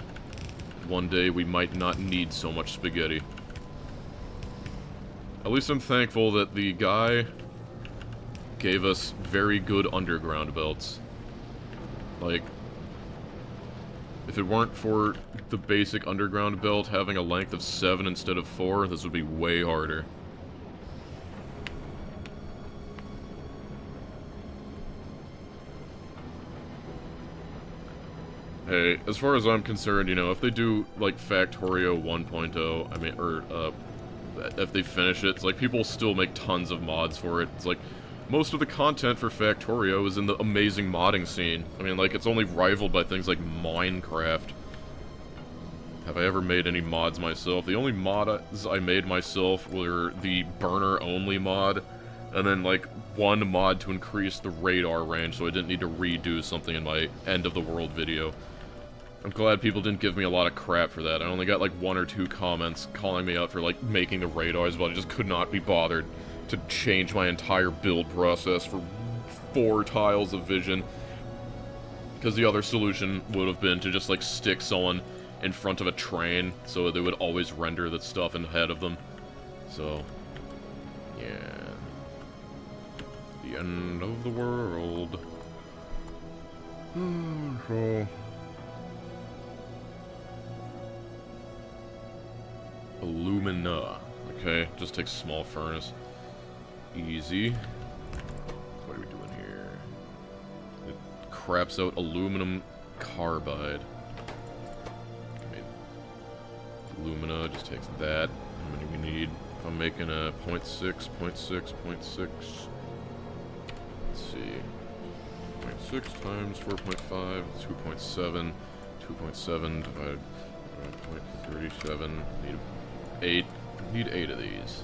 One day we might not need so much spaghetti. At least I'm thankful that the guy gave us very good underground belts. Like, if it weren't for the basic underground belt having a length of 7 instead of 4, this would be way harder. Hey, as far as I'm concerned, you know, if they do, like, Factorio 1.0, I mean, or, if they finish it, it's like, people still make tons of mods for it. It's like, most of the content for Factorio is in the amazing modding scene. I mean, like, it's only rivaled by things like Minecraft. Have I ever made any mods myself? The only mods I made myself were the burner-only mod, and then, like, one mod to increase the radar range so I didn't need to redo something in my end-of-the-world video. I'm glad people didn't give me a lot of crap for that. I only got, like, 1 or 2 comments calling me out for, like, making the radars, but I just could not be bothered to change my entire build process for 4 tiles of vision. Because the other solution would have been to just, like, stick someone in front of a train so they would always render the stuff ahead of them. So, yeah. The end of the world. So... Alumina. Okay, just takes small furnace. Easy. What are we doing here? It craps out aluminum carbide. Alumina just takes that. How many we need? If I'm making a 0.6, 0.6, 0.6. Let's see. 0.6 times 4.5, 2.7. 2.7 divided by 0.37. Need 8. Need 8 of these.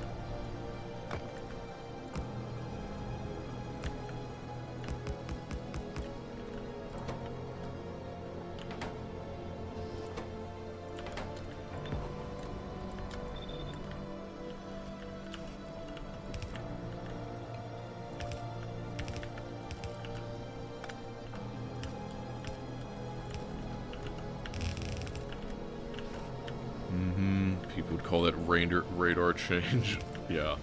People would call that radar change. Yeah.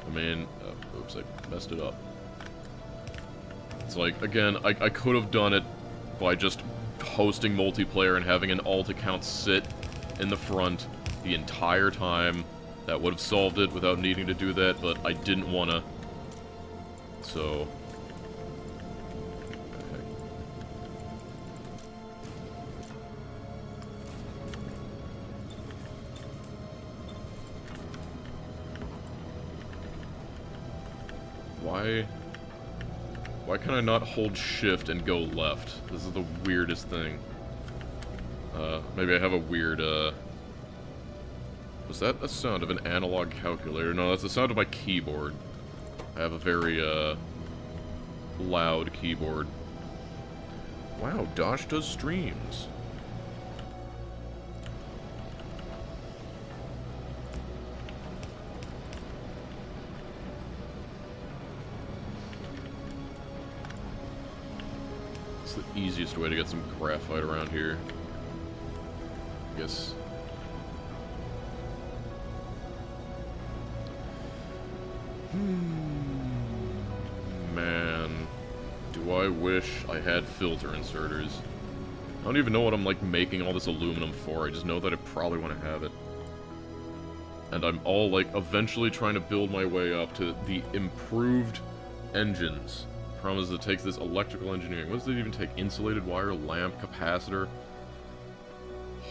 I mean, oops, I messed it up. It's like, again, I could have done it by just hosting multiplayer and having an alt account sit in the front the entire time. That would have solved it without needing to do that, but I didn't want to. So... Why can I not hold shift and go left? This is the weirdest thing. Maybe I have a weird, Was that the sound of an analog calculator? No, that's the sound of my keyboard. I have a very, loud keyboard. Wow, Dosh does streams. The easiest way to get some graphite around here. I guess. Man, do I wish I had filter inserters. I don't even know what I'm, like, making all this aluminum for. I just know that I probably want to have it. And I'm all, like, eventually trying to build my way up to the improved engines. Promise it takes this electrical engineering. What does it even take? Insulated wire, lamp, capacitor.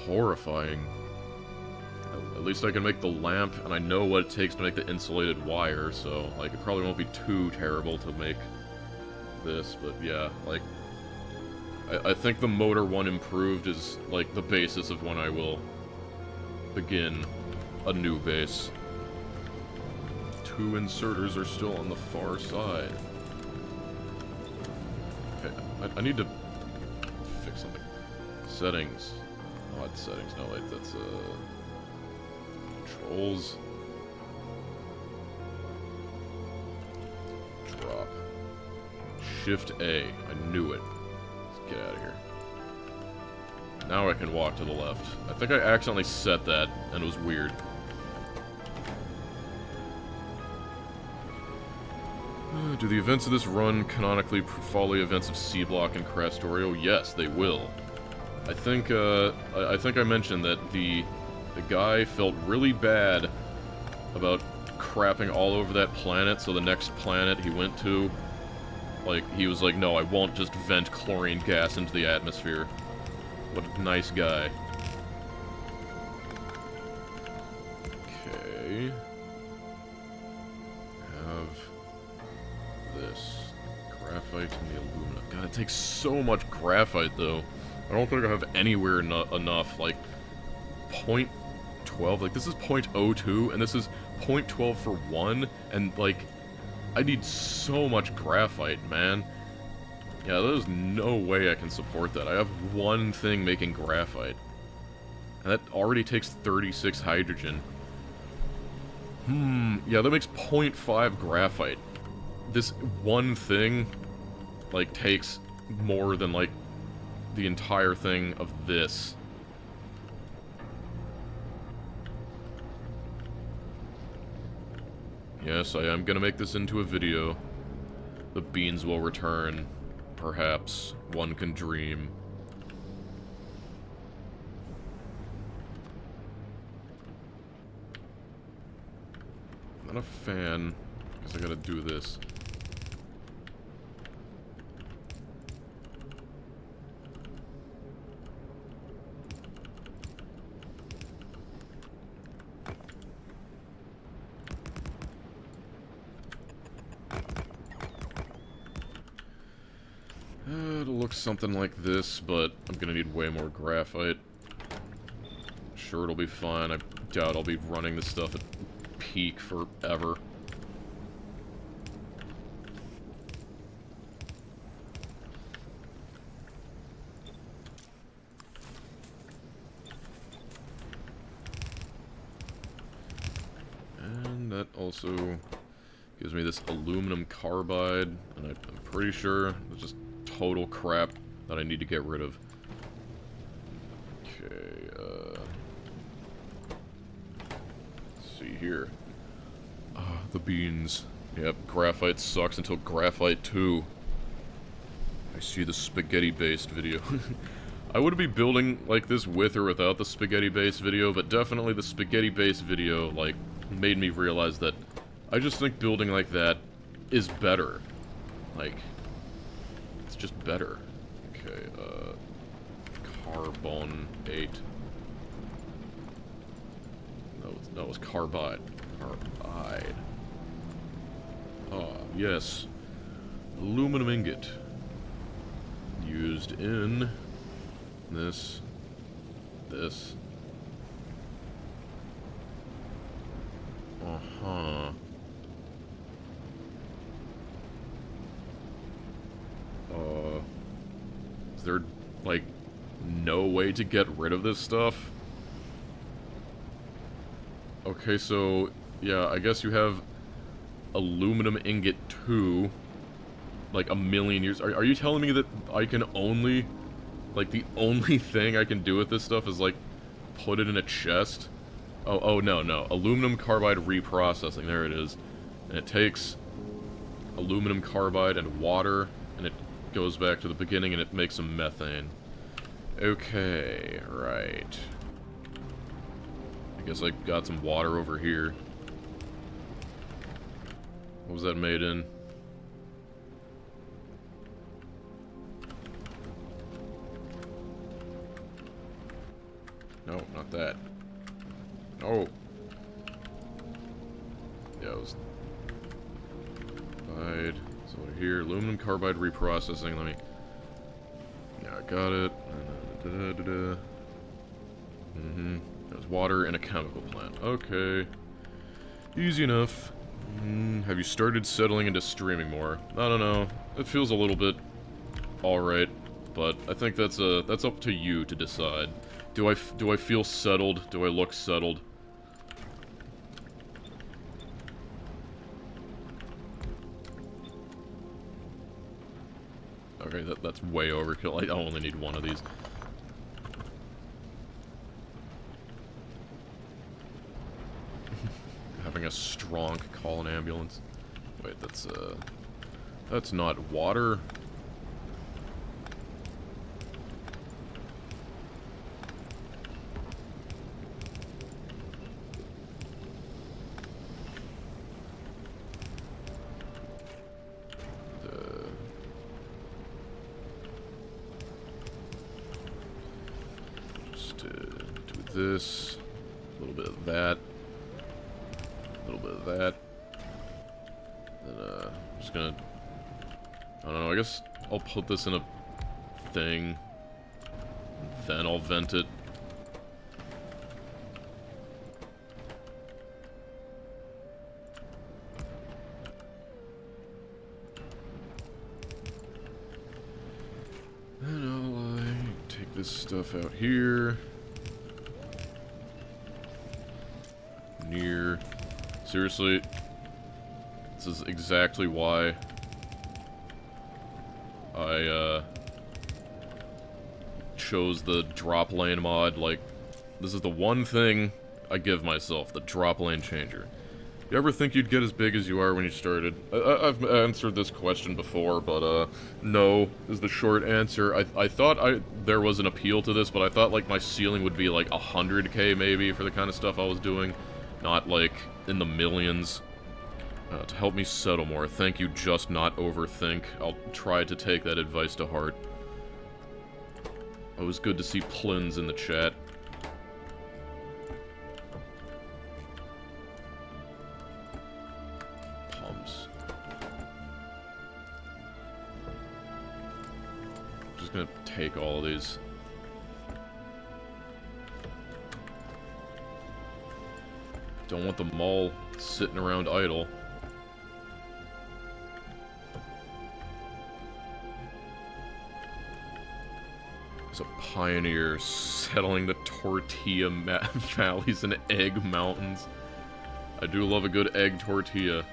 Horrifying. At least I can make the lamp, and I know what it takes to make the insulated wire, so, like, it probably won't be too terrible to make this, but yeah, like, I think the motor one improved is, like, the basis of when I will begin a new base. 2 inserters are still on the far side. I need to fix something. Settings. Odd settings. No, wait, that's, controls. Drop. Shift A. I knew it. Let's get out of here. Now I can walk to the left. I think I accidentally set that, and it was weird. Do the events of this run canonically follow the events of C-Block and Crastorio? Yes, they will. I think I mentioned that the guy felt really bad about crapping all over that planet, so the next planet he went to, like, he was like, no, I won't just vent chlorine gas into the atmosphere. What a nice guy. Okay. Have this. Graphite and the aluminum. God, it takes so much graphite, though. I don't think I have anywhere enough, like, 0.12, like, this is 0.02, and this is 0.12 for 1, and, like, I need so much graphite, man. Yeah, there's no way I can support that. I have one thing making graphite, and that already takes 36 hydrogen. Yeah, that makes 0.5 graphite. This one thing, like, takes more than, like, the entire thing of this. Yes, I am gonna make this into a video. The beans will return. Perhaps. One can dream. I'm not a fan, because I gotta do this. It'll look something like this, but I'm gonna need way more graphite. Sure, it'll be fine. I doubt I'll be running this stuff at peak forever. And that also gives me this aluminum carbide, and I'm pretty sure it's just total crap that I need to get rid of. Okay, let's see here. The beans. Yep, graphite sucks until graphite 2. I see the spaghetti-based video. I would be building like this with or without the spaghetti-based video, but definitely the spaghetti-based video, like, made me realize that I just think building like that is better. Like, it's just better. Okay, carbon 8. No, it was carbide. Carbide. Ah, yes. Aluminum ingot. Used in this. Uh-huh. Is there, like, no way to get rid of this stuff? Okay, so, yeah, I guess you have aluminum ingot 2, like, a million years. Are you telling me that I can only, like, the only thing I can do with this stuff is, like, put it in a chest? Oh, no. Aluminum carbide reprocessing, there it is. And it takes aluminum carbide and water, and it goes back to the beginning, and it makes some methane. Okay, right. I guess I got some water over here. What was that made in? No, not that. Oh. Yeah, it was... So here, aluminum carbide reprocessing, let me... Yeah, I got it. There's water in a chemical plant. Okay. Easy enough. Have you started settling into streaming more? I don't know. It feels a little bit alright, but I think that's up to you to decide. Do I feel settled? Do I look settled? Okay, that's way overkill. I only need one of these. Having a strong call an ambulance. Wait, that's not water. This, a little bit of that, a little bit of that, then I'm just gonna, I don't know, I guess I'll put this in a thing, then I'll vent it. Then I'll take this stuff out here. Near. Seriously, this is exactly why I chose the drop lane mod. Like, this is the one thing I give myself, the drop lane changer. You ever think you'd get as big as you are when you started? I've answered this question before, but no is the short answer. I thought there was an appeal to this, but I thought like my ceiling would be like 100k maybe for the kind of stuff I was doing. Not, like, in the millions. To help me settle more. Thank you, just not overthink. I'll try to take that advice to heart. It was good to see Plins in the chat. Pumps. Just gonna take all of these. Don't want them all sitting around idle. As a pioneer settling the tortilla valleys and egg mountains. I do love a good egg tortilla.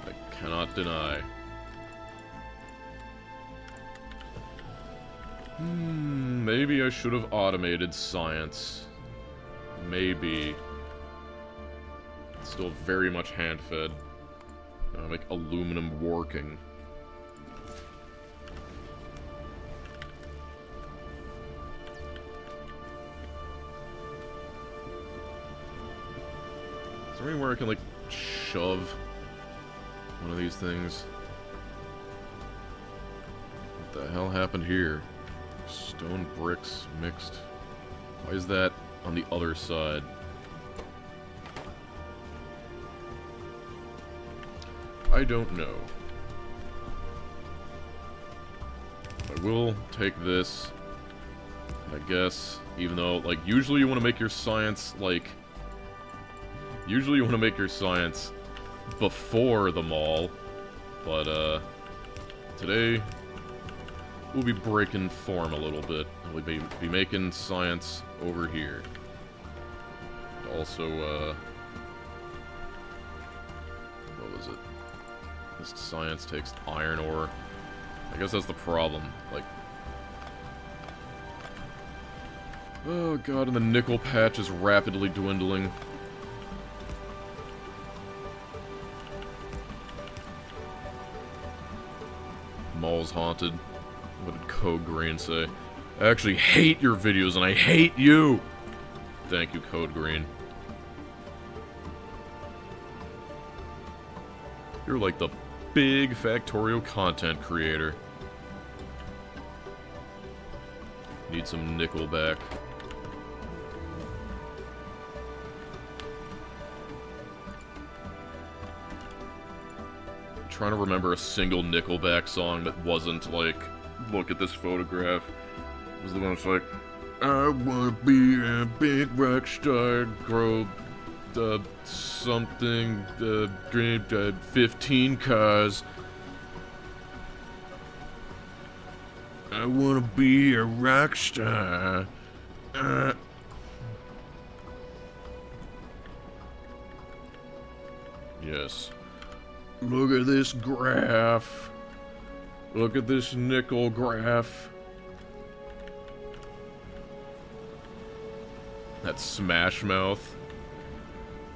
I cannot deny. Maybe I should have automated science. Maybe. Still very much hand-fed. Make aluminum working. Is there anywhere I can, like, shove one of these things? What the hell happened here? Stone bricks mixed. Why is that on the other side? I don't know. I will take this, I guess, even though, like, usually you want to make your science, like, usually you want to make your science before the mall, but, today, we'll be breaking form a little bit. We'll be making science over here. Also, what was it? This science takes iron ore. I guess that's the problem. Like, oh god, and the nickel patch is rapidly dwindling. Mall's haunted. What did Code Green say? I actually hate your videos and I hate you! Thank you, Code Green. You're like the big Factorio content creator. Need some nickel back. I'm trying to remember a single Nickelback song that wasn't like, look at this photograph. It was the one that's like, I wanna be a big rock star, grow something, dream, 15 cars. I wanna be a rock star. Yes. Look at this graph. Look at this nickel graph. That Smash Mouth.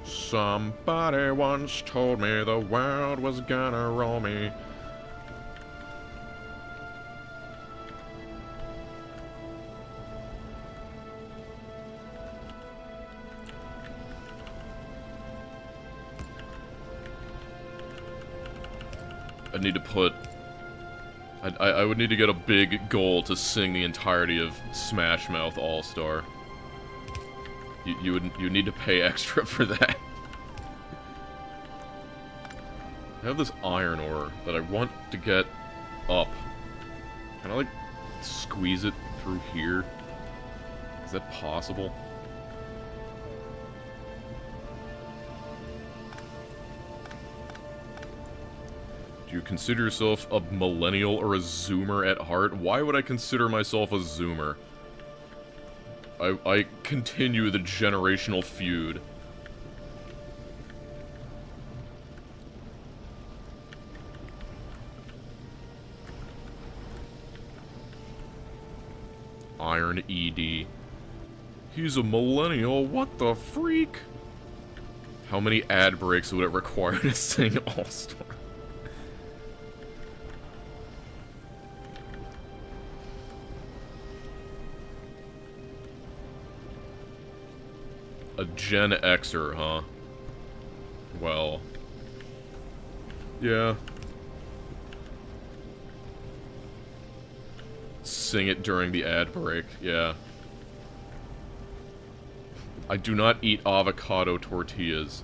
Somebody once told me the world was gonna roll me. I need to put... I would need to get a big goal to sing the entirety of Smash Mouth All-Star. You need to pay extra for that. I have this iron ore that I want to get up. Can I, like, squeeze it through here? Is that possible? Do you consider yourself a millennial or a zoomer at heart? Why would I consider myself a zoomer? I continue the generational feud. Iron ED. He's a millennial, what the freak? How many ad breaks would it require to sing All-Star? A Gen Xer, huh? Well... yeah. Sing it during the ad break, yeah. I do not eat avocado tortillas.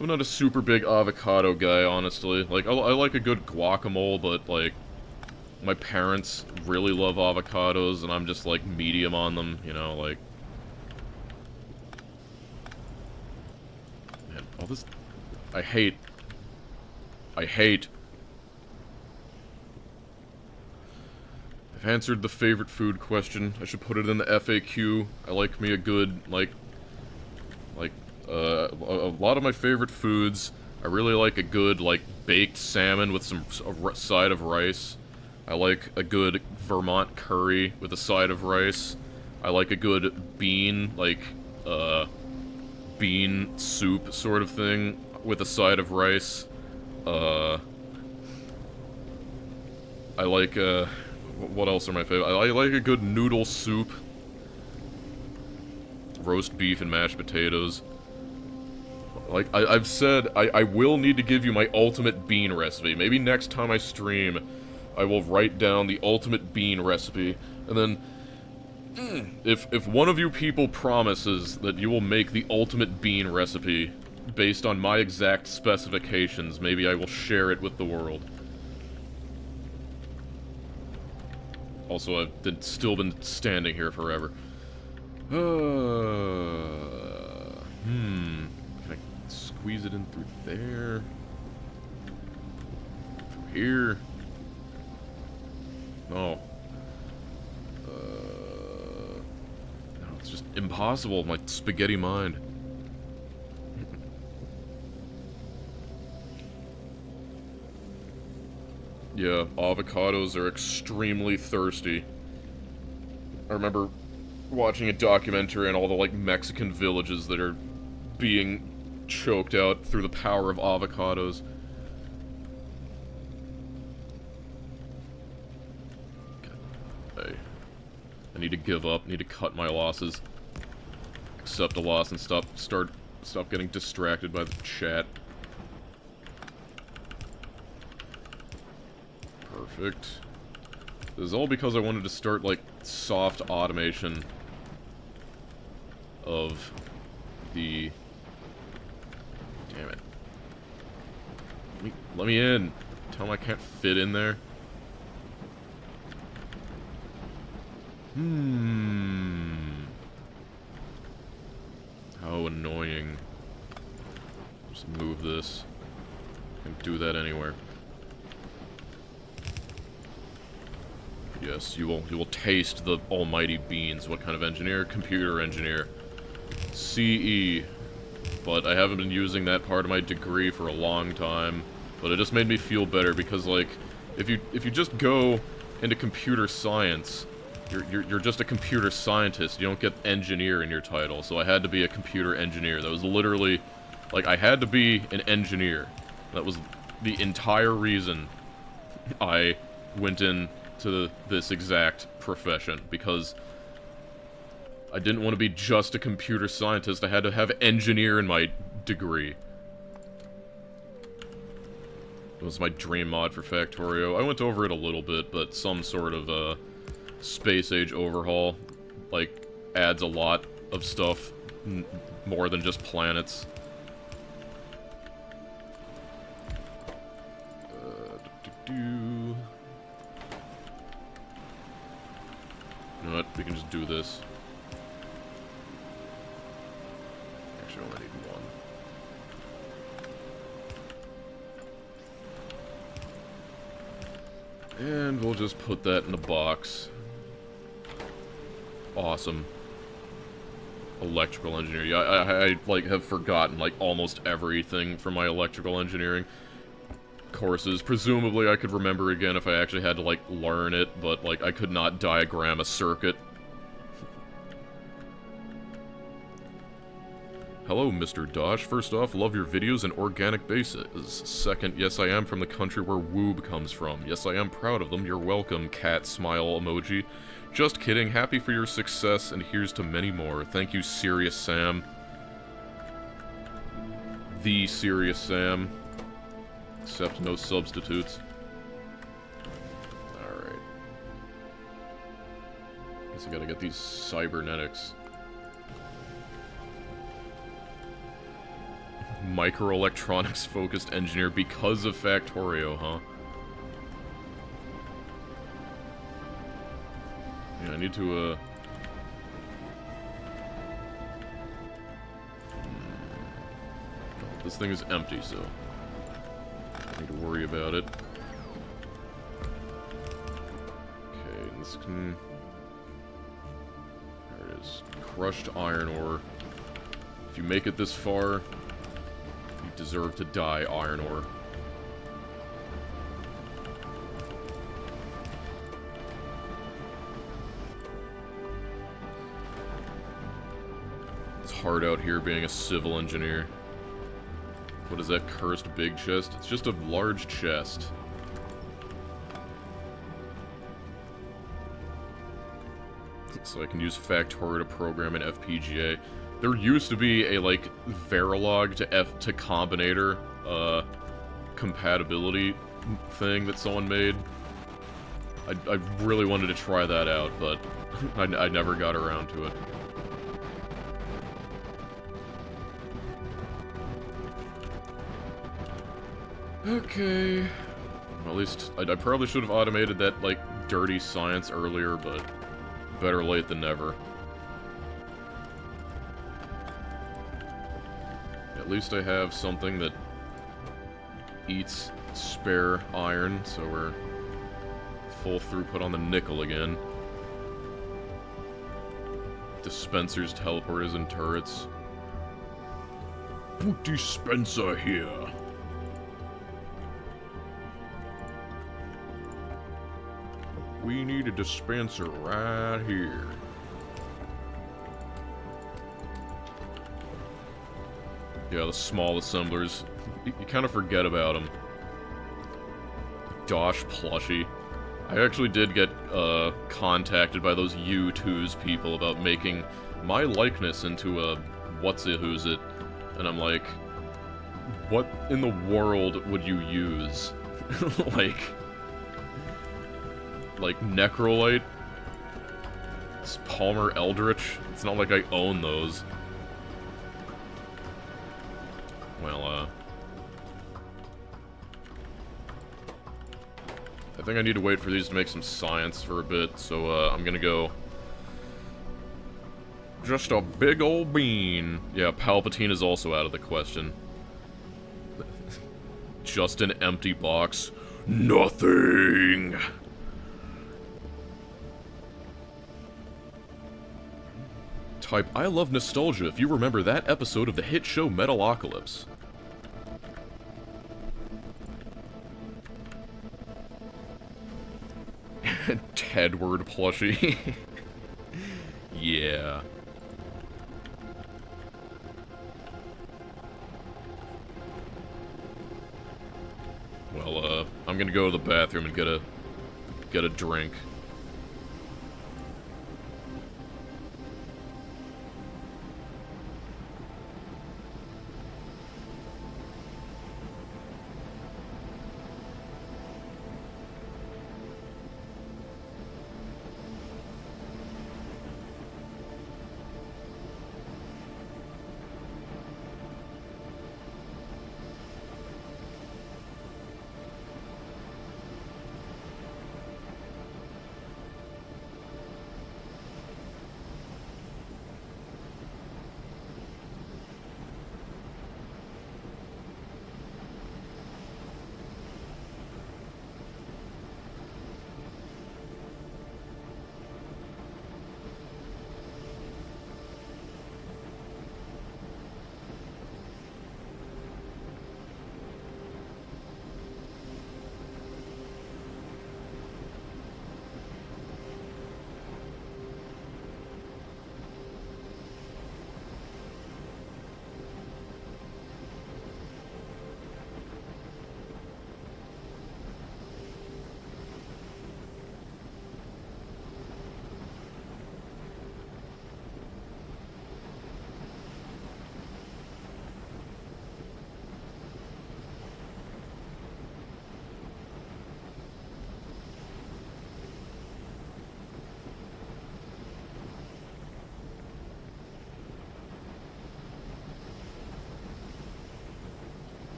I'm not a super big avocado guy, honestly. Like, I like a good guacamole, but, like, my parents really love avocados, and I'm just, like, medium on them, you know, like... Man, all this... I hate... I've answered the favorite food question. I should put it in the FAQ. I like me a good, a lot of my favorite foods. I really like a good, like, baked salmon with some side of rice. I like a good Vermont curry with a side of rice. I like a good bean, like, bean soup sort of thing with a side of rice. I like, what else are my favorite? I like a good noodle soup. Roast beef and mashed potatoes. Like, I've said, I will need to give you my ultimate bean recipe. Maybe next time I stream, I will write down the ultimate bean recipe. And then, if one of you people promises that you will make the ultimate bean recipe based on my exact specifications, maybe I will share it with the world. Also, I've still been standing here forever. Can I squeeze it in through there? Through here? No. No, it's just impossible, my spaghetti mind. Yeah, avocados are extremely thirsty. I remember watching a documentary on all the, like, Mexican villages that are being choked out through the power of avocados. Okay. I need to give up, need to cut my losses. Accept a loss and stop getting distracted by the chat. Perfect. This is all because I wanted to start, like, soft automation of the... Damn it. Let me in. Tell him I can't fit in there. How annoying. Just move this. Can't do that anywhere. Yes, you will taste the almighty beans. What kind of engineer? Computer engineer. CE. But I haven't been using that part of my degree for a long time. But it just made me feel better because, like, if you just go into computer science, you're just a computer scientist. You don't get engineer in your title. So I had to be a computer engineer. That was literally, like, I had to be an engineer. That was the entire reason I went into this exact profession, because I didn't want to be just a computer scientist. I had to have engineer in my degree. It was my dream mod for Factorio. I went over it a little bit, but some sort of space age overhaul, like, adds a lot of stuff, more than just planets. You know what? We can just do this. Actually, I only need one. And we'll just put that in a box. Awesome. Electrical engineering. Yeah, I like, have forgotten, like, almost everything from my electrical engineering courses. Presumably I could remember again if I actually had to, like, learn it, but, like, I could not diagram a circuit. Hello, Mr. Dosh. First off, love your videos on organic basis. Second, yes, I am from the country where woob comes from. Yes, I am proud of them. You're welcome, cat smile emoji. Just kidding. Happy for your success, and here's to many more. Thank you, Serious Sam. The Serious Sam. Except no substitutes. Alright. Guess I gotta get these cybernetics. Microelectronics focused engineer because of Factorio, huh? Yeah, I need to, this thing is empty, so I don't need to worry about it. Okay, this can... There it is. Crushed iron ore. If you make it this far, you deserve to die, iron ore. It's hard out here being a civil engineer. What is that cursed big chest? It's just a large chest. So I can use Factorio to program an FPGA. There used to be a, like, Verilog to Combinator, compatibility thing that someone made. I really wanted to try that out, but I never got around to it. Okay. Well, at least, I probably should have automated that, like, dirty science earlier, but better late than never. At least I have something that eats spare iron, so we're full throughput on the nickel again. Dispensers, teleporters, and turrets. Put dispenser here. We need a dispenser right here. Yeah, the small assemblers. You kind of forget about them. Dosh plushie. I actually did get contacted by those U2's people about making my likeness into a what's-it-who's-it. And I'm like, what in the world would you use? Like Necrolite? It's Palmer Eldritch? It's not like I own those. Well, I think I need to wait for these to make some science for a bit, so, I'm gonna go... Just a big old bean. Yeah, Palpatine is also out of the question. Just an empty box. Nothing! Type, I love nostalgia if you remember that episode of the hit show Metalocalypse. Tedward plushie. Yeah. Well, I'm gonna go to the bathroom and get a drink.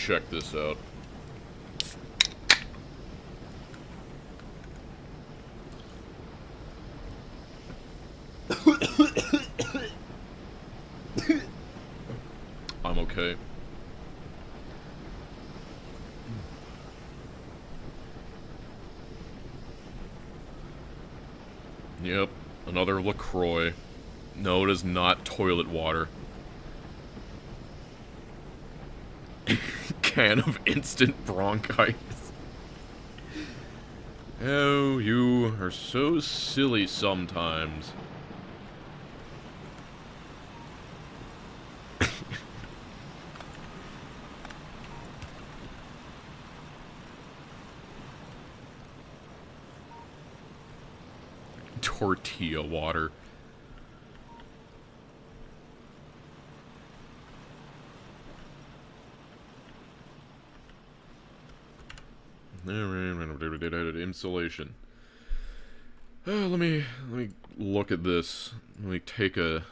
Check this out. I'm okay. Yep, another LaCroix. No, it is not toilet water. Can of instant bronchitis. Oh, you are so silly sometimes. Tortilla water. Insulation. Let me look at this. Let me take a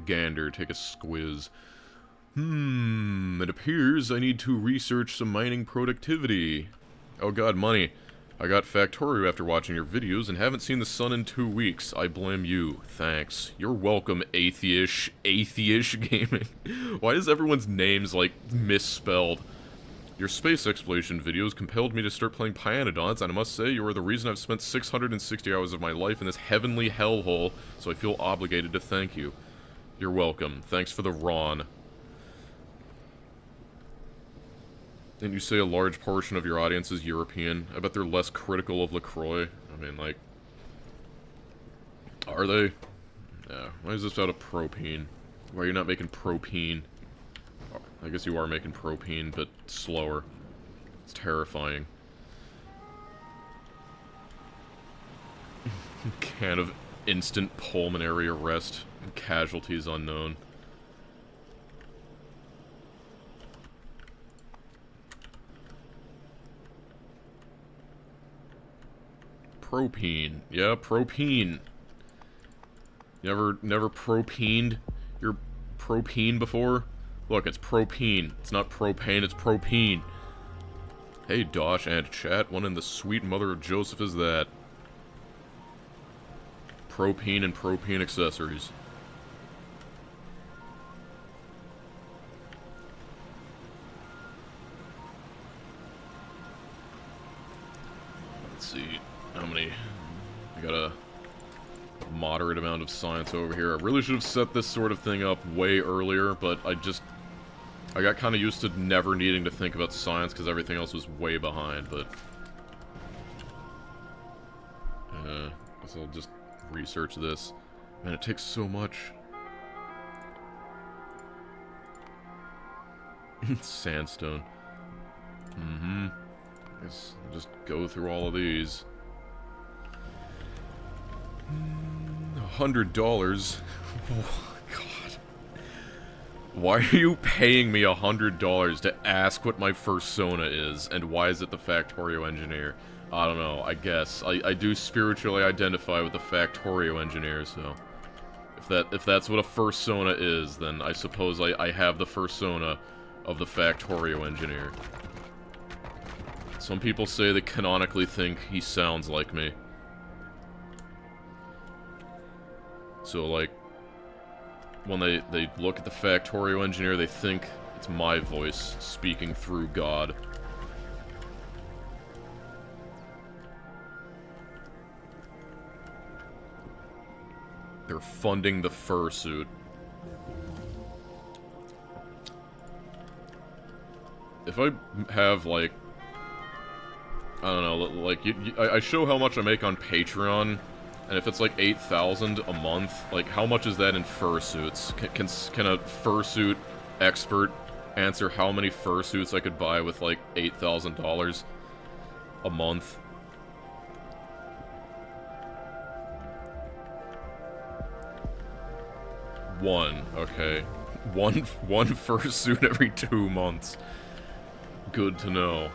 gander, take a squiz. It appears I need to research some mining productivity. Oh god, money. I got Factorio after watching your videos and haven't seen the sun in 2 weeks. I blame you. Thanks. You're welcome, Atheish Gaming. Why is everyone's names, like, misspelled? Your space exploration videos compelled me to start playing Pianodons, and I must say you are the reason I've spent 660 hours of my life in this heavenly hellhole, so I feel obligated to thank you. You're welcome. Thanks for the Ron. Didn't you say a large portion of your audience is European? I bet they're less critical of LaCroix. I mean, like... Are they? Yeah. Why is this out of propene? Why are you not making propene? I guess you are making propene, but slower. It's terrifying. Can of instant pulmonary arrest. Casualties unknown. Propene. Yeah, propene. Never propened your propene before? Look, it's propene. It's not propane, it's propene. Hey, Dosh and chat, what in the sweet mother of Joseph is that? Propene and propene accessories. Let's see, how many... I got a moderate amount of science over here. I really should have set this sort of thing up way earlier, but I got kind of used to never needing to think about science because everything else was way behind, but... guess I'll just research this. Man, it takes so much. Sandstone. Guess I'll just go through all of these. $100? Oh, God. Why are you paying me $100 to ask what my fursona is, and why is it the Factorio Engineer? I don't know, I guess. I do spiritually identify with the Factorio Engineer, so... If that's what a fursona is, then I suppose I have the fursona of the Factorio Engineer. Some people say they canonically think he sounds like me. So, like, when they look at the Factorio Engineer, they think it's my voice speaking through God. They're funding the fursuit. If I have, like... I don't know, like, I show how much I make on Patreon, and if it's like 8,000 a month, like, how much is that in fursuits? Can a fursuit expert answer how many fursuits I could buy with, like, $8,000 a month? One, okay. One fursuit every 2 months. Good to know.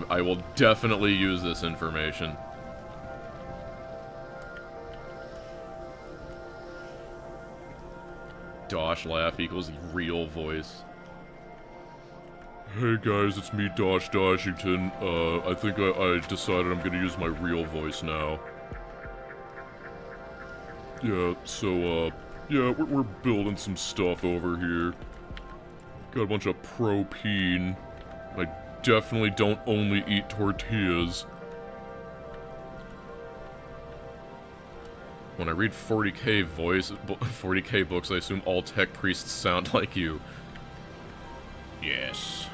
I will definitely use this information. Dosh laugh equals real voice. Hey guys, it's me, Dosh Doshington. I think I decided I'm gonna use my real voice now. Yeah, so, yeah, we're building some stuff over here. Got a bunch of propene. I definitely don't only eat tortillas. When I read 40k books, I assume all tech priests sound like you. Yes.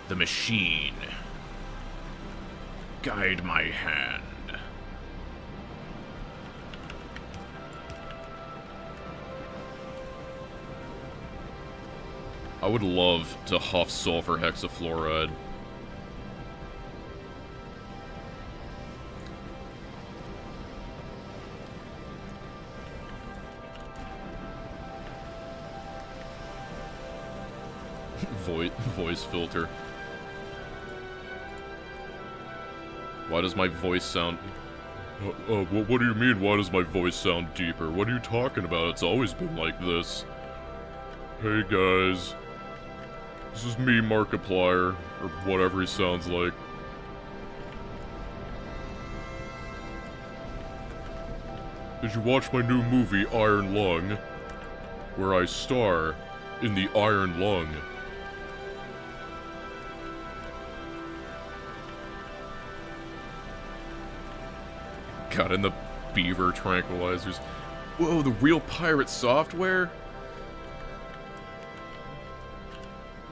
The machine. Guide my hand. I would love to huff sulfur hexafluoride. Voice filter. Why does my voice sound... what do you mean, why does my voice sound deeper? What are you talking about? It's always been like this. Hey guys. This is me, Markiplier, or whatever he sounds like. Did you watch my new movie, Iron Lung? Where I star in the Iron Lung. Got in the beaver tranquilizers. Whoa, the real pirate software?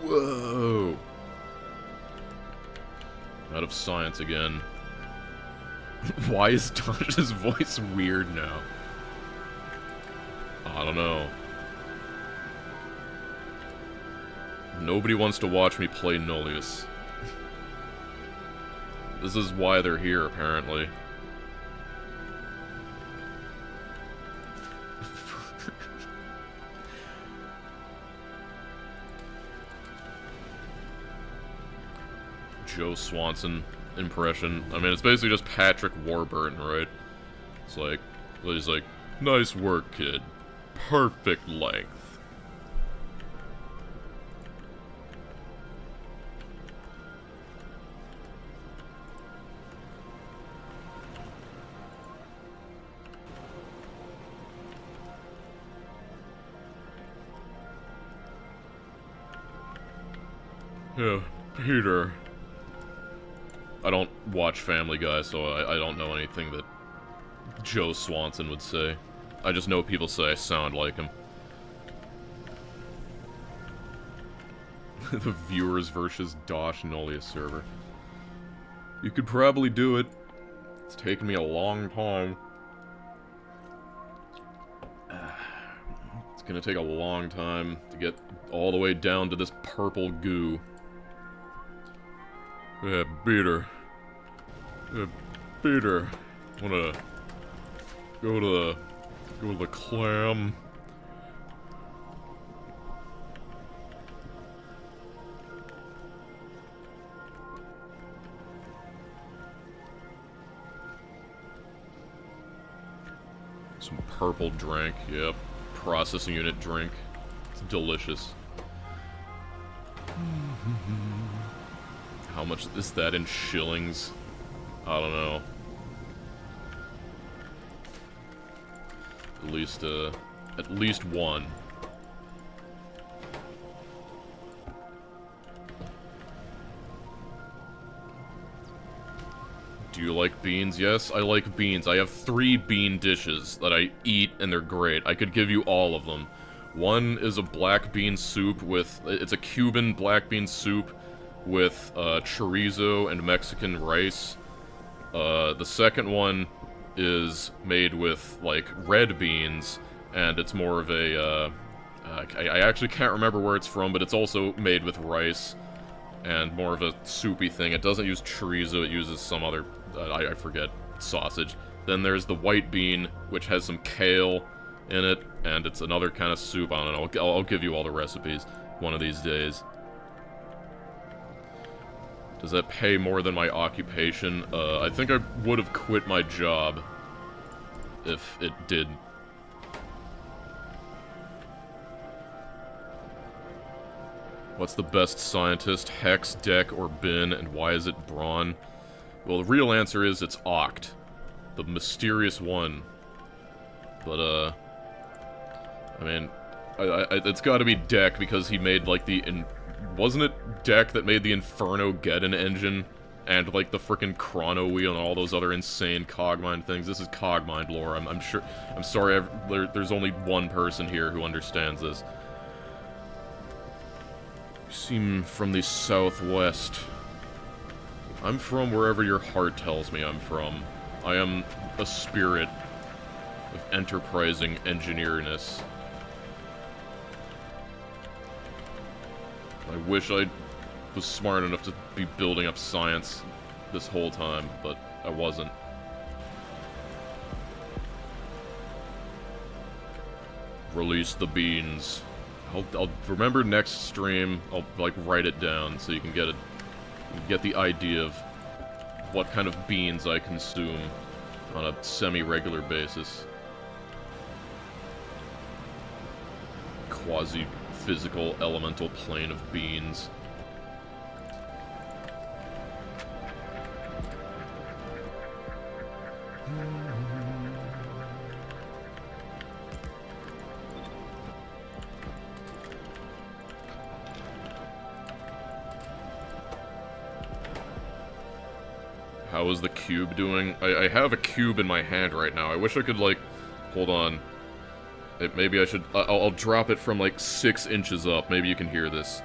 Whoa. Out of science again. Why is Dosh's voice weird now? I don't know. Nobody wants to watch me play Nullius. This is why they're here, apparently. Joe Swanson. impression. I mean, it's basically just Patrick Warburton, right? It's like, he's like, nice work, kid. Perfect length. Yeah, Peter. I don't watch Family Guy, so I don't know anything that Joe Swanson would say. I just know people say I sound like him. The Viewers versus Dosh Nullius server. You could probably do it. It's taken me a long time. It's gonna take a long time to get all the way down to this purple goo. Yeah, Peter. Yeah, Peter. Wanna go to the clam? Some purple drink, yep. Processing unit drink. It's delicious. How much is that in shillings? I don't know. At least one. Do you like beans? Yes, I like beans. I have 3 bean dishes that I eat, and they're great. I could give you all of them. One is a black bean soup with... It's a Cuban black bean soup with chorizo and Mexican rice. The second one is made with, like, red beans, and it's more of a, I actually can't remember where it's from, but it's also made with rice, and more of a soupy thing. It doesn't use chorizo, it uses some other, I forget, sausage. Then there's the white bean, which has some kale in it, and it's another kind of soup. I don't know, I'll give you all the recipes one of these days. Does that pay more than my occupation? I think I would have quit my job if it did. What's the best scientist? Hex, Deck, or Bin, and why is it Brawn? Well, the real answer is it's Oct. The mysterious one. But, I mean, it's gotta be Deck because he made, like, wasn't it Deck that made the Inferno-Geddon engine? And, like, the frickin' Chrono Wheel and all those other insane Cogmind things? This is Cogmind lore, I'm sure... I'm sorry, there's only one person here who understands this. You seem from the southwest. I'm from wherever your heart tells me I'm from. I am a spirit of enterprising engineerness. I wish I was smart enough to be building up science this whole time, but I wasn't. Release the beans. I'll remember next stream, I'll, like, write it down so you can get the idea of what kind of beans I consume on a semi-regular basis. Quasi-physical elemental plane of beans. How is the cube doing? I have a cube in my hand right now. I wish I could, like... Hold on. Maybe I should... I'll drop it from, like, 6 inches up. Maybe you can hear this.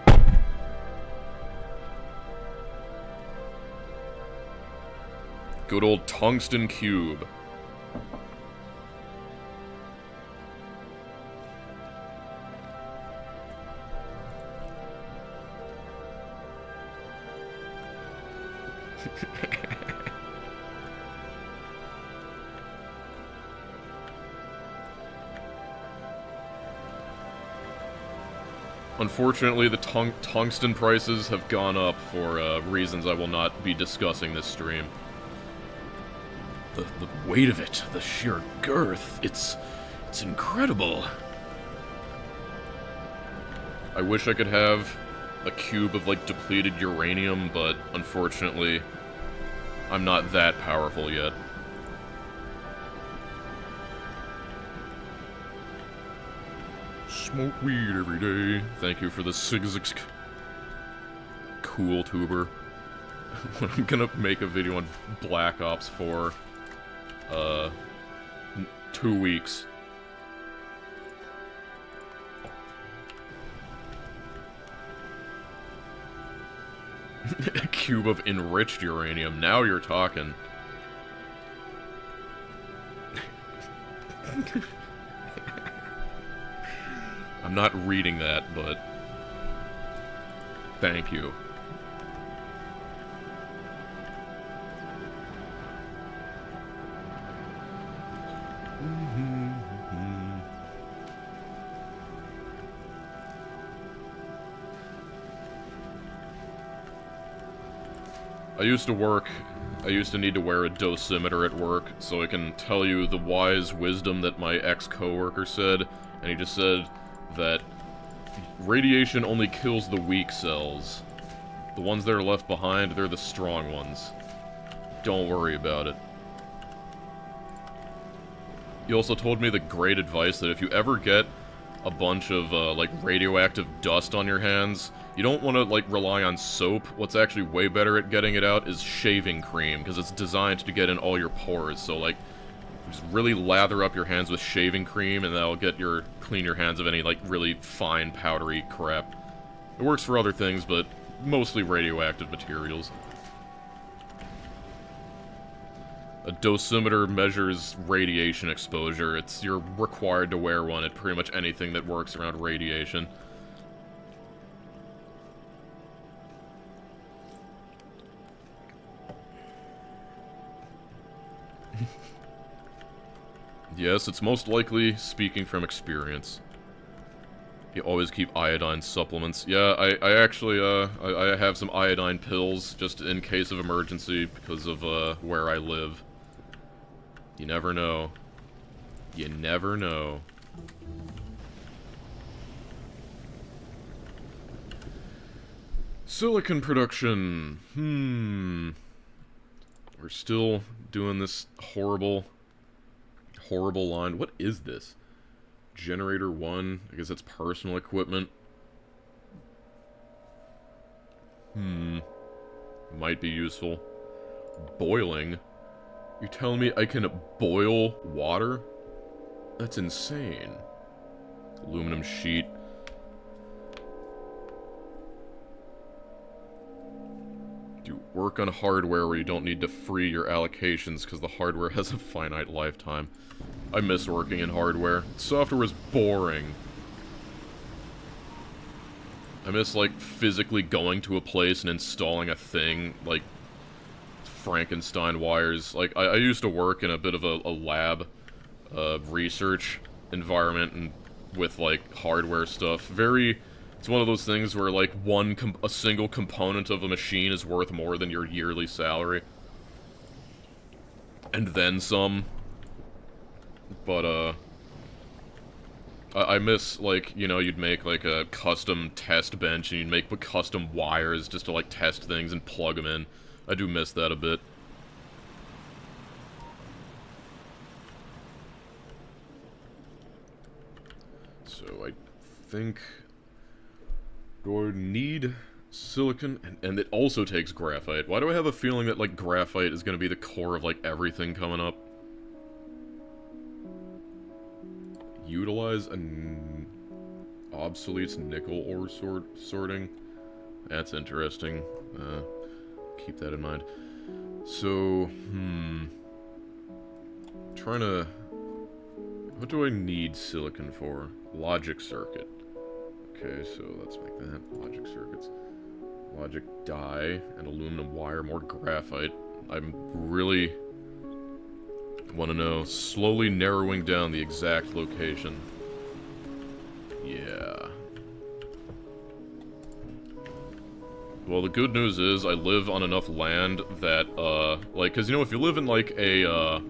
Good old tungsten cube. Unfortunately, the tungsten prices have gone up for reasons I will not be discussing this stream. The weight of it, the sheer girth, it's incredible. I wish I could have a cube of, like, depleted uranium, but unfortunately, I'm not that powerful yet. Smoke weed every day. Thank you for the Sigzix cool tuber. I'm gonna make a video on Black Ops 4, 2 weeks. A cube of enriched uranium. Now you're talking. I'm not reading that, but thank you. I used to need to wear a dosimeter at work, so I can tell you the wise wisdom that my ex-coworker said, and he just said that radiation only kills the weak cells. The ones that are left behind, they're the strong ones. Don't worry about it. He also told me the great advice that if you ever get a bunch of, like, radioactive dust on your hands, you don't want to, like, rely on soap. What's actually way better at getting it out is shaving cream, because it's designed to get in all your pores. So, like, just really lather up your hands with shaving cream, and that'll clean your hands of any, like, really fine, powdery crap. It works for other things, but mostly radioactive materials. A dosimeter measures radiation exposure. You're required to wear one at pretty much anything that works around radiation. Yes, it's most likely speaking from experience. You always keep iodine supplements. Yeah, I actually, I have some iodine pills, just in case of emergency, because of, where I live. You never know. You never know. Silicon production. We're still doing this horrible line. What is this? Generator 1. I guess that's personal equipment. Might be useful. Boiling. You're telling me I can boil water? That's insane. Aluminum sheet. You work on hardware where you don't need to free your allocations because the hardware has a finite lifetime. I miss working in hardware. Software is boring. I miss, like, physically going to a place and installing a thing, like Frankenstein wires. Like, I used to work in a bit of a lab research environment and with, like, hardware stuff. It's one of those things where, like, a single component of a machine is worth more than your yearly salary. And then some. But, I miss, like, you know, you'd make, like, a custom test bench, and you'd make custom wires just to, like, test things and plug them in. I do miss that a bit. So, I think... Do I need silicon? And it also takes graphite. Why do I have a feeling that, like, graphite is gonna be the core of, like, everything coming up? Utilize an obsolete nickel ore sorting. That's interesting. Keep that in mind. So, trying to... What do I need silicon for? Logic circuit. Okay, so let's make that. Logic circuits. Logic die and aluminum wire, more graphite. I'm really... want to know. Slowly narrowing down the exact location. Yeah. Well, the good news is I live on enough land that, like, because, you know, if you live in, like, if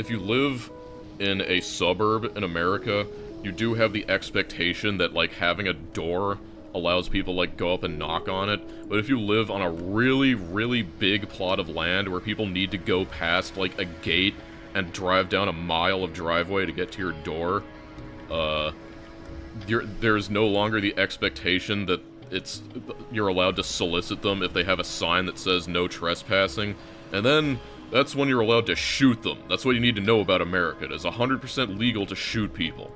you live in a suburb in America, you do have the expectation that, like, having a door allows people, like, go up and knock on it. But if you live on a really, really big plot of land where people need to go past, like, a gate and drive down a mile of driveway to get to your door, there's no longer the expectation that you're allowed to solicit them if they have a sign that says no trespassing, and then that's when you're allowed to shoot them. That's what you need to know about America. It is 100% legal to shoot people.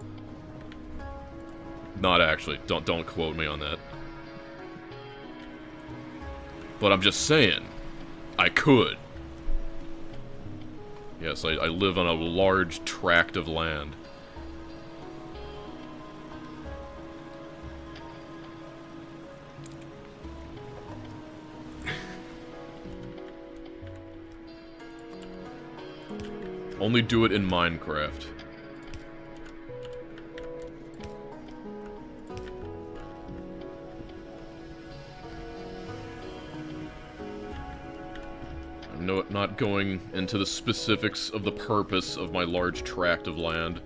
Not actually. Don't quote me on that. But I'm just saying, I could. Yes, I live on a large tract of land. Only do it in Minecraft. I'm not going into the specifics of the purpose of my large tract of land.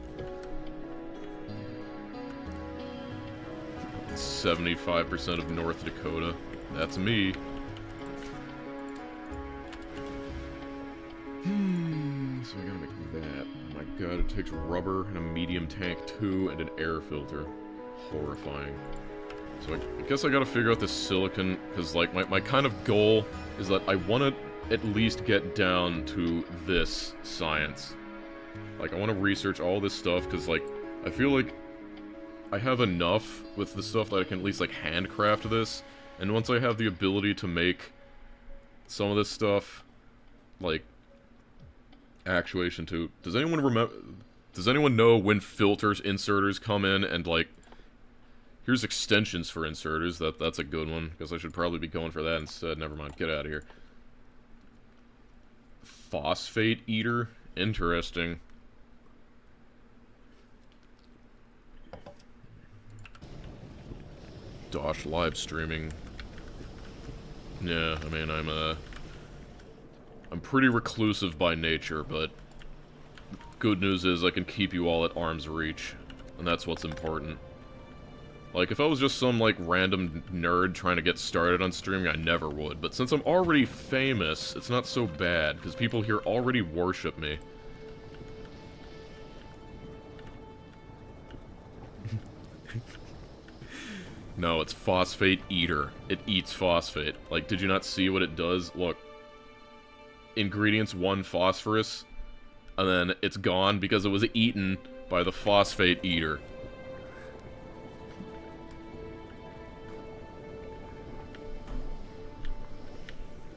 75% of North Dakota. That's me. So I gotta make that. Oh my god, it takes rubber and a medium tank too, and an air filter. Horrifying. So I guess I gotta figure out this silicon, because like my kind of goal is that I want to at least get down to this science. Like I want to research all this stuff, because like I feel like I have enough with the stuff that I can at least like handcraft this, and once I have the ability to make some of this stuff, like actuation too. Does anyone remember? Does anyone know when filters inserters come in and like? Here's extensions for inserters. That's a good one because I should probably be going for that instead. Never mind. Get out of here. Phosphate eater. Interesting. Dosh live streaming. Yeah, I mean I'm pretty reclusive by nature, but good news is I can keep you all at arm's reach, and that's what's important. Like, if I was just some, like, random nerd trying to get started on streaming, I never would. But since I'm already famous, it's not so bad, because people here already worship me. No, it's Phosphate Eater. It eats phosphate. Like, did you not see what it does? Look. Ingredients 1 phosphorus, and then it's gone because it was eaten by the Phosphate Eater.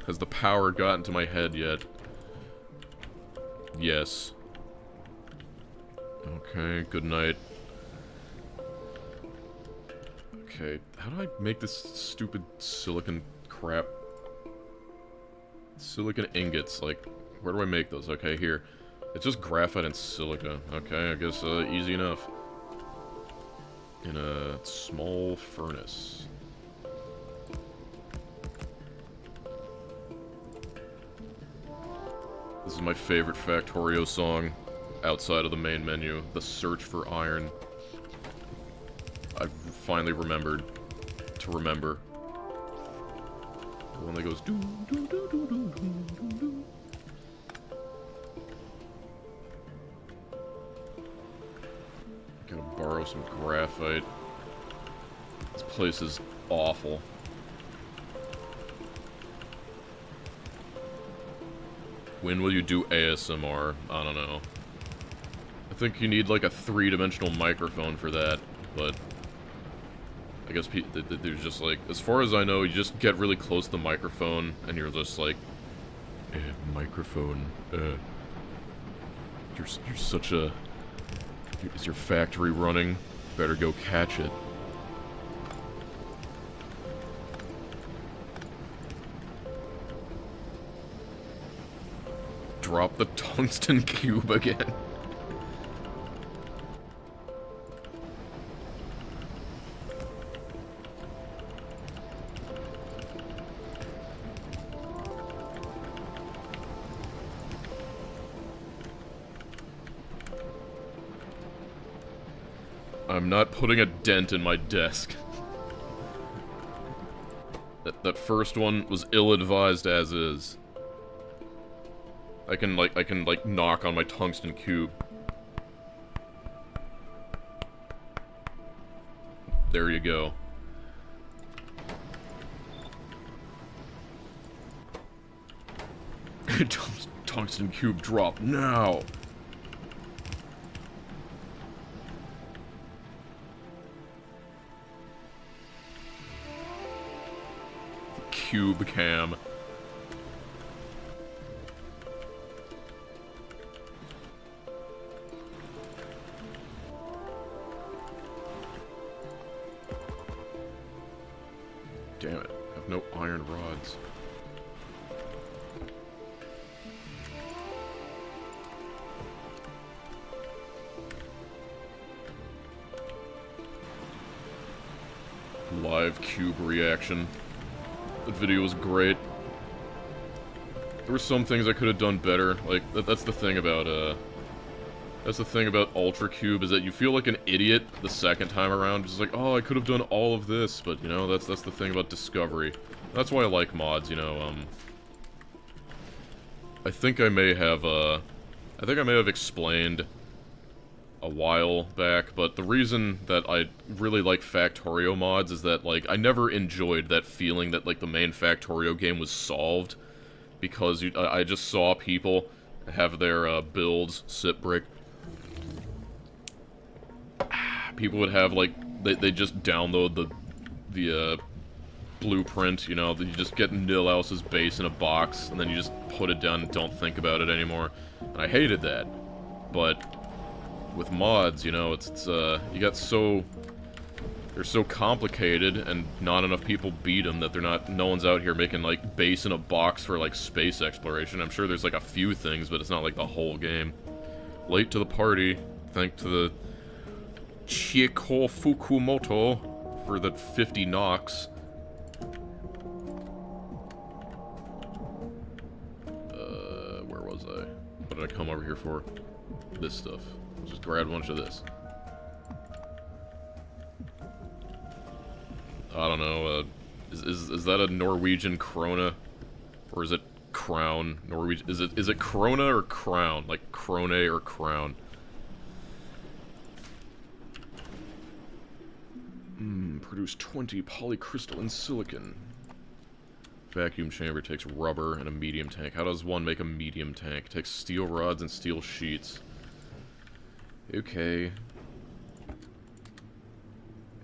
Has the power gotten to my head yet? Yes. Okay, good night. Okay, how do I make this stupid silicon crap? Silicon ingots, like, where do I make those? Okay, here. It's just graphite and silica. Okay, I guess, easy enough. In a small furnace. This is my favorite Factorio song, outside of the main menu, The Search for Iron. I've finally remembered to remember. The one that goes doo doo doo doo doo doo doo. Gotta borrow some graphite. This place is awful. When will you do ASMR? I don't know. I think you need like a 3-dimensional microphone for that, but I guess there's just like, as far as I know, you just get really close to the microphone and you're just like, microphone, you're such a, is your factory running? Better go catch it. Drop the tungsten cube again. I'm not putting a dent in my desk. That first one was ill-advised as is. I can knock on my tungsten cube. There you go. Tungsten cube drop now. Cube cam. Damn it, I have no iron rods. Live cube reaction. The video was great. There were some things I could have done better. Like, that's the thing about, Ultra Cube, is that you feel like an idiot the second time around. Just like, oh, I could have done all of this, but, you know, that's the thing about Discovery. That's why I like mods, you know, I think I may have explained a while back, but the reason that I really like Factorio mods is that, like, I never enjoyed that feeling that, like, the main Factorio game was solved, because I just saw people have their, builds sit brick. People would have, like, they just download the blueprint, you know, you just get Nullius's base in a box, and then you just put it down and don't think about it anymore, and I hated that, but with mods, you know, you got they're so complicated, and not enough people beat them that no one's out here making, like, base in a box for, like, space exploration. I'm sure there's, like, a few things, but it's not, like, the whole game. Late to the party, thanks to the Chieko Fukumoto for the 50 knocks. Where was I? What did I come over here for? This stuff. Just grab a bunch of this. I don't know, is that a Norwegian krona? Or is it crown? Norwegian, is it krona or crown? Like, krone or crown? Produce 20 polycrystalline silicon. Vacuum chamber takes rubber and a medium tank. How does one make a medium tank? Takes steel rods and steel sheets. Okay.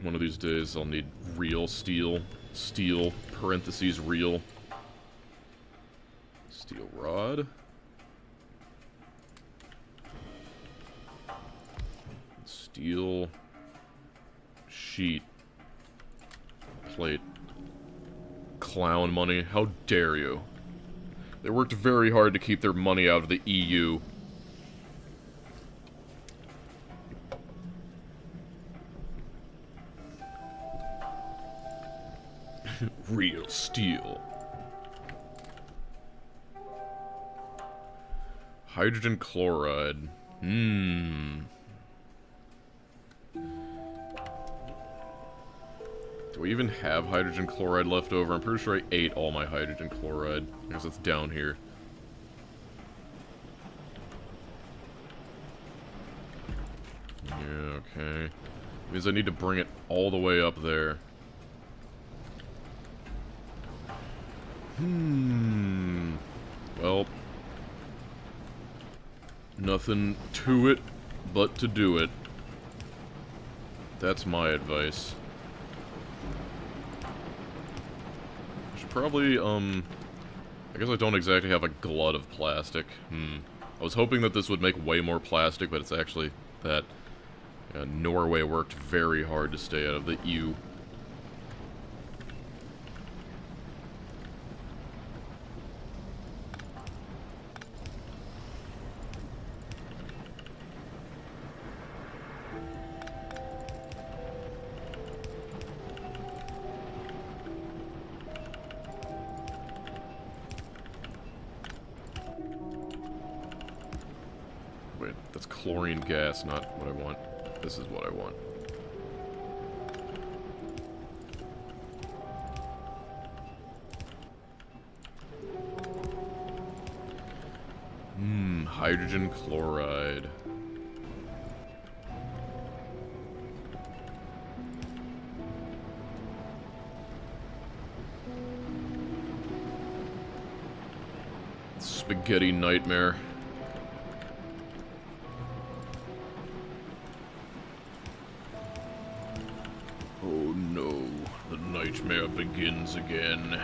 One of these days I'll need real steel. Steel, parentheses, real. Steel rod. Steel sheet. Plate. Clown money. How dare you? They worked very hard to keep their money out of the EU. Real steel. Hydrogen chloride. Do I even have hydrogen chloride left over? I'm pretty sure I ate all my hydrogen chloride. I guess it's down here. Yeah, okay. Means I need to bring it all the way up there. Well, nothing to it but to do it. That's my advice. I should probably, I guess I don't exactly have a glut of plastic. I was hoping that this would make way more plastic, but it's actually that Norway worked very hard to stay out of the EU. Wait, that's chlorine gas, not what I want. This is what I want. hydrogen chloride. Spaghetti nightmare. Oh no, the nightmare begins again.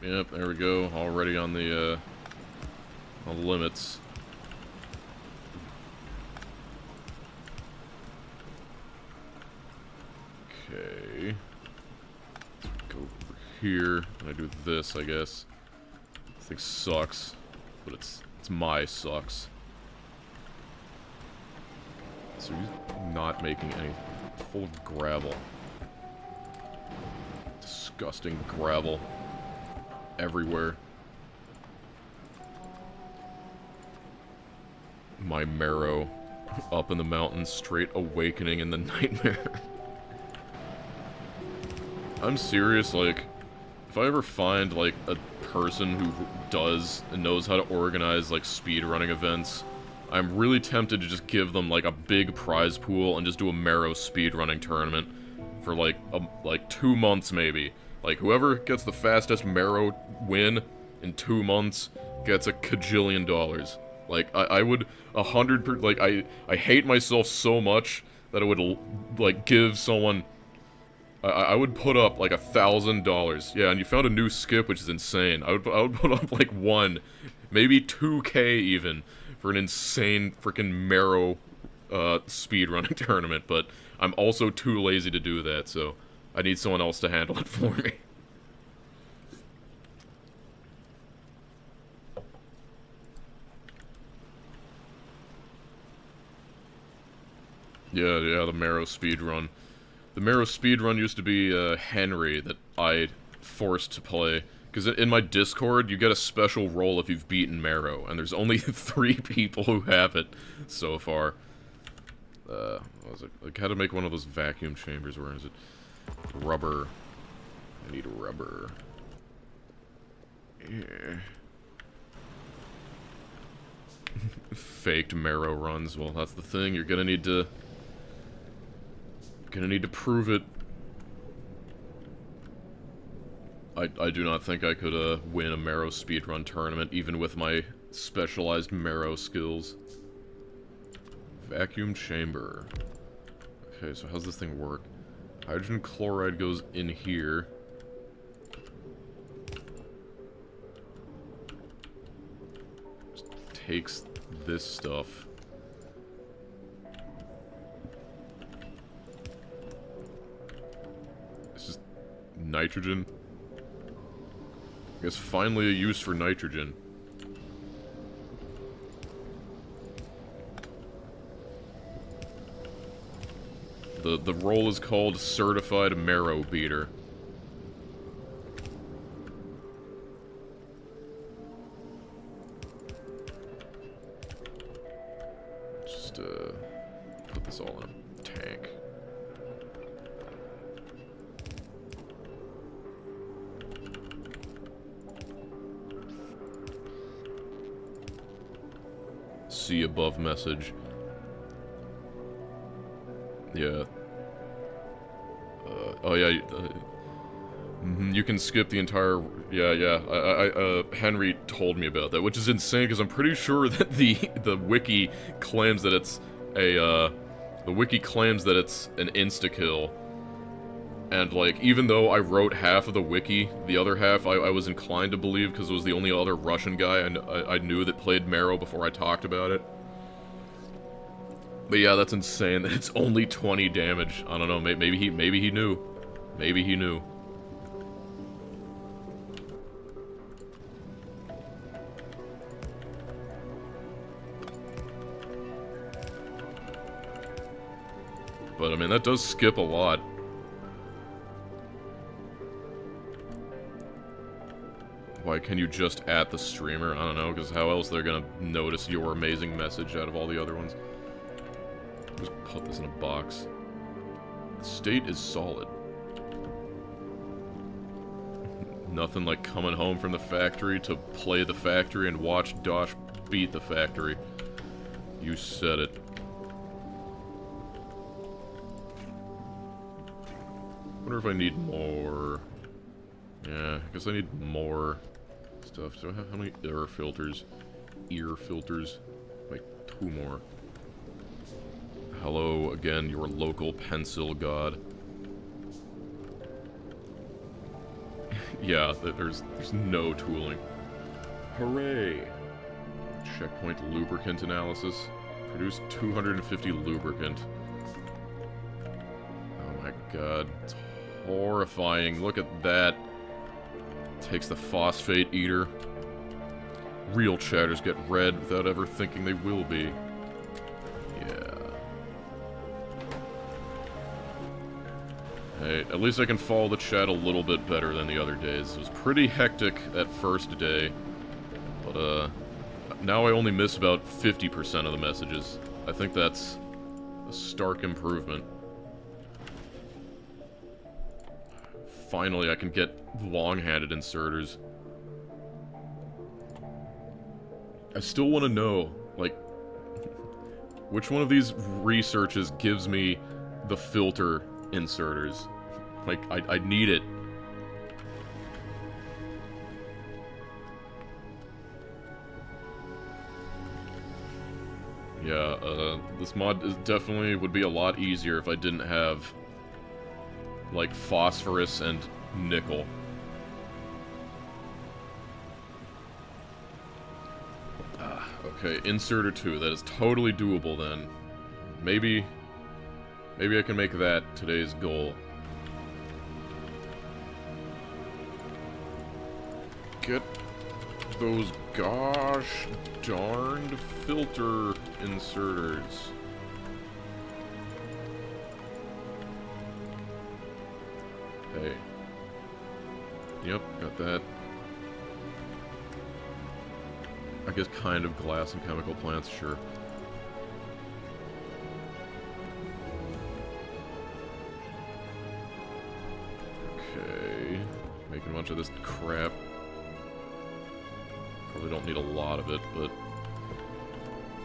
Yep, there we go. Already on the limits. Okay. Let's go over here, and I do this, I guess. This thing sucks, but it's my sucks. So he's not making any. Full of gravel. Disgusting gravel. Everywhere. My marrow. Up in the mountains, straight awakening in the nightmare. I'm serious, like, if I ever find, like, a person who does and knows how to organize, like, speedrunning events, I'm really tempted to just give them, like, a big prize pool and just do a marrow speedrunning tournament for, like, 2 months, maybe. Like, whoever gets the fastest marrow win in 2 months gets a kajillion dollars. Like, I would 100%, like, I hate myself so much that I would, like, give someone... I would put up, like, $1,000. Yeah, and you found a new skip, which is insane. I would put up, like, 1, maybe 2K even, for an insane freaking marrow, speedrunning tournament, but I'm also too lazy to do that, so I need someone else to handle it for me. Yeah, the marrow speedrun. The marrow speedrun used to be Henry that I forced to play. Because in my Discord, you get a special role if you've beaten marrow. And there's only 3 people who have it so far. What was it? Like, how to make one of those vacuum chambers. Where is it? Rubber. I need rubber. Yeah. Faked marrow runs. Well, that's the thing. You're gonna need to... prove it. I do not think I could win a marrow speedrun tournament, even with my specialized marrow skills. Vacuum chamber. Okay, so how's this thing work? Hydrogen chloride goes in here. Just takes this stuff. It's just nitrogen. I guess finally a use for nitrogen. The role is called Certified Marrow Beater. Just, put this all in a tank. See above message. Yeah. Oh yeah. You can skip the entire. Yeah. Henry told me about that, which is insane because I'm pretty sure that the wiki claims that it's a the wiki claims that it's an insta kill. And like, even though I wrote half of the wiki, the other half I was inclined to believe because it was the only other Russian guy I knew that played Marrow before I talked about it. But yeah, that's insane that it's only 20 damage. I don't know, maybe he knew. Maybe he knew. But I mean, that does skip a lot. Why can you just at the streamer? I don't know, because how else they're gonna notice your amazing message out of all the other ones? Just put this in a box. The state is solid. Nothing like coming home from the factory to play the factory and watch Dosh beat the factory. You said it. Wonder if I need more. Yeah, I guess I need more stuff. So how many air filters? Ear filters? Like 2 more. Hello again, your local pencil god. Yeah, there's no tooling. Hooray! Checkpoint lubricant analysis. Produce 250 lubricant. Oh my god. It's horrifying. Look at that. Takes the phosphate eater. Real chatters get red without ever thinking they will be. Yeah. Hey, at least I can follow the chat a little bit better than the other days. It was pretty hectic that first day. But, now I only miss about 50% of the messages. I think that's a stark improvement. Finally, I can get long-handed inserters. I still want to know, like, which one of these researches gives me the filter inserters. Like, I need it. Yeah, this mod would be a lot easier if I didn't have, like, phosphorus and nickel. Okay, inserter 2. That is totally doable then. Maybe I can make that today's goal. Get those gosh darned filter inserters. Hey. Yep, got that. I guess kind of glass and chemical plants, sure. Okay. Making a bunch of this crap. Probably don't need a lot of it, but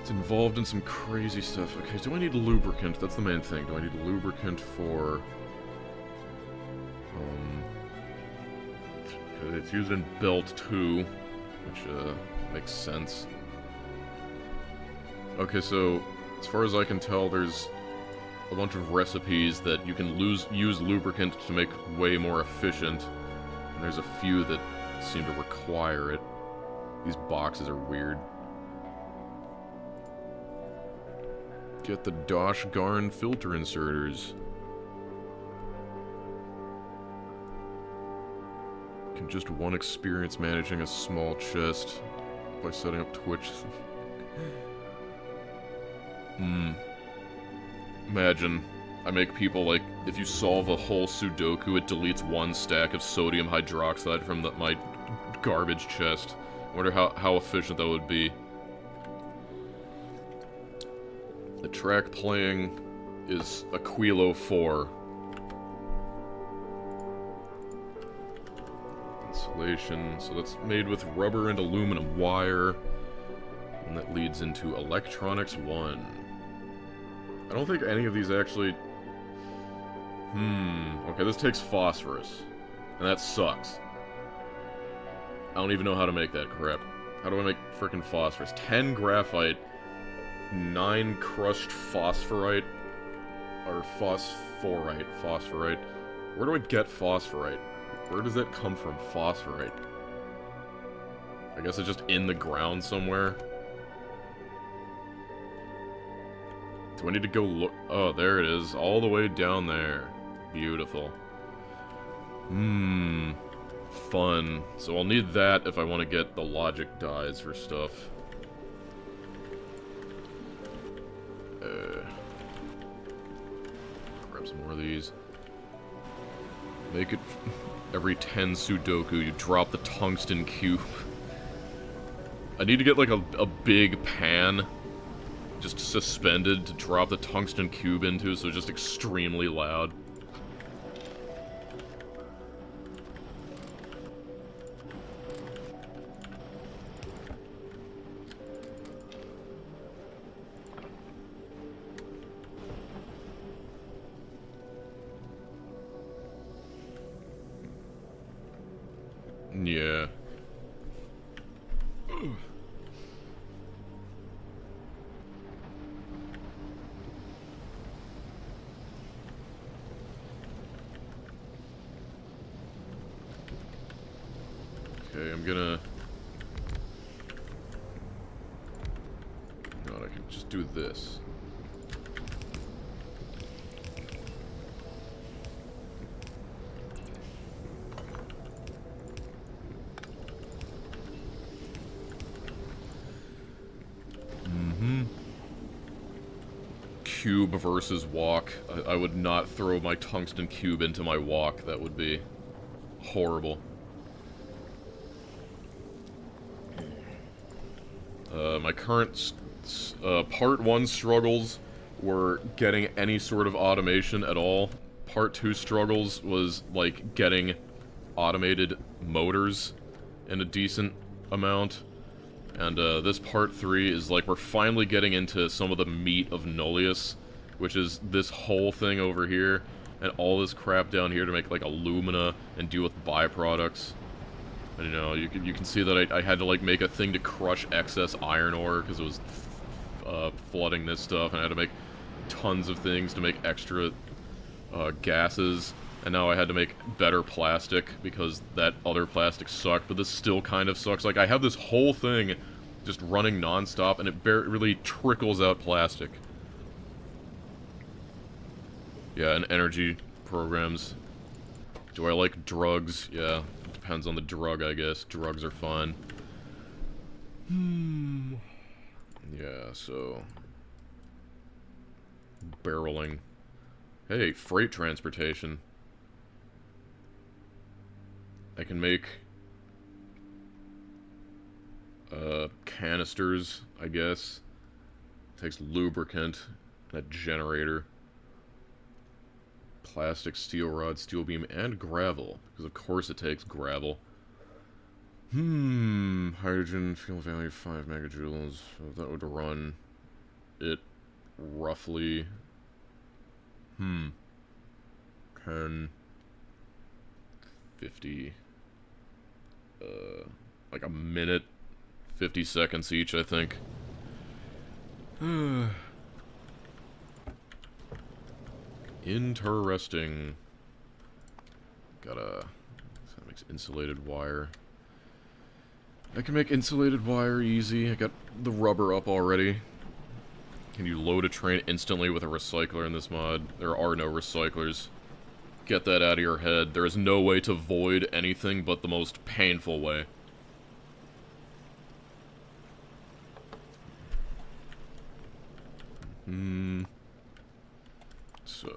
it's involved in some crazy stuff. Okay, do I need lubricant? That's the main thing. Do I need lubricant for... it's used in belt 2, which, makes sense. Okay, so, as far as I can tell, there's a bunch of recipes that you can use lubricant to make way more efficient, and there's a few that seem to require it. These boxes are weird. Get the Dosh Garn filter inserters. Can just one experience managing a small chest by setting up Twitch. Imagine, I make people, like, if you solve a whole Sudoku, it deletes 1 stack of sodium hydroxide from my garbage chest. I wonder how efficient that would be. The track playing is Aquilo 4. Insulation, so that's made with rubber and aluminum wire. And that leads into Electronics 1. I don't think any of these actually... Okay, this takes phosphorus. And that sucks. I don't even know how to make that crap. How do I make frickin' phosphorus? 10 graphite, 9 crushed phosphorite, or phosphorite. Where do I get phosphorite? Where does that come from, phosphorite? I guess it's just in the ground somewhere. Do I need to go look? Oh, there it is, all the way down there. Beautiful. Fun. So I'll need that if I want to get the logic dies for stuff. Grab some more of these. Make it... Every 10 Sudoku, you drop the tungsten cube. I need to get, like, a big pan just suspended to drop the tungsten cube into, so it's just extremely loud. Yeah. Okay, I'm gonna... God, I can just do this. Cube versus walk. I would not throw my tungsten cube into my walk. That would be horrible. My current part 1 struggles were getting any sort of automation at all. Part 2 struggles was like getting automated motors in a decent amount. And this part 3 is like we're finally getting into some of the meat of Nullius, which is this whole thing over here, and all this crap down here to make like alumina and deal with byproducts. And, you know, you can see that I had to like make a thing to crush excess iron ore because it was flooding this stuff, and I had to make tons of things to make extra gases. And now I had to make better plastic because that other plastic sucked, but this still kind of sucks. Like, I have this whole thing just running non-stop, and it barely trickles out plastic. Yeah, and energy programs. Do I like drugs? Yeah, depends on the drug, I guess. Drugs are fun. Yeah, so... barreling. Hey, freight transportation. I can make canisters, I guess. Takes lubricant and a generator. Plastic, steel rod, steel beam, and gravel. Because of course it takes gravel. Hydrogen, fuel value 5 megajoules. So that would run it roughly... 10... 50... like a minute, 50 seconds each, I think. Interesting. That makes insulated wire. I can make insulated wire easy. I got the rubber up already. Can you load a train instantly with a recycler in this mod? There are no recyclers. Get that out of your head. There is no way to void anything but the most painful way. So...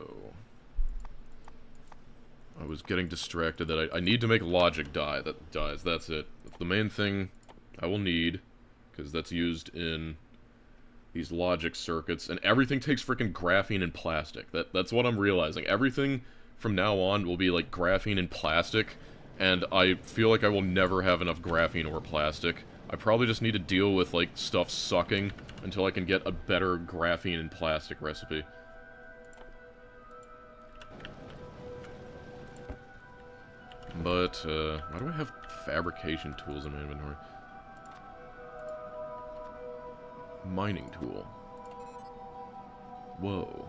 I was getting distracted that I need to make logic die that dies. That's it. That's the main thing I will need, because that's used in these logic circuits, and everything takes freaking graphene and plastic. That's what I'm realizing. Everything from now on will be like graphene and plastic, and I feel like I will never have enough graphene or plastic. I probably just need to deal with like stuff sucking until I can get a better graphene and plastic recipe. But, why do I have fabrication tools in my inventory? Mining tool. Whoa.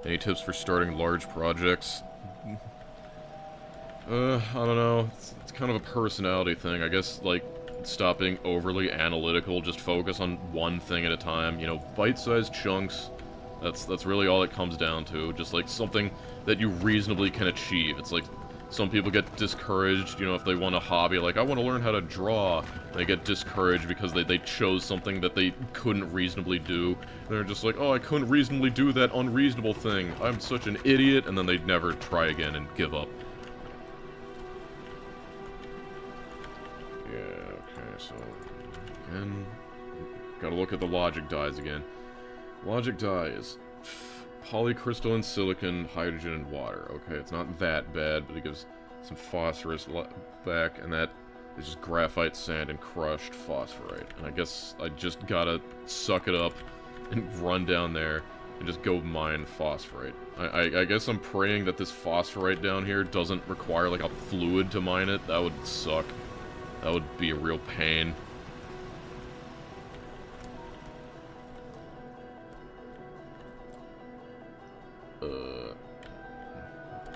Any tips for starting large projects? I don't know. It's kind of a personality thing. I guess, like, stop being overly analytical. Just focus on one thing at a time. You know, bite-sized chunks. That's really all it comes down to. Just, like, something that you reasonably can achieve. It's like... some people get discouraged, you know, if they want a hobby, like, I want to learn how to draw. They get discouraged because they chose something that they couldn't reasonably do. And they're just like, oh, I couldn't reasonably do that unreasonable thing. I'm such an idiot. And then they'd never try again and give up. Yeah, okay, so... again... gotta look at the logic dyes again. Logic dye is... polycrystalline silicon, hydrogen, and water. Okay, it's not that bad, but it gives some phosphorus back, and that is just graphite, sand, and crushed phosphorite. And I guess I just gotta suck it up and run down there and just go mine phosphorite. I guess I'm praying that this phosphorite down here doesn't require, like, a fluid to mine it. That would suck. That would be a real pain.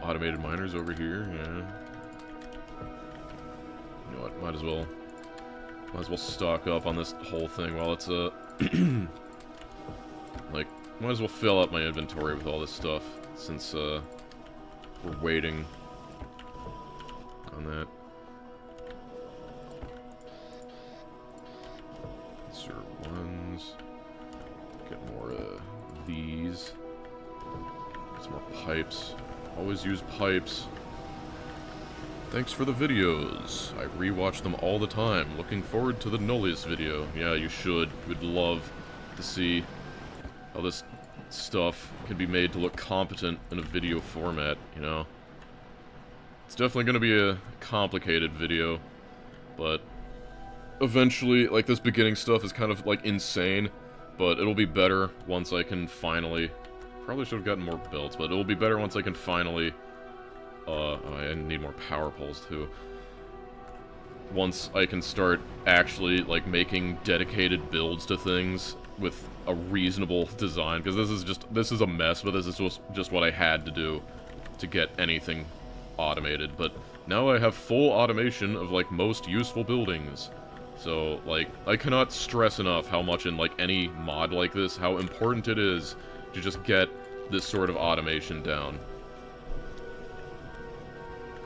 Automated miners over here, yeah. You know what, might as well stock up on this whole thing while it's, like, might as well fill up my inventory with all this stuff, since, we're waiting on that. Insert ones. Get more, these. Get some more pipes. Always use pipes. Thanks for the videos. I rewatch them all the time. Looking forward to the Nullius video. Yeah, you should. You would love to see how this stuff can be made to look competent in a video format, you know? It's definitely going to be a complicated video, but eventually, like, this beginning stuff is kind of, like, insane, but it'll be better once I can finally... Probably should have gotten more belts, but it'll be better once I can finally... oh, I need more power poles, too. Once I can start actually, like, making dedicated builds to things with a reasonable design, because this is a mess, but this is just what I had to do to get anything automated. But now I have full automation of, like, most useful buildings. So, like, I cannot stress enough how much in, like, any mod like this, how important it is to just get this sort of automation down.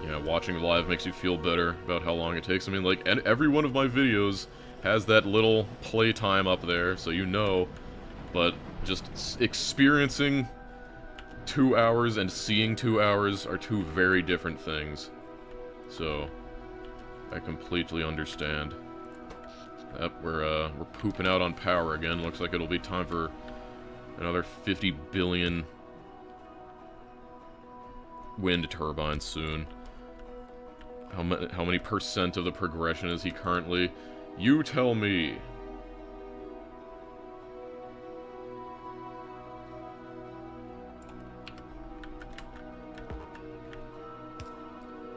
Yeah, watching live makes you feel better about how long it takes. I mean, like, and every one of my videos has that little playtime up there, so you know, but just experiencing 2 hours and seeing 2 hours are two very different things. So, I completely understand. Yep, we're pooping out on power again. Looks like it'll be time for another 50 billion wind turbines soon. How many percent of the progression is he currently? You tell me.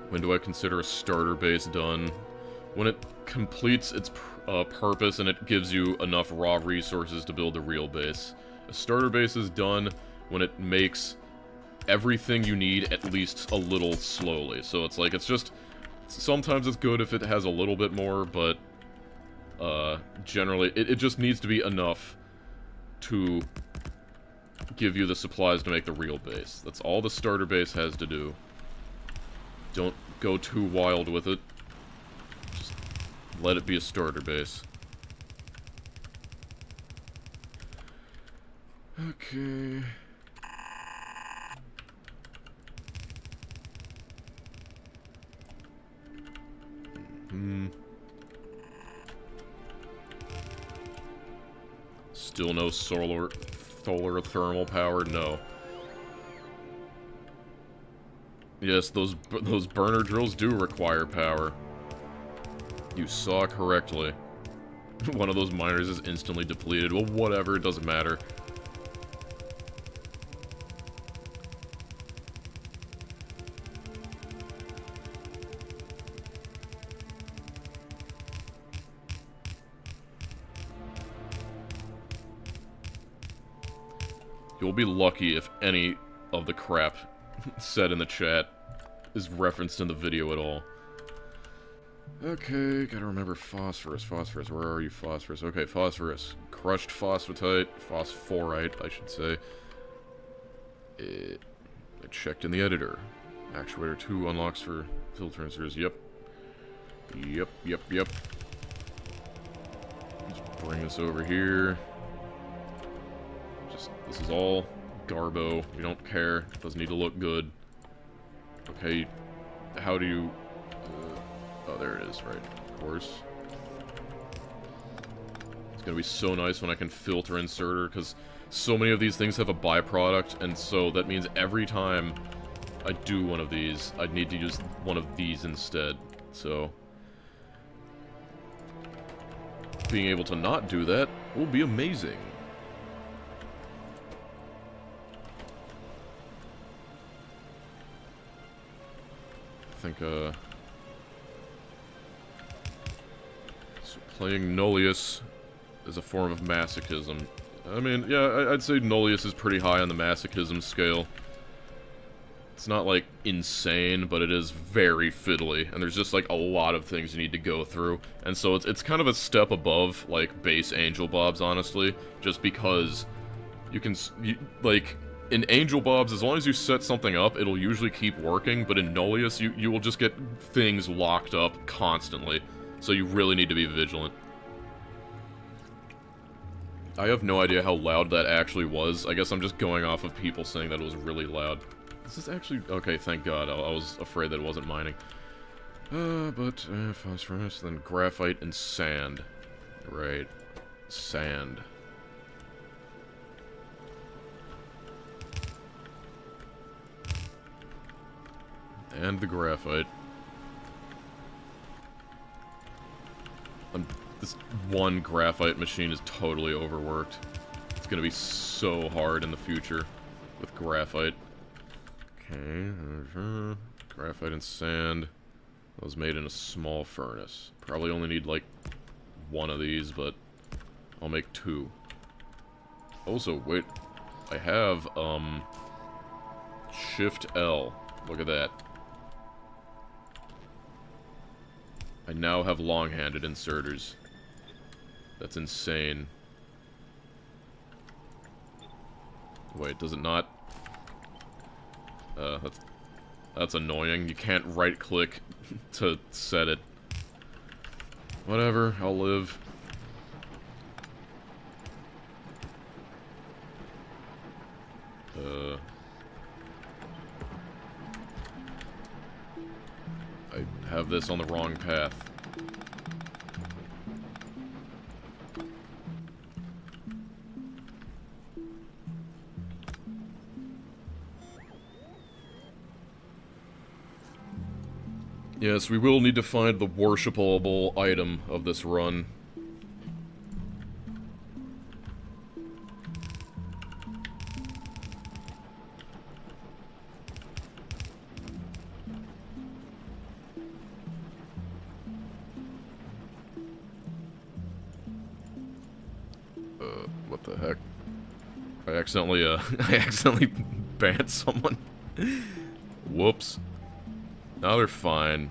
When do I consider a starter base done? When it completes its purpose and it gives you enough raw resources to build a real base. A starter base is done when it makes everything you need at least a little slowly. So it's like, it's just... Sometimes it's good if it has a little bit more, but... generally, it just needs to be enough to give you the supplies to make the real base. That's all the starter base has to do. Don't go too wild with it. Just let it be a starter base. Okay. Still no solar thermal power? No. Yes, those burner drills do require power. You saw correctly. One of those miners is instantly depleted. Well, whatever, it doesn't matter. You'll be lucky if any of the crap said in the chat is referenced in the video at all. Okay, gotta remember phosphorus. Phosphorus, where are you, phosphorus? Okay, phosphorus. Crushed phosphatite. Phosphorite, I should say. I checked in the editor. Actuator 2 unlocks for filter inserters. Yep. Yep. Let's bring this over here. This is all garbo. We don't care. It doesn't need to look good. Okay, how do you... oh, there it is, right. Of course. It's gonna be so nice when I can filter inserter, because so many of these things have a byproduct, and so that means every time I do one of these, I'd need to use one of these instead. So, being able to not do that will be amazing. think, so playing Nullius is a form of masochism. I mean, yeah, I'd say Nullius is pretty high on the masochism scale. It's not, like, insane, but it is very fiddly, and there's just, like, a lot of things you need to go through. And so it's kind of a step above, like, base Angel Bobs, honestly, just because you can, like, in Angel Bobs, as long as you set something up, it'll usually keep working, but in Nullius, you will just get things locked up constantly, so you really need to be vigilant. I have no idea how loud that actually was. I guess I'm just going off of people saying that it was really loud. This is actually... Okay, thank God. I was afraid that it wasn't mining. Phosphorus, then graphite and sand. Right. Sand. And the graphite. This one graphite machine is totally overworked. It's gonna be so hard in the future with graphite. Okay, graphite and sand. That was made in a small furnace. Probably only need like one of these, but I'll make two. Also, wait, I have Shift L. Look at that. I now have long-handed inserters. That's insane. Wait, does it not? That's annoying. You can't right-click to set it. Whatever, I'll live. I have this on the wrong path. Yes, we will need to find the worshipable item of this run. What the heck? I accidentally banned someone. Whoops. Now they're fine.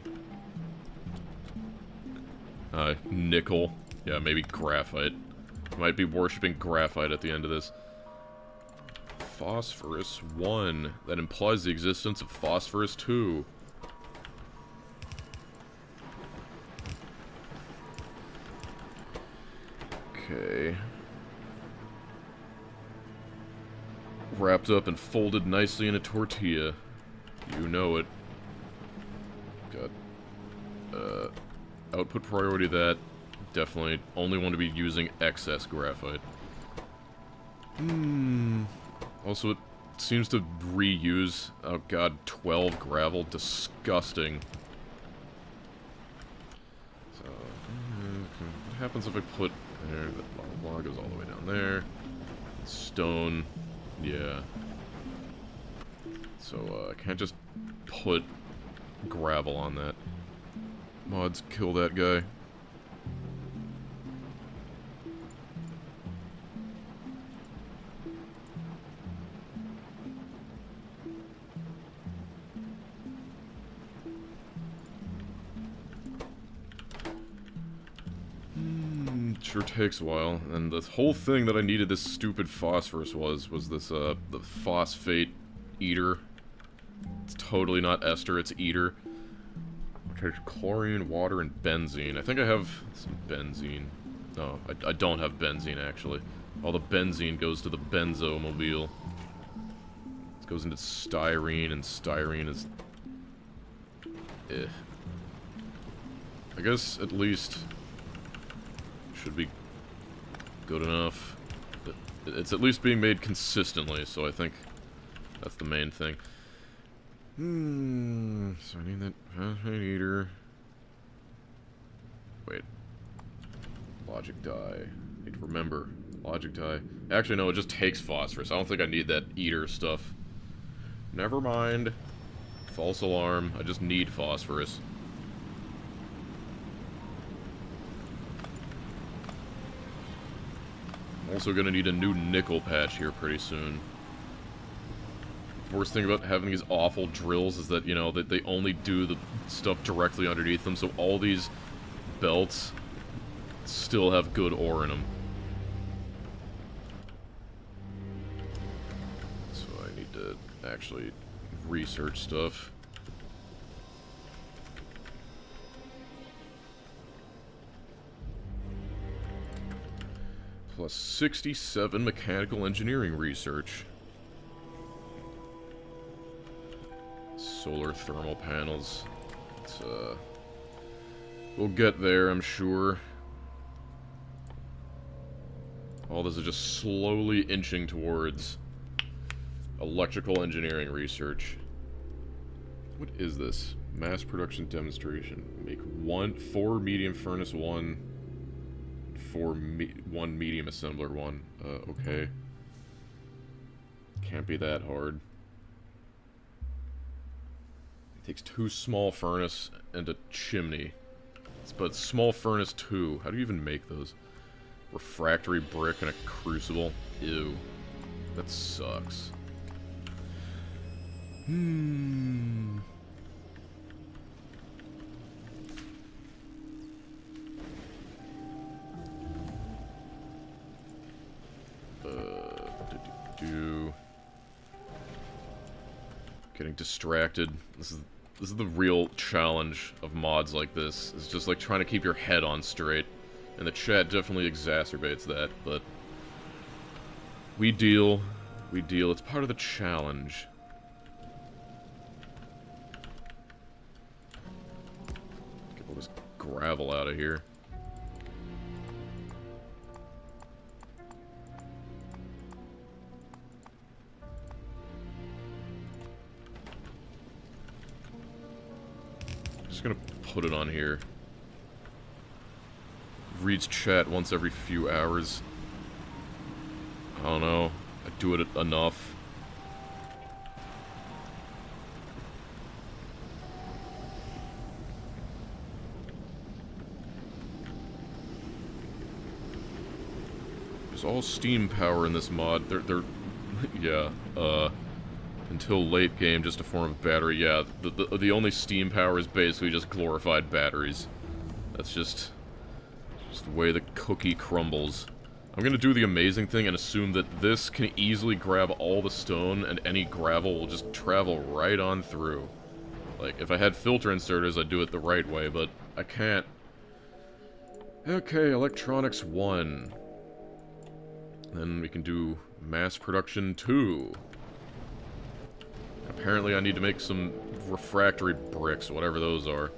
Nickel. Yeah, maybe graphite. Might be worshipping graphite at the end of this. Phosphorus 1. That implies the existence of phosphorus 2. Okay. Wrapped up and folded nicely in a tortilla. You know it. Got output priority that. Definitely only want to be using excess graphite. Also, it seems to reuse, oh god, 12 gravel. Disgusting. So, what happens if I put there, that blah blah blah goes all the way down there. Stone, yeah. So, I can't just put gravel on that. Mods, kill that guy. Sure takes a while, and the whole thing that I needed this stupid phosphorus was this, the phosphate eater. It's totally not ester, it's ether. Okay, chlorine, water, and benzene. I think I have some benzene. No, I don't have benzene, actually. All the benzene goes to the benzomobile. It goes into styrene, and styrene is... I guess, at least... should be good enough. It's at least being made consistently, so I think that's the main thing. So I need that phosphate eater. Wait. Logic die. Need to remember. Logic die. Actually, no, it just takes phosphorus. I don't think I need that eater stuff. Never mind. False alarm. I just need phosphorus. I'm also gonna need a new nickel patch here pretty soon. The worst thing about having these awful drills is that, you know, that they only do the stuff directly underneath them, so all these belts still have good ore in them. So I need to actually research stuff. Plus 67 mechanical engineering research. Solar thermal panels. It's, we'll get there, I'm sure. All this is just slowly inching towards electrical engineering research. What is this? Mass production demonstration. Make 4 medium furnace 1, 1 medium assembler 1. Okay. Can't be that hard. It takes 2 small furnace and a chimney. But small furnace 2. How do you even make those? Refractory brick and a crucible. Ew. That sucks. Getting distracted. This is the real challenge of mods like this. It's just like trying to keep your head on straight. And the chat definitely exacerbates that, but we deal. It's part of the challenge. Get all this gravel out of here. Just gonna put it on here. Reads chat once every few hours. I don't know. I do it enough. There's all steam power in this mod. They're yeah, until late game, just a form of battery. Yeah, the only steam power is basically just glorified batteries. That's just the way the cookie crumbles. I'm gonna do the amazing thing and assume that this can easily grab all the stone and any gravel will just travel right on through. Like, if I had filter inserters, I'd do it the right way, but I can't. Okay, electronics 1. Then we can do mass production 2. Apparently I need to make some refractory bricks, whatever those are.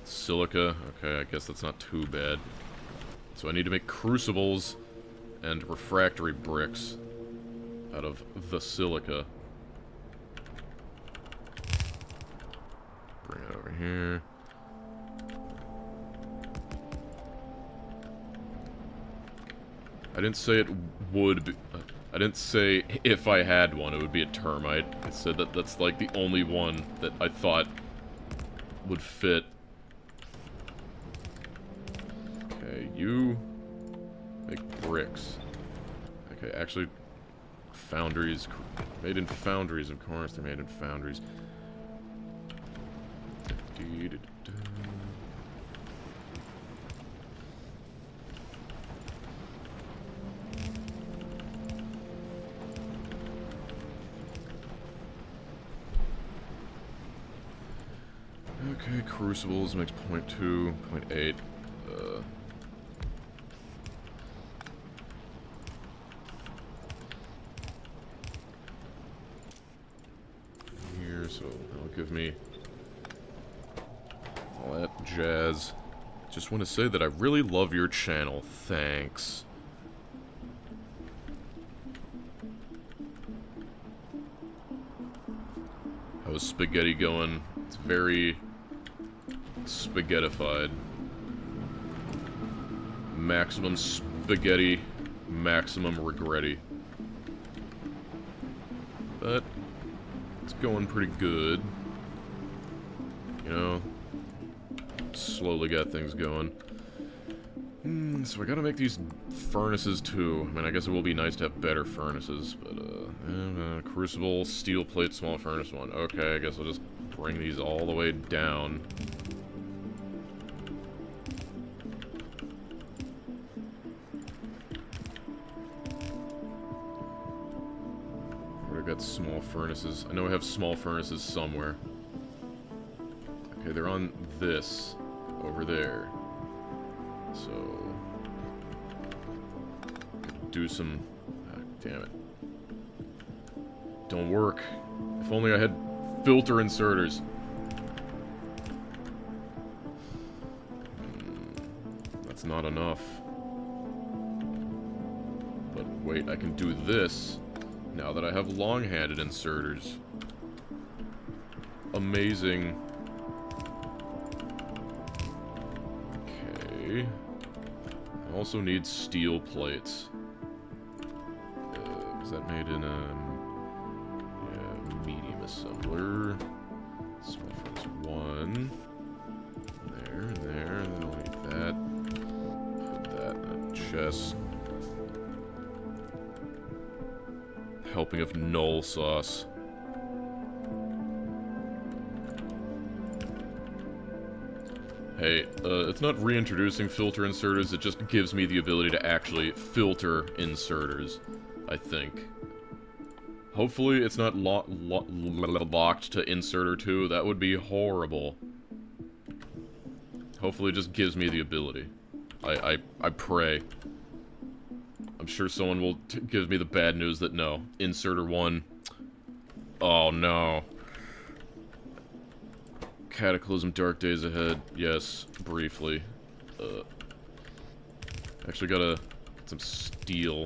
Silica. Okay, I guess that's not too bad. So I need to make crucibles and refractory bricks out of the silica. Bring it over here. I didn't say it would be... I didn't say if I had one it would be a termite. I said that that's like the only one that I thought would fit. Okay, you make bricks. Okay, actually, foundries. Made in foundries, of course. They're made in foundries. Okay, crucibles makes 0.2, 0.8. Here, so that'll give me all that jazz. Just want to say that I really love your channel. Thanks. How's spaghetti going? It's very spaghettified. Maximum spaghetti, maximum regretty. But it's going pretty good. you know? Slowly get things going. So I gotta make these furnaces too. I mean, I guess it will be nice to have better furnaces, but, crucible, steel plate, small furnace one. Okay, I guess I'll just bring these all the way down. Where I got small furnaces? I know I have small furnaces somewhere. Okay, they're on this, over there. So, gotta do some... damn it. Don't work. If only I had filter inserters. That's not enough. But wait, I can do this now that I have long-handed inserters. Amazing. Okay. I also need steel plates. Is that made in a... yeah, medium assembler. Small furnace 1. There, then I'll need that. Put that in a chest. Helping of null sauce. Hey, it's not reintroducing filter inserters, it just gives me the ability to actually filter inserters, I think. Hopefully it's not locked to inserter 2, that would be horrible. Hopefully it just gives me the ability. I pray. I'm sure someone will give me the bad news that no, inserter 1. Oh no. Cataclysm, dark days ahead. Yes, briefly. Actually gotta get some steel.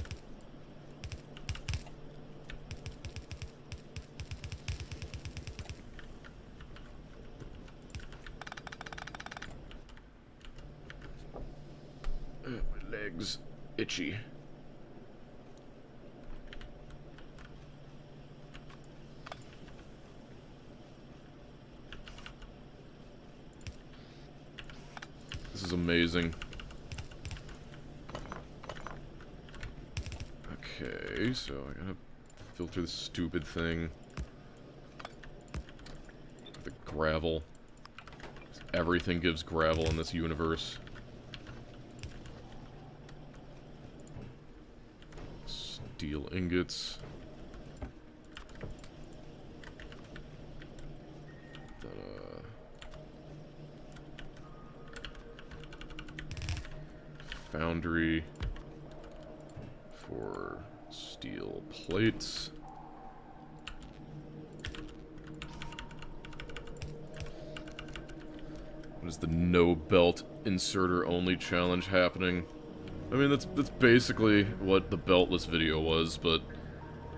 My legs itchy. This is amazing. Okay, so I gotta filter this stupid thing. The gravel. Everything gives gravel in this universe. Steel ingots. Foundry for steel plates. What is the no belt inserter only challenge happening? I mean, that's basically what the beltless video was, but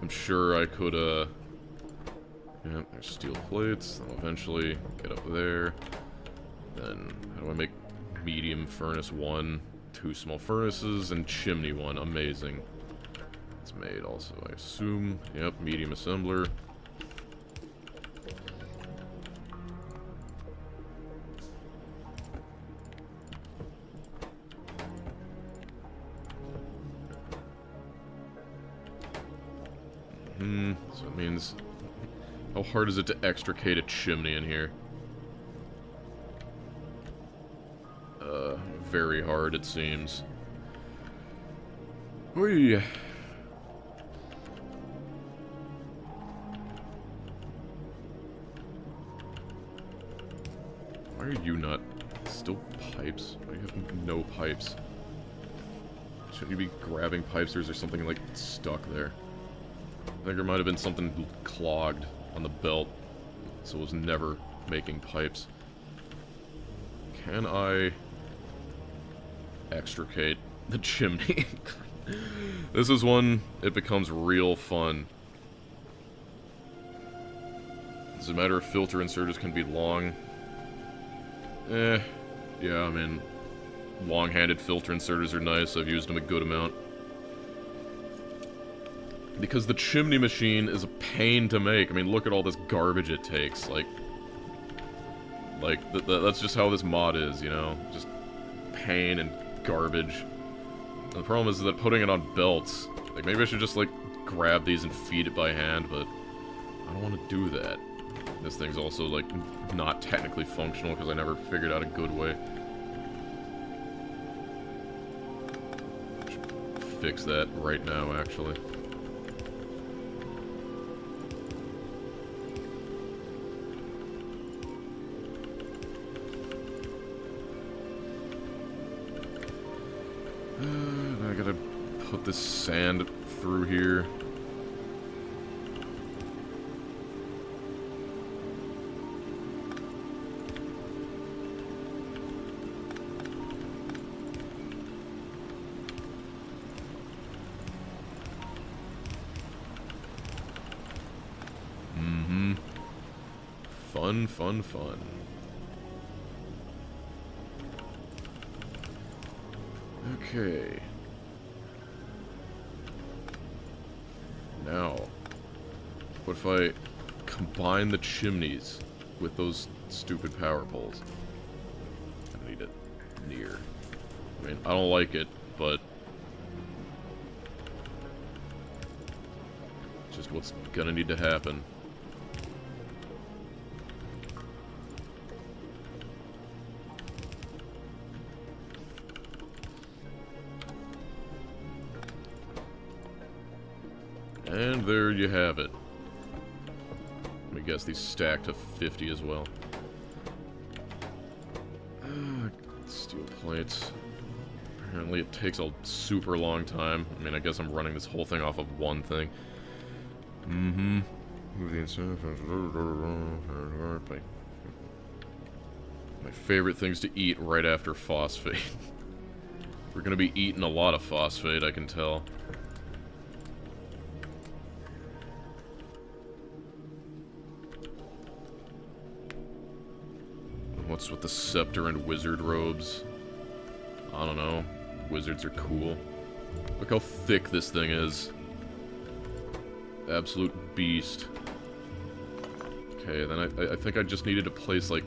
I'm sure I could, yeah, there's steel plates, then I'll eventually get up there. Then, how do I make medium furnace 1? 2 small furnaces, and chimney 1. Amazing. It's made also, I assume. Yep, medium assembler. So it means... how hard is it to extricate a chimney in here? Very hard, it seems. Whee! Why are you not... still pipes? Why do you have no pipes? Shouldn't you be grabbing pipes, or is there something, like, stuck there? I think there might have been something clogged on the belt, so it was never making pipes. Can I... extricate the chimney? This is when it becomes real fun. Does it matter if filter inserters can be long? Yeah, I mean, long-handed filter inserters are nice. I've used them a good amount. Because the chimney machine is a pain to make. I mean, look at all this garbage it takes. Like, Like, that's just how this mod is, you know? Just pain and garbage. And the problem is that putting it on belts, like, maybe I should just, like, grab these and feed it by hand, but I don't want to do that. This thing's also, like, not technically functional because I never figured out a good way. Should fix that right now, actually. I gotta put this sand through here. Fun, fun, fun. Okay. Now, what if I combine the chimneys with those stupid power poles? I need it near. I mean, I don't like it, but just what's gonna need to happen. And there you have it. Let me guess these stack to 50 as well. Steel plates. Apparently it takes a super long time. I mean, I guess I'm running this whole thing off of one thing. My favorite things to eat right after phosphate. We're gonna be eating a lot of phosphate, I can tell. What's with the scepter and wizard robes? I don't know. Wizards are cool. Look how thick this thing is. Absolute beast. Okay, then I think I just needed to place, like,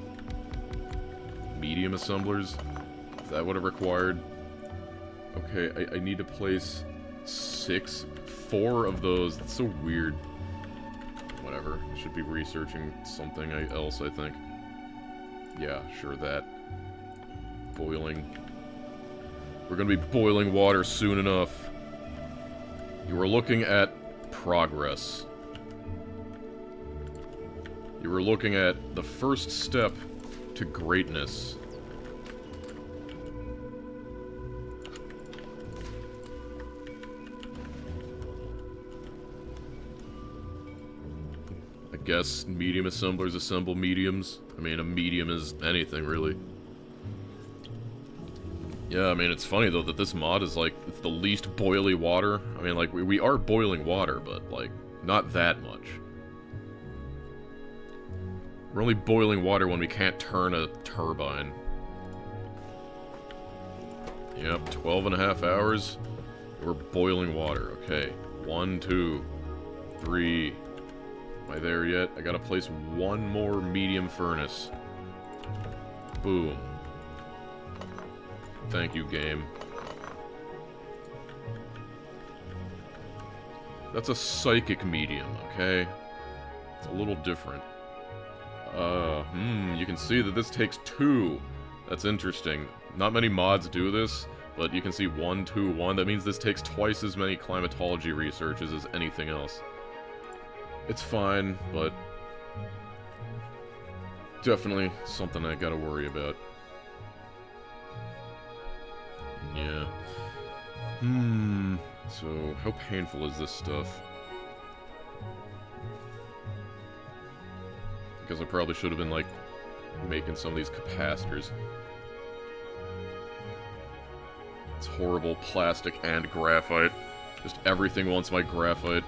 medium assemblers. Is that what it required? Okay, I need to place 4 of those. That's so weird. Whatever. I should be researching something else, I think. Yeah, sure, that. Boiling. We're gonna be boiling water soon enough. You are looking at progress. You are looking at the first step to greatness. I guess medium assemblers assemble mediums. I mean, a medium is anything, really. Yeah, I mean, it's funny, though, that this mod is, like, it's the least boily water. I mean, like, we are boiling water, but, like, not that much. We're only boiling water when we can't turn a turbine. Yep, 12.5 hours. We're boiling water. Okay. 1, 2, 3... Am I there yet? I gotta place one more medium furnace. Boom. Thank you, game. That's a psychic medium, okay? It's a little different. You can see that this takes 2. That's interesting. Not many mods do this, but you can see 1, 2, 1. That means this takes twice as many climatology researches as anything else. It's fine, but definitely something I gotta worry about. Yeah. So, how painful is this stuff? Because I probably should have been, like, making some of these capacitors. It's horrible. Plastic and graphite. Just everything wants my graphite.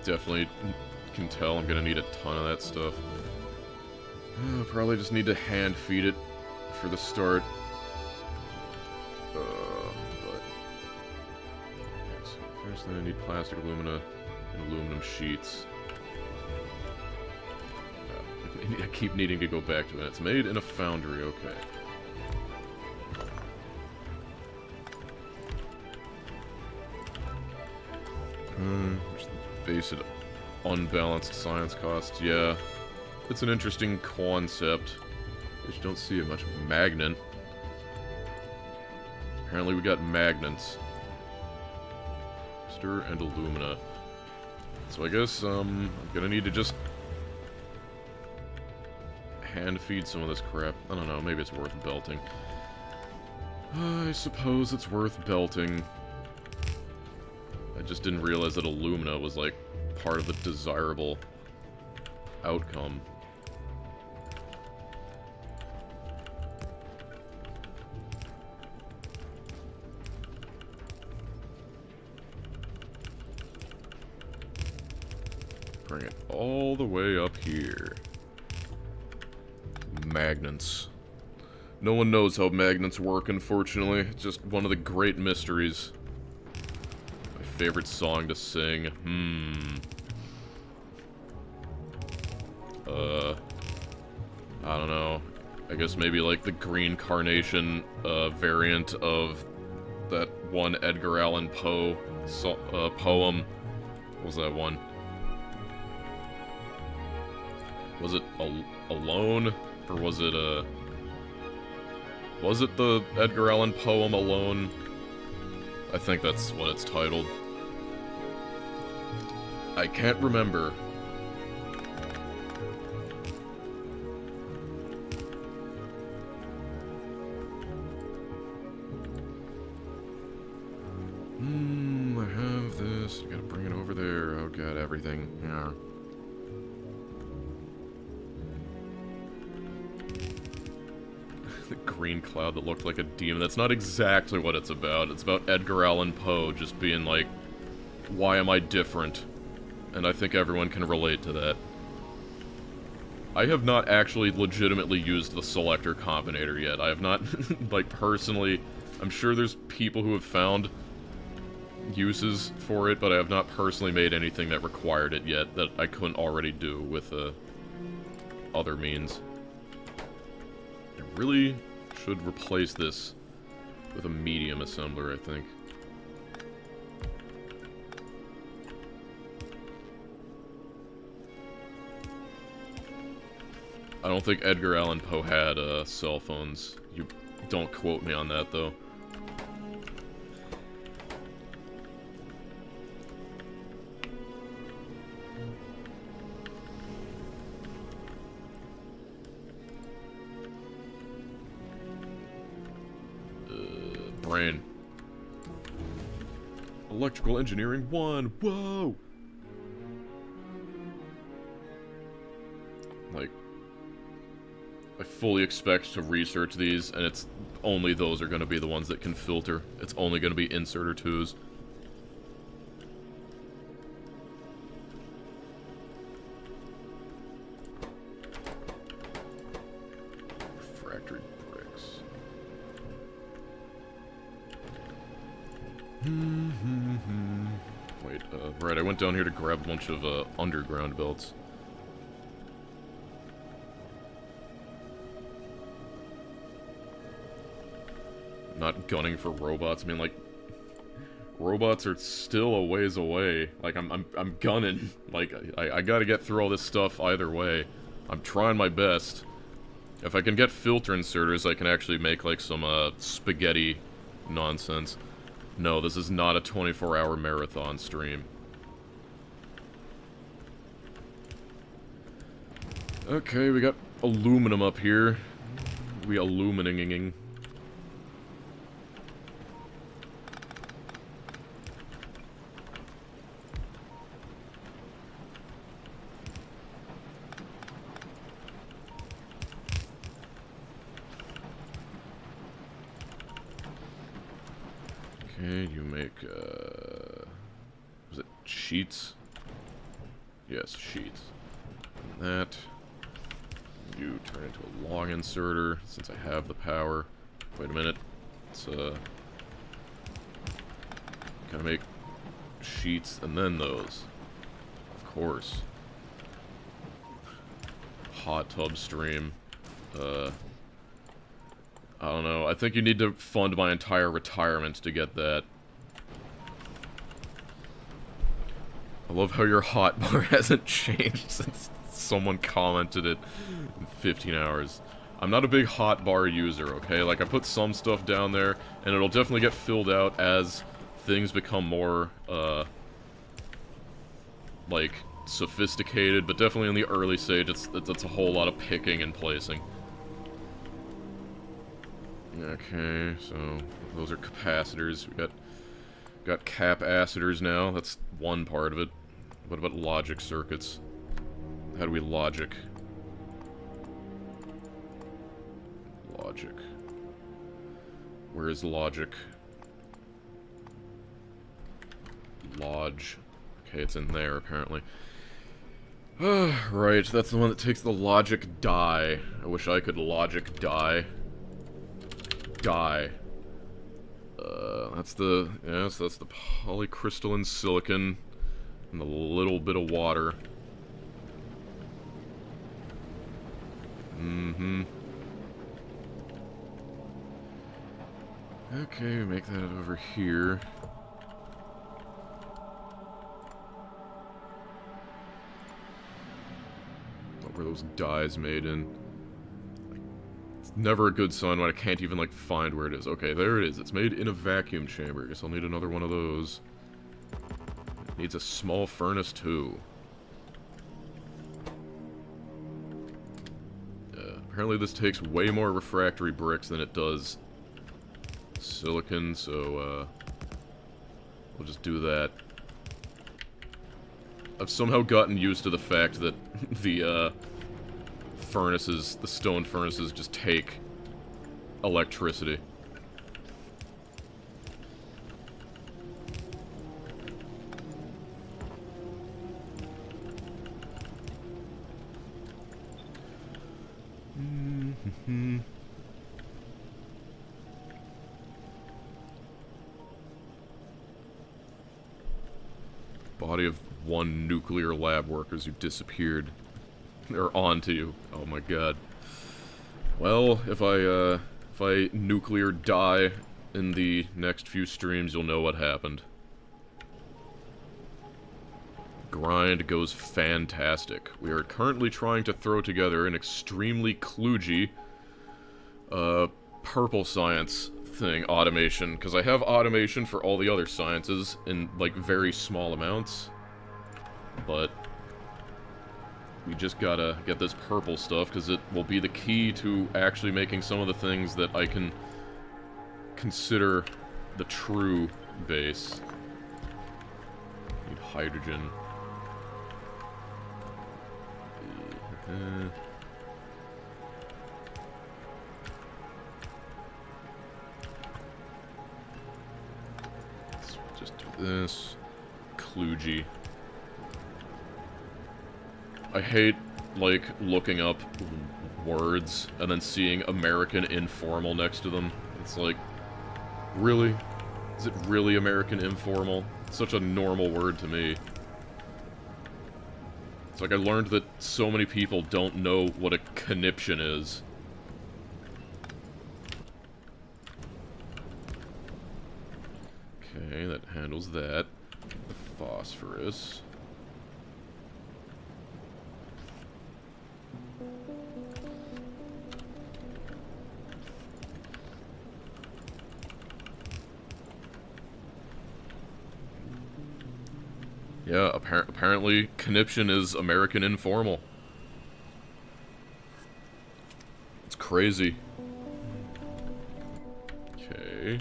Definitely can tell I'm gonna need a ton of that stuff. Probably just need to hand feed it for the start. But yeah, so first thing I need plastic, alumina, and aluminum sheets. I keep needing to go back to it. It's made in a foundry, okay. Just base it unbalanced science costs, yeah. It's an interesting concept. I just don't see it much. Magnet. Apparently we got magnets. Stir and alumina. So I guess, I'm gonna need to just hand feed some of this crap. I don't know, maybe it's worth belting. I suppose it's worth belting. I just didn't realize that alumina was, like, part of the desirable outcome. Bring it all the way up here. Magnets. No one knows how magnets work, unfortunately. It's just one of the great mysteries. My favorite song to sing. I don't know. I guess maybe like the green carnation variant of that one Edgar Allan Poe poem. What was that one? Was it Alone? Or was it was it the Edgar Allan poem Alone? I think that's what it's titled. I can't remember. I have this. I gotta bring it over there. Oh god, everything. Yeah. The green cloud that looked like a demon. That's not exactly what it's about. It's about Edgar Allan Poe just being like, why am I different? And I think everyone can relate to that. I have not actually legitimately used the selector combinator yet. I have not, like, personally... I'm sure there's people who have found uses for it, but I have not personally made anything that required it yet that I couldn't already do with other means. I really should replace this with a medium assembler, I think. I don't think Edgar Allan Poe had cell phones. You don't quote me on that, though. Brain. Electrical Engineering 1. Whoa! Like, I fully expect to research these, and it's only those are going to be the ones that can filter. It's only going to be inserter 2s. Refractory bricks. Wait, right, I went down here to grab a bunch of underground belts. Not gunning for robots. I mean, like, robots are still a ways away. Like, I'm gunning. Like, I gotta get through all this stuff either way. I'm trying my best. If I can get filter inserters, I can actually make, like, some, spaghetti nonsense. No, this is not a 24-hour marathon stream. Okay, we got aluminum up here. We illuminating. Okay, you make, was it sheets? Yes, sheets. And that. You turn into a long inserter, since I have the power. Wait a minute. Let's, gotta make sheets and then those. Of course. hot tub stream. I don't know. I think you need to fund my entire retirement to get that. I love how your hotbar hasn't changed since someone commented it in 15 hours. I'm not a big hotbar user, okay? Like, I put some stuff down there, and it'll definitely get filled out as things become more, like, sophisticated, but definitely in the early stage, it's a whole lot of picking and placing. Okay, so those are capacitors. We got capacitors now. That's one part of it. What about logic circuits? How do we logic? Logic. Where is logic? Lodge. Okay, it's in there, apparently. Right, that's the one that takes the logic die. I wish I could logic die. Die. That's the... Yes, that's the polycrystalline silicon. And a little bit of water. Mm-hmm. Okay, make that over here. What were those dyes made in? It's never a good sign when I can't even, like, find where it is. Okay, there it is. It's made in a vacuum chamber. Guess I'll need another one of those. It needs a small furnace, too. Apparently this takes way more refractory bricks than it does silicon, so, we'll just do that. I've somehow gotten used to the fact that the, furnaces, the stone furnaces, just take electricity. Body of one nuclear lab workers who disappeared. They're on to you. Oh my god. Well, if I nuclear die in the next few streams, you'll know what happened. Grind goes fantastic. We are currently trying to throw together an extremely kludgy, purple science thing, automation, because I have automation for all the other sciences in, like, very small amounts, but we just gotta get this purple stuff, because it will be the key to actually making some of the things that I can consider the true base. Need hydrogen. Let's just do this. Kludgy. I hate, like, looking up words and then seeing American Informal next to them. It's like, really? Is it really American Informal? It's such a normal word to me. It's like I learned that so many people don't know what a conniption is. Okay, that handles that. The phosphorus. Yeah, apparently conniption is American Informal. It's crazy. Okay.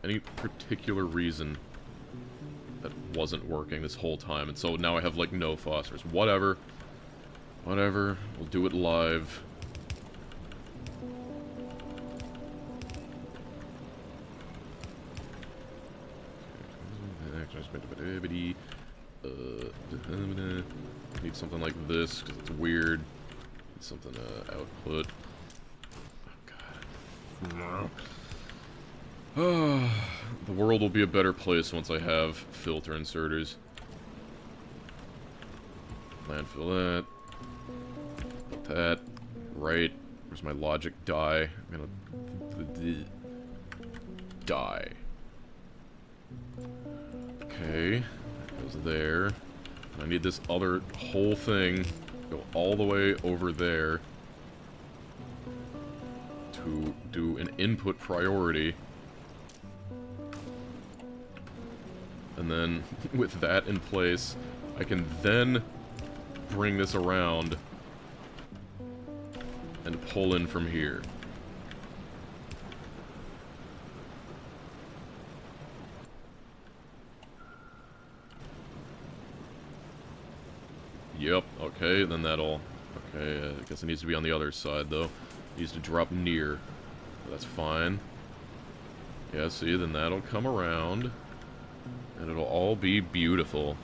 Any particular reason that wasn't working this whole time, and so now I have, like, no phosphorus. Whatever. Whatever. We'll do it live. Need something like this, because it's weird. Need something output. Oh, God. The world will be a better place once I have filter inserters. Landfill that. Put that. Right. Where's my logic die? I'm gonna... die. Okay. That goes there. I need this other whole thing go all the way over there to do an input priority. And then, with that in place, I can then bring this around and pull in from here. Yep, okay, then that'll... Okay, I guess it needs to be on the other side, though. It needs to drop near. That's fine. Yeah, see, then that'll come around. And it'll all be beautiful.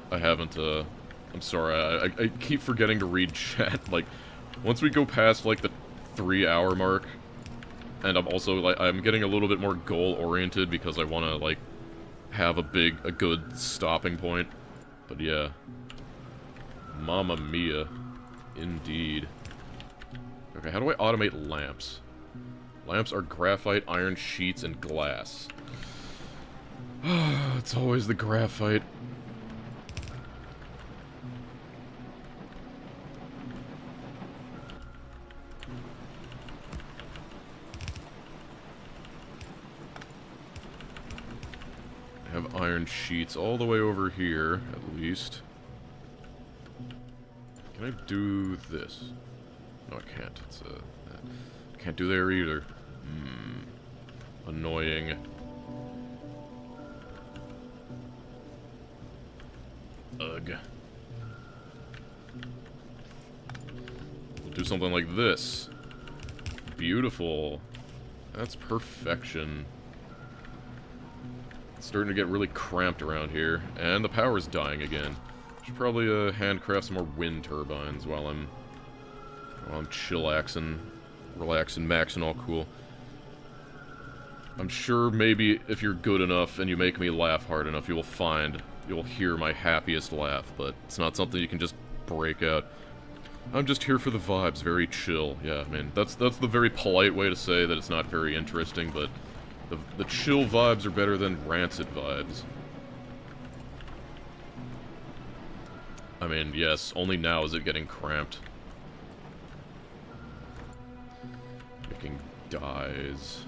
I haven't, I'm sorry, I keep forgetting to read chat. Like, once we go past, like, the 3-hour mark, and I'm also, like, I'm getting a little bit more goal-oriented because I want to, like, have a good stopping point. But yeah. Mamma mia. Indeed. Okay, how do I automate lamps? Lamps are graphite, iron sheets, and glass. It's always the graphite. I have iron sheets all the way over here, at least. Can I do this? No, I can't. It's can't do there either. Annoying. Ugh. We'll do something like this. Beautiful. That's perfection. It's starting to get really cramped around here, and the power's dying again. Should probably handcraft some more wind turbines while I'm chillaxing, relaxing, maxing, all cool. I'm sure maybe if you're good enough and you make me laugh hard enough, you'll hear my happiest laugh, but it's not something you can just break out. I'm just here for the vibes, very chill. Yeah, I mean, that's the very polite way to say that it's not very interesting, but the chill vibes are better than rancid vibes. I mean, yes, only now is it getting cramped. Making dyes.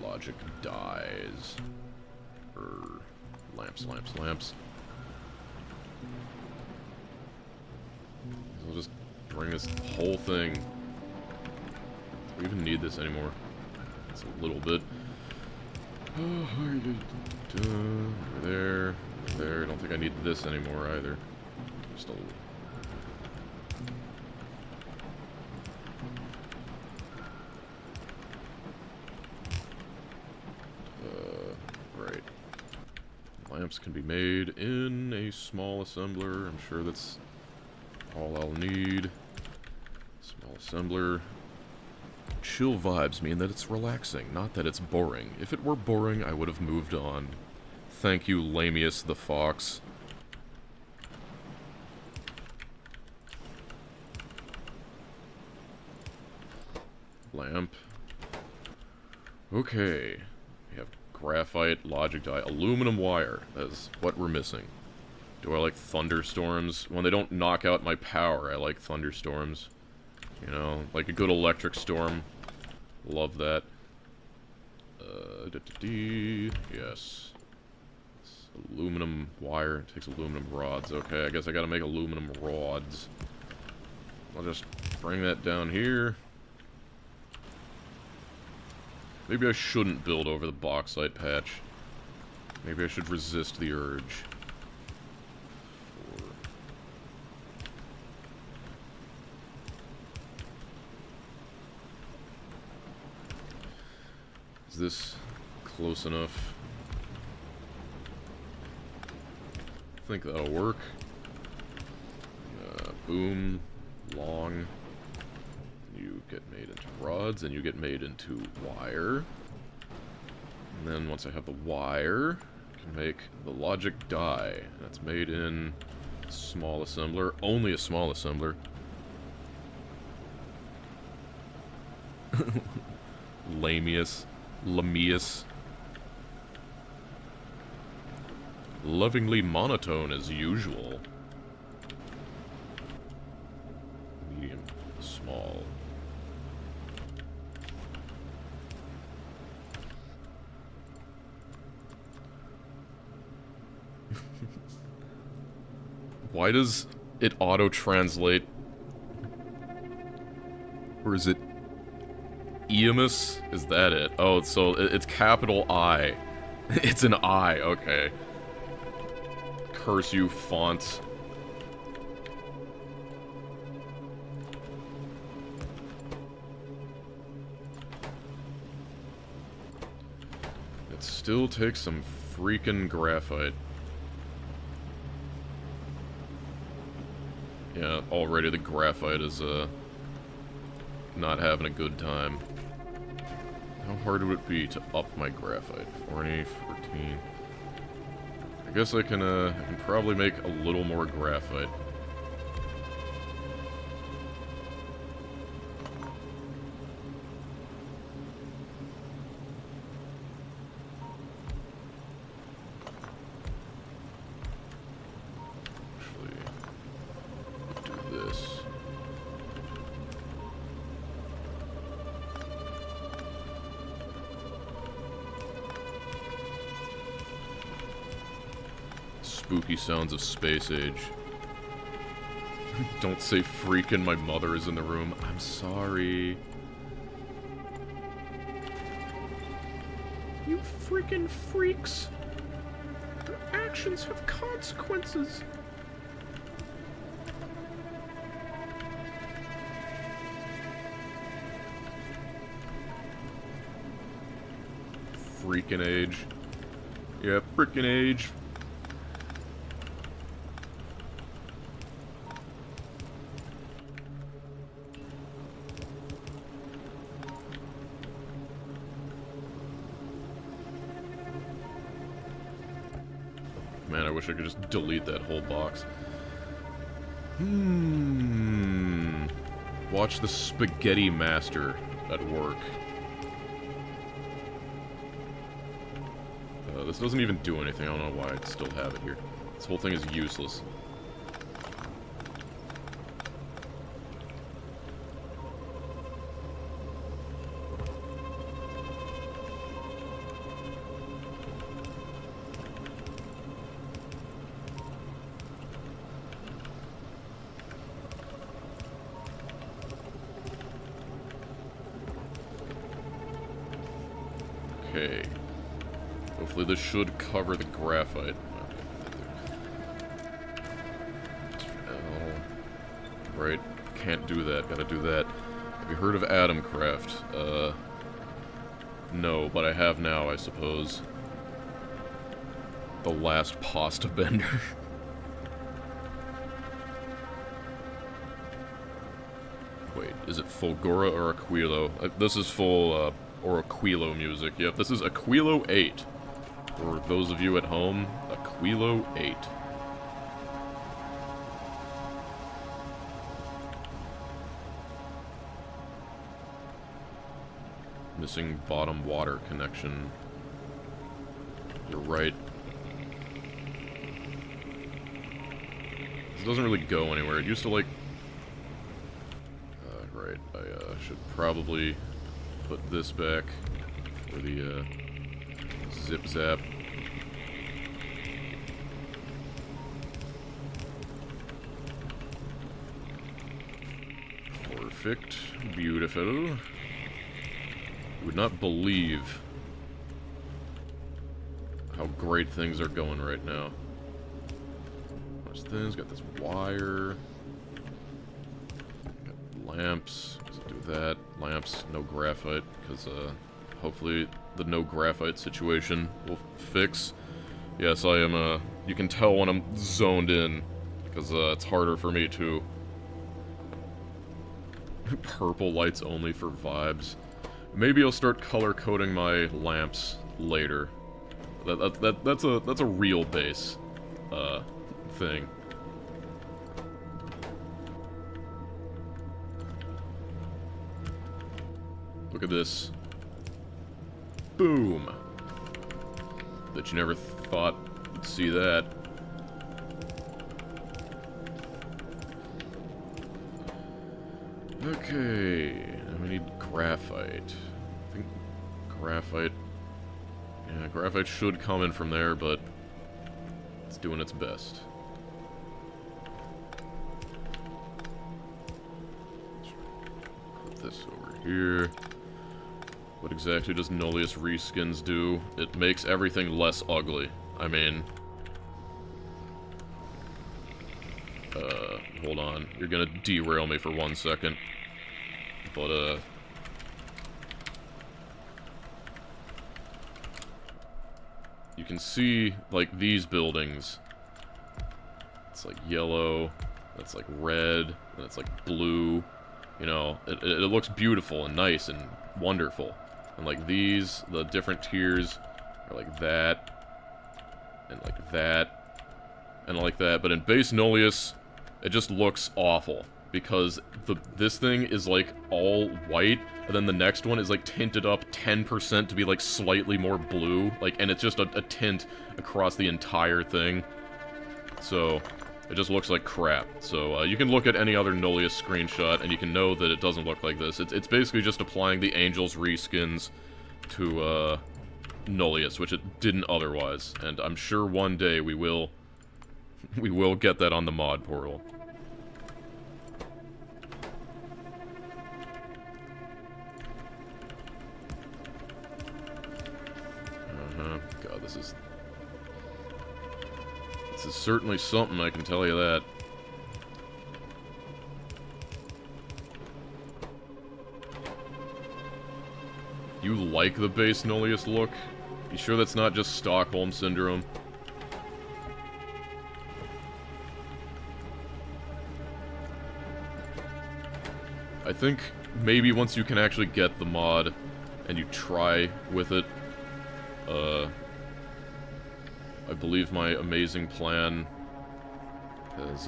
Logic dyes. Lamps, lamps, lamps. I'll just bring this whole thing. Do we even need this anymore? It's a little bit. Over there. There. I don't think I need this anymore either. Just a little. Right. Lamps can be made in a small assembler. I'm sure that's all I'll need. Small assembler. Chill vibes mean that it's relaxing, not that it's boring. If it were boring, I would have moved on. Thank you, Lamius the Fox. Lamp. Okay. We have graphite, logic die, aluminum wire. That's what we're missing. Do I like thunderstorms? When they don't knock out my power, I like thunderstorms. You know, like a good electric storm. Love that. Yes. It's aluminum wire. It takes aluminum rods. Okay, I guess I gotta make aluminum rods. I'll just bring that down here. Maybe I shouldn't build over the bauxite patch. Maybe I should resist the urge. Is this close enough? I think that'll work. Boom. Long. You get made into rods, and you get made into wire. And then once I have the wire, can make the logic die. That's made in small assembler. Only a small assembler. Lamius. Lamius. Lovingly monotone as usual. Medium. Small. Why does it auto-translate? Or is it Biomes? Is that it? Oh, so it's capital I. It's an I, okay. Curse you, font. It still takes some freaking graphite. Yeah, already the graphite is, not having a good time. How hard would it be to up my graphite? 20, 14... I guess I can probably make a little more graphite. Spooky sounds of space age. Don't say freaking my mother is in the room. I'm sorry. You freaking freaks. Your actions have consequences. Freaking age. Yeah, freaking age. Man, I wish I could just delete that whole box. Watch the spaghetti master at work. This doesn't even do anything. I don't know why I still have it here. This whole thing is useless. Okay. Hopefully this should cover the graphite. Right. Can't do that. Gotta do that. Have you heard of Atom Craft? No, but I have now, I suppose. The last pasta bender. Wait, is it Fulgora or Aquilo? This is full, or Aquilo music. Yep, this is Aquilo 8. For those of you at home, Aquilo 8. Missing bottom water connection. You're right. This doesn't really go anywhere. It used to, like... right, I should probably put this back for the, zip-zap. Perfect. Beautiful. You would not believe how great things are going right now. Watch this. Got this wire. Got lamps. Let's do that. Lamps, no graphite, because, hopefully the no graphite situation will fix. Yes, I am, you can tell when I'm zoned in, because, it's harder for me to... Purple lights only for vibes. Maybe I'll start color coding my lamps later. That's a real base, thing. Look at this. Boom. Bet you never thought you'd see that. Okay, and we need graphite. I think graphite... Yeah, graphite should come in from there, but it's doing its best. Put this over here. What exactly does Nullius Reskins do? It makes everything less ugly. I mean... hold on. You're gonna derail me for 1 second. But, you can see, like, these buildings. It's, like, yellow, that's, like, red, and it's, like, blue. You know, it looks beautiful and nice and wonderful. And, like, these, the different tiers are like that, and like that, and like that. But in base Nullius, it just looks awful. Because this thing is, like, all white, and then the next one is, like, tinted up 10% to be, like, slightly more blue. Like, and it's just a tint across the entire thing. So, it just looks like crap. So, you can look at any other Nullius screenshot, and you can know that it doesn't look like this. It's basically just applying the Angel's reskins to, Nullius, which it didn't otherwise. And I'm sure one day we will get that on the mod portal. God, this is certainly something, I can tell you that. You like the base Nullius look? You sure that's not just Stockholm Syndrome? I think maybe once you can actually get the mod and you try with it, I believe my amazing plan has,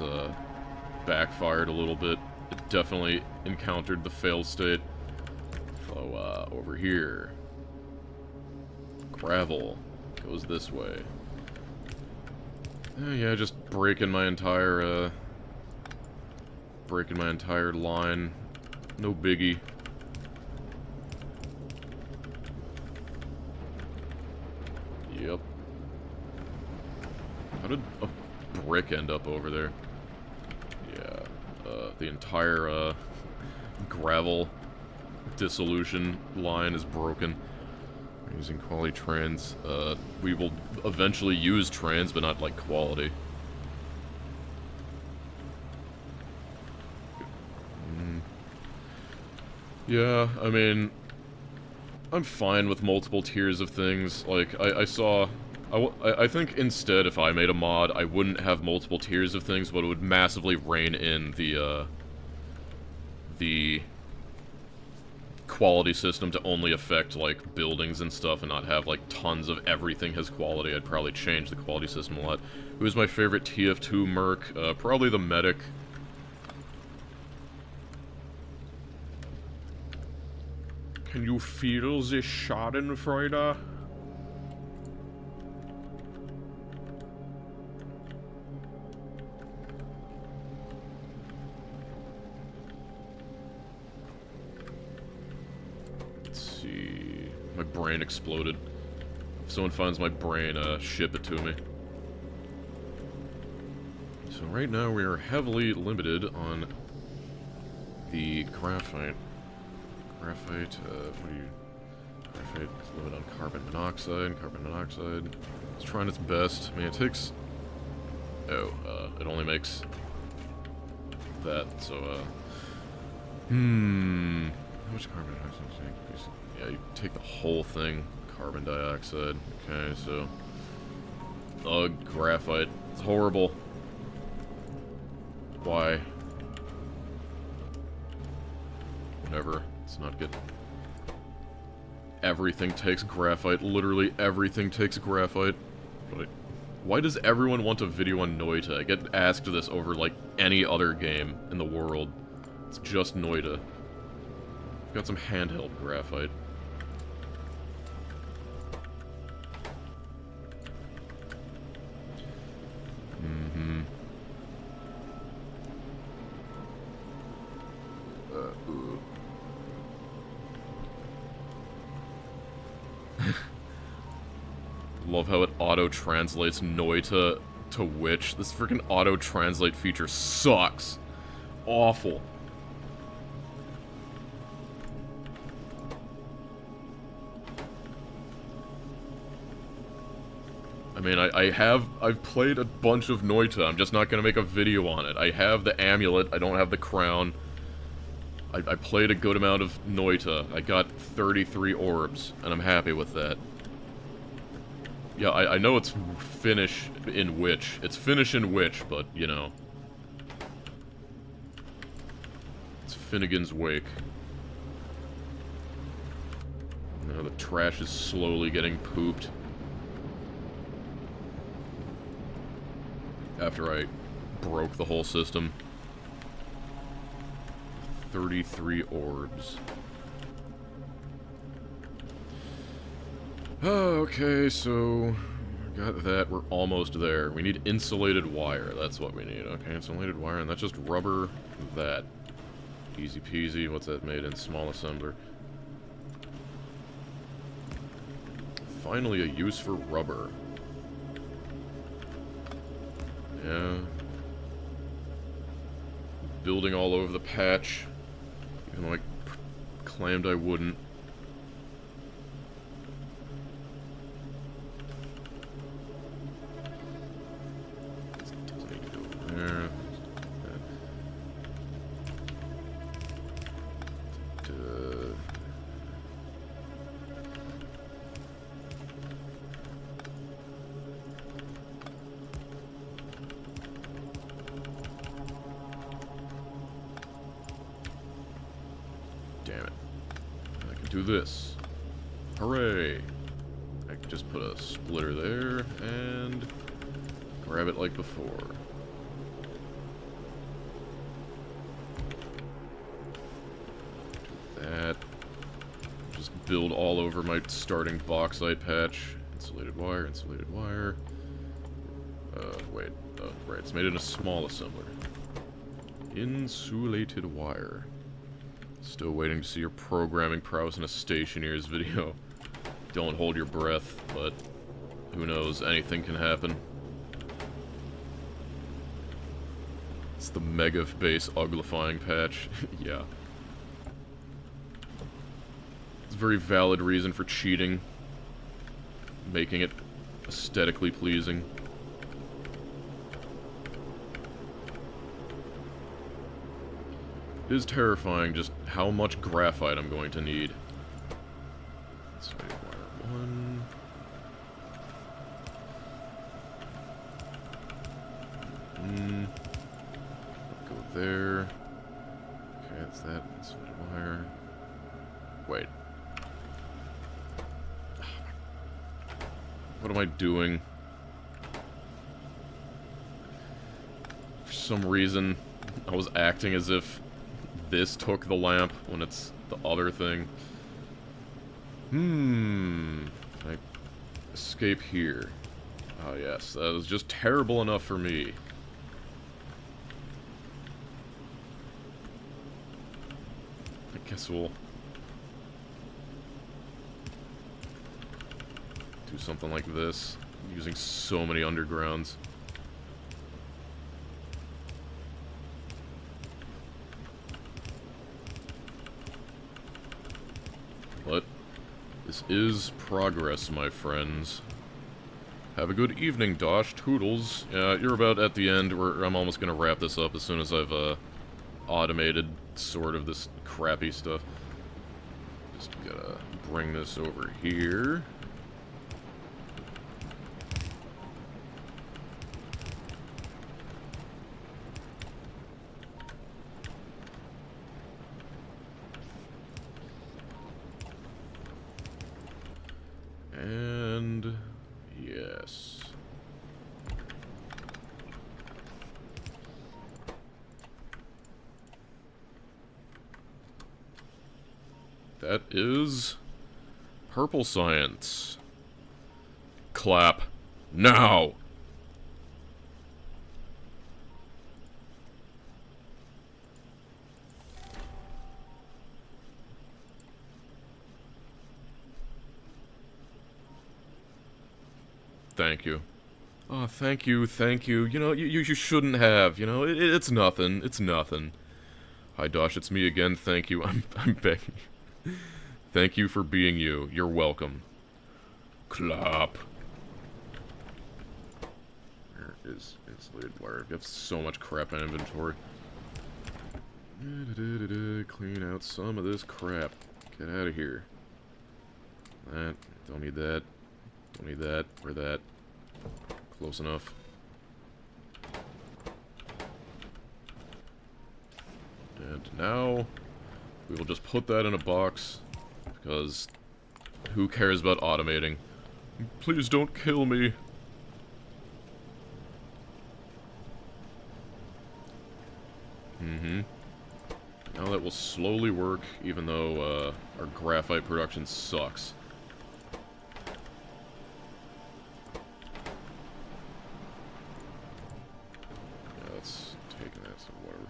backfired a little bit. It definitely encountered the fail state. So, over here. Gravel goes this way. Yeah, just breaking my entire line. No biggie. Yep. How did a brick end up over there? Yeah, the entire, gravel dissolution line is broken. We're using quality trans. We will eventually use trans, but not, like, quality. Yeah, I mean, I'm fine with multiple tiers of things. Like, I think instead, if I made a mod, I wouldn't have multiple tiers of things, but it would massively rein in the quality system to only affect, like, buildings and stuff, and not have, like, tons of everything has quality. I'd probably change the quality system a lot. Who's my favorite TF2 merc? Probably the medic. Can you feel the Schadenfreude? Let's see. My brain exploded. If someone finds my brain, ship it to me. So right now we are heavily limited on the graphite. Graphite, what do you... Graphite is limited on carbon monoxide. Carbon monoxide is trying its best. I mean, it takes... Oh, it only makes... that, so, How much carbon dioxide do you take? Yeah, you take the whole thing. Carbon dioxide. Okay, so... Ugh, graphite. It's horrible. Why? Whatever. Let's not get everything takes graphite. Literally everything takes graphite. But why does everyone want a video on Noita? I get asked this over, like, any other game in the world. It's just Noita. I've got some handheld graphite. Mm-hmm. Love how it auto-translates Noita to Witch. This freaking auto-translate feature sucks. Awful. I mean, I've played a bunch of Noita. I'm just not gonna make a video on it. I have the amulet, I don't have the crown. I played a good amount of Noita. I got 33 orbs, and I'm happy with that. Yeah, I know it's Finnish in Witch. It's Finnish in Witch, but, you know. It's Finnegan's Wake. Now the trash is slowly getting pooped. After I broke the whole system. 33 orbs. Okay, so got that. We're almost there. We need insulated wire. That's what we need. Okay, insulated wire, and that's just rubber. That. Easy peasy. What's that made in? Small assembler. Finally, a use for rubber. Yeah. Building all over the patch. Even though I claimed I wouldn't. Doesn't need to go there. Do this. Hooray! I can just put a splitter there and grab it like before. Do that. Just build all over my starting bauxite patch. Insulated wire, insulated wire. Wait. Oh, right. It's made in a small assembler. Insulated wire. Still waiting to see your programming prowess in a Stationeers video. Don't hold your breath, but who knows, anything can happen. It's the mega base uglifying patch. Yeah. It's a very valid reason for cheating. Making it aesthetically pleasing. It is terrifying just how much graphite I'm going to need. Insulated wire 1. Go there. Okay, that's that. Insulated wire. Wait. What am I doing? For some reason, I was acting as if this took the lamp when it's the other thing. Can I escape here? Oh yes, that was just terrible enough for me. I guess we'll do something like this, using so many undergrounds. But this is progress, my friends. Have a good evening, Dosh. Toodles. Yeah, you're about at the end. I'm almost going to wrap this up as soon as I've automated sort of this crappy stuff. Just gotta bring this over here. That is purple science. Clap. Now! Thank you. Oh, thank you, thank you. You know, you shouldn't have, you know, it's nothing, it's nothing. Hi, Dosh, it's me again, thank you, I'm begging you. Thank you for being you, you're welcome. Clap. Where is insulated wire? I've got so much crap in inventory. Clean out some of this crap. Get out of here. That, don't need that. Don't need that, or that. Close enough. And now, we will just put that in a box, because who cares about automating? Please don't kill me. Now that will slowly work, even though our graphite production sucks. Yeah, let's take that, so whatever.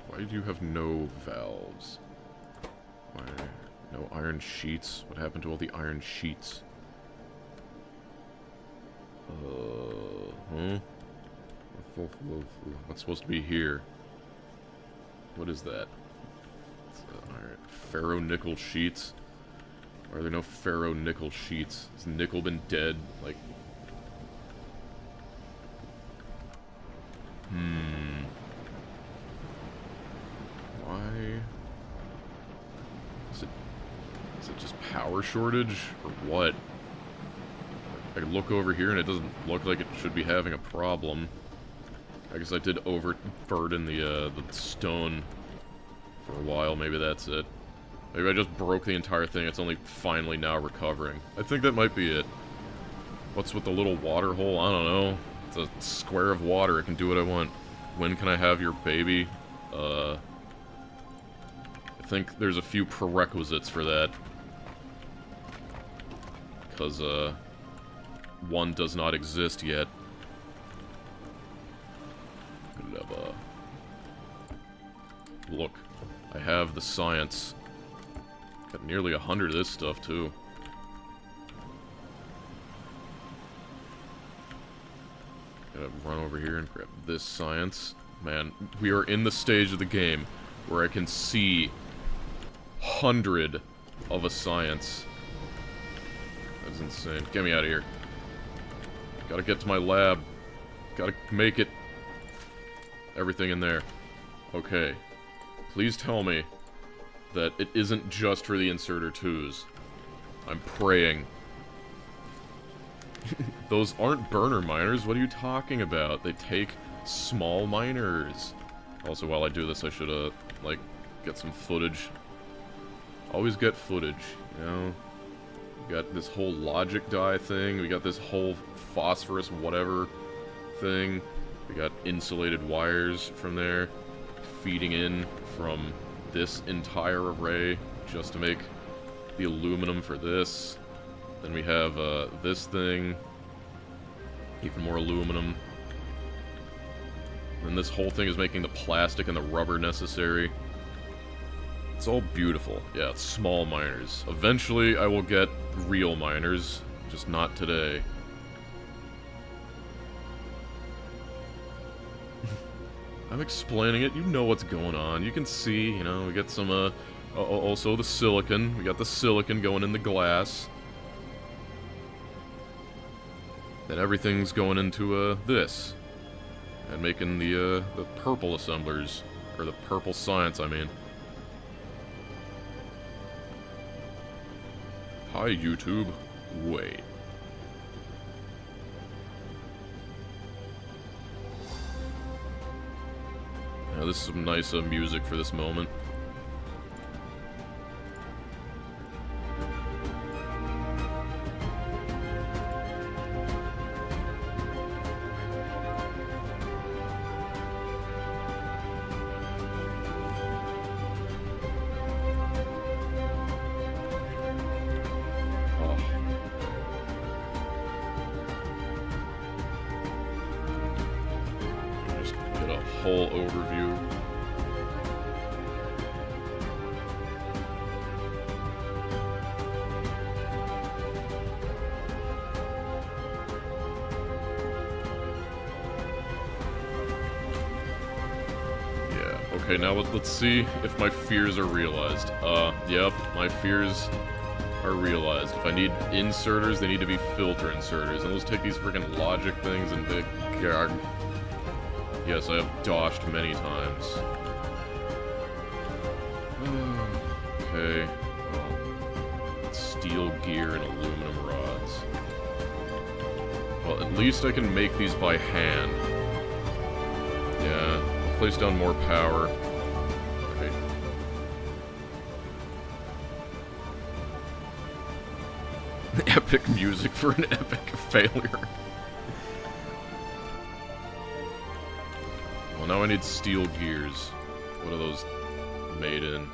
Why do you have no valves? Why? No iron sheets? What happened to all the iron sheets? Huh? What's supposed to be here? What is that? Iron ferro-nickel sheets? Why are there no ferro-nickel sheets? Has nickel been dead? Like... Why? Is it just power shortage? Or what? I can look over here and it doesn't look like it should be having a problem. I guess I did overburden the stone for a while, maybe that's it. Maybe I just broke the entire thing, it's only finally now recovering. I think that might be it. What's with the little water hole? I don't know. It's a square of water, it can do what I want. When can I have your baby? I think there's a few prerequisites for that. Because, one does not exist yet. Look, I have the science. Got nearly 100 of this stuff, too. Gotta run over here and grab this science. Man, we are in the stage of the game where I can see 100 of a science. That's insane. Get me out of here. Gotta get to my lab. Gotta make it. Everything in there. Okay. Please tell me that it isn't just for the inserter 2s. I'm praying. Those aren't burner miners. What are you talking about? They take small miners. Also, while I do this, I should, like, get some footage. Always get footage, you know? We got this whole logic die thing. We got this whole phosphorus whatever thing. We got insulated wires from there feeding in from this entire array just to make the aluminum for this. Then we have this thing, even more aluminum. And this whole thing is making the plastic and the rubber necessary. It's all beautiful. Yeah, it's small miners. Eventually, I will get real miners, just not today. I'm explaining it. You know what's going on. You can see, you know, we got some, also the silicon. We got the silicon going in the glass. Then everything's going into, this. And making the purple assemblers. Or the purple science, I mean. Hi, YouTube. Wait. Now, this is some nice music for this moment. whole overview. Okay, now let's see if my fears are realized. Yep, my fears are realized. If I need inserters, they need to be filter inserters. And let's take these freaking logic things and big... Yes, I have doshed many times. Okay, well, steel gear and aluminum rods. Well, at least I can make these by hand. Yeah. Place down more power. Okay. Epic music for an epic failure. Well, now I need steel gears. What are those made in?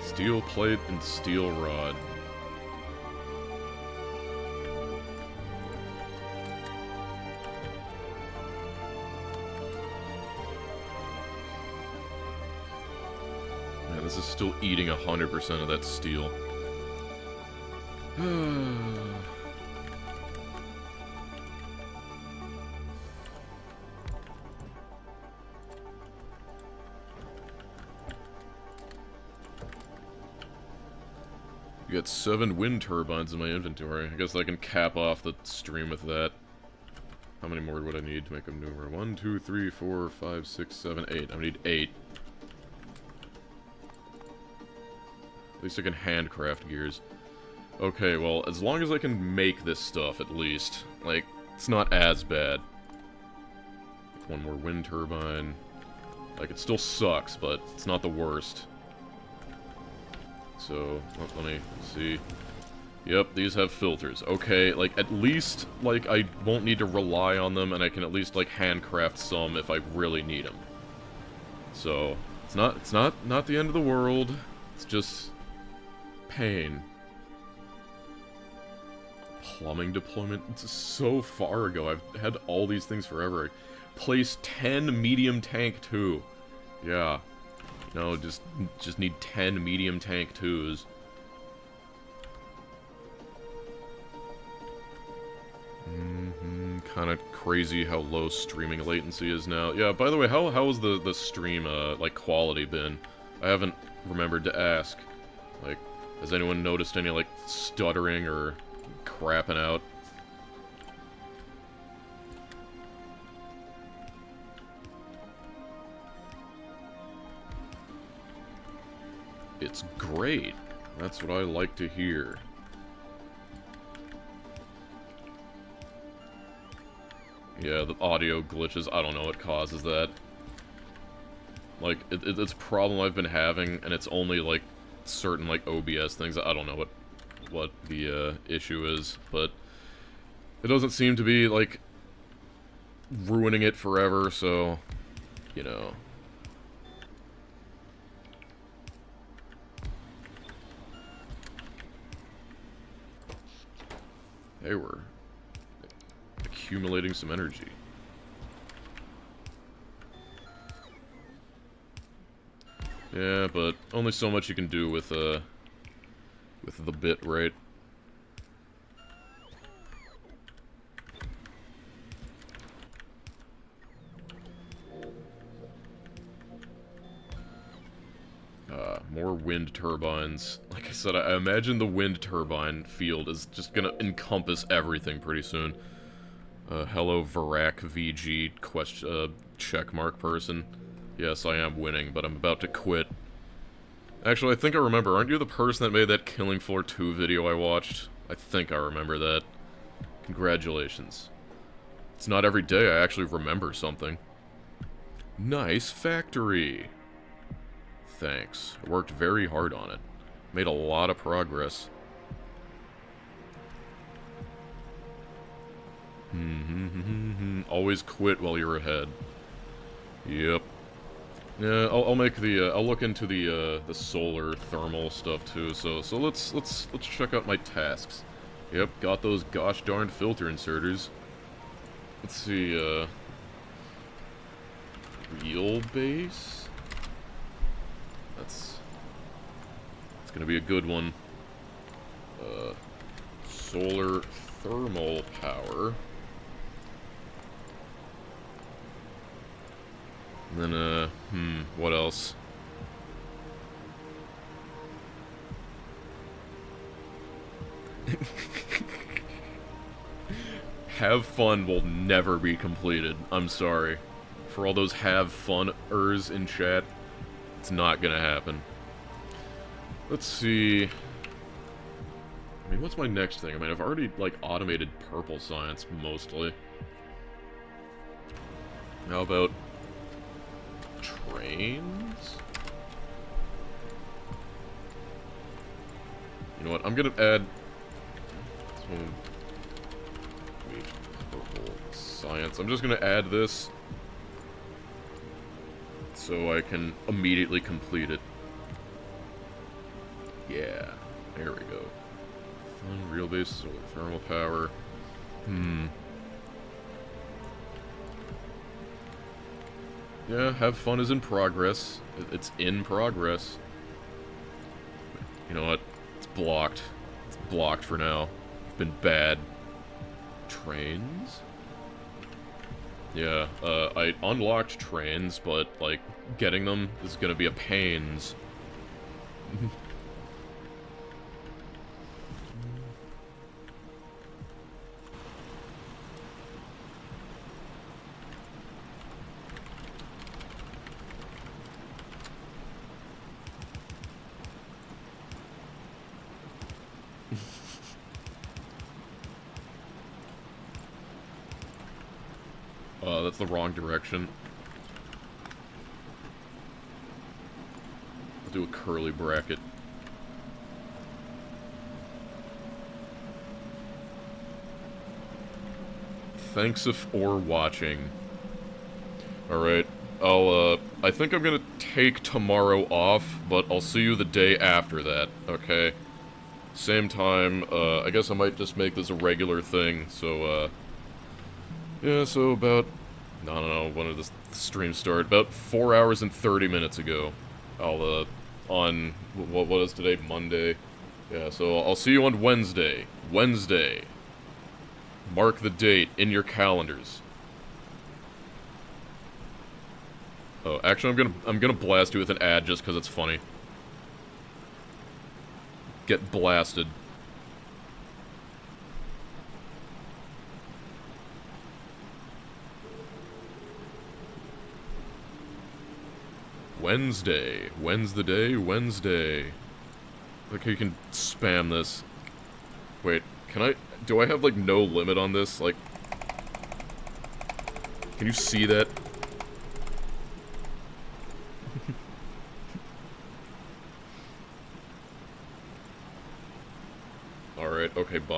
Steel plate and steel rod. This is still eating 100% of that steel. You got 7 wind turbines in my inventory. I guess I can cap off the stream with that. How many more would I need to make a number? 1, 2, 3, 4, 5, 6, 7, 8. I need 8. At least I can handcraft gears. Okay, well, as long as I can make this stuff, at least. Like, it's not as bad. One more wind turbine. Like, it still sucks, but it's not the worst. So, let me see. Yep, these have filters. Okay, like, at least, like, I won't need to rely on them, and I can at least, like, handcraft some if I really need them. So, it's not the end of the world. It's just... pain. Plumbing deployment. It's so far ago. I've had all these things forever. Place 10 medium tank 2. Yeah. No, just need 10 medium tank 2s. Kind of crazy how low streaming latency is now. Yeah, by the way, how has the stream, like, quality been? I haven't remembered to ask. Like, has anyone noticed any, like, stuttering or crapping out? It's great. That's what I like to hear. Yeah, the audio glitches, I don't know what causes that. Like, it's a problem I've been having, and it's only, like, certain, like, OBS things. I don't know what the issue is, but it doesn't seem to be, like, ruining it forever, so, you know. Hey, we're accumulating some energy. Yeah, but only so much you can do with the bit rate. More wind turbines. Like I said, I imagine the wind turbine field is just gonna encompass everything pretty soon. Hello, Varak VG checkmark person. Yes, I am winning, but I'm about to quit. Actually, I think I remember. Aren't you the person that made that Killing Floor 2 video I watched? I think I remember that. Congratulations. It's not every day I actually remember something. Nice factory. Thanks. I worked very hard on it. Made a lot of progress. Always quit while you're ahead. Yep. Yeah, I'll make the I'll look into the solar thermal stuff too. So let's check out my tasks. Yep, got those gosh darn filter inserters. Let's see, real base? That's gonna be a good one. Solar thermal power. And then, what else? Have fun will never be completed. I'm sorry. For all those have fun-ers in chat, it's not gonna happen. Let's see. I mean, what's my next thing? I mean, I've already, like, automated purple science, mostly. How about trains? You know what? I'm gonna add purple science. I'm just gonna add this so I can immediately complete it. Yeah, there we go. Fun, real base, solar thermal power. Yeah, have fun is in progress. It's in progress. You know what? It's blocked. It's blocked for now. It's been bad. Trains? Yeah, I unlocked trains, but, like, getting them is gonna be a pains. That's the wrong direction. I'll do a curly bracket. Thanks for watching. Alright, I think I'm gonna take tomorrow off, but I'll see you the day after that, okay? Same time, I guess I might just make this a regular thing, so, yeah, so about, I don't know, when did this stream start? About 4 hours and 30 minutes ago. I'll, on, what is today? Monday? Yeah, so I'll see you on Wednesday. Wednesday. Mark the date in your calendars. Oh, actually, I'm gonna blast you with an ad just because it's funny. Get blasted. Wednesday. Wednesday. Okay, you can spam this. Wait, do I have, like, no limit on this? Like, can you see that? Alright, okay, bye.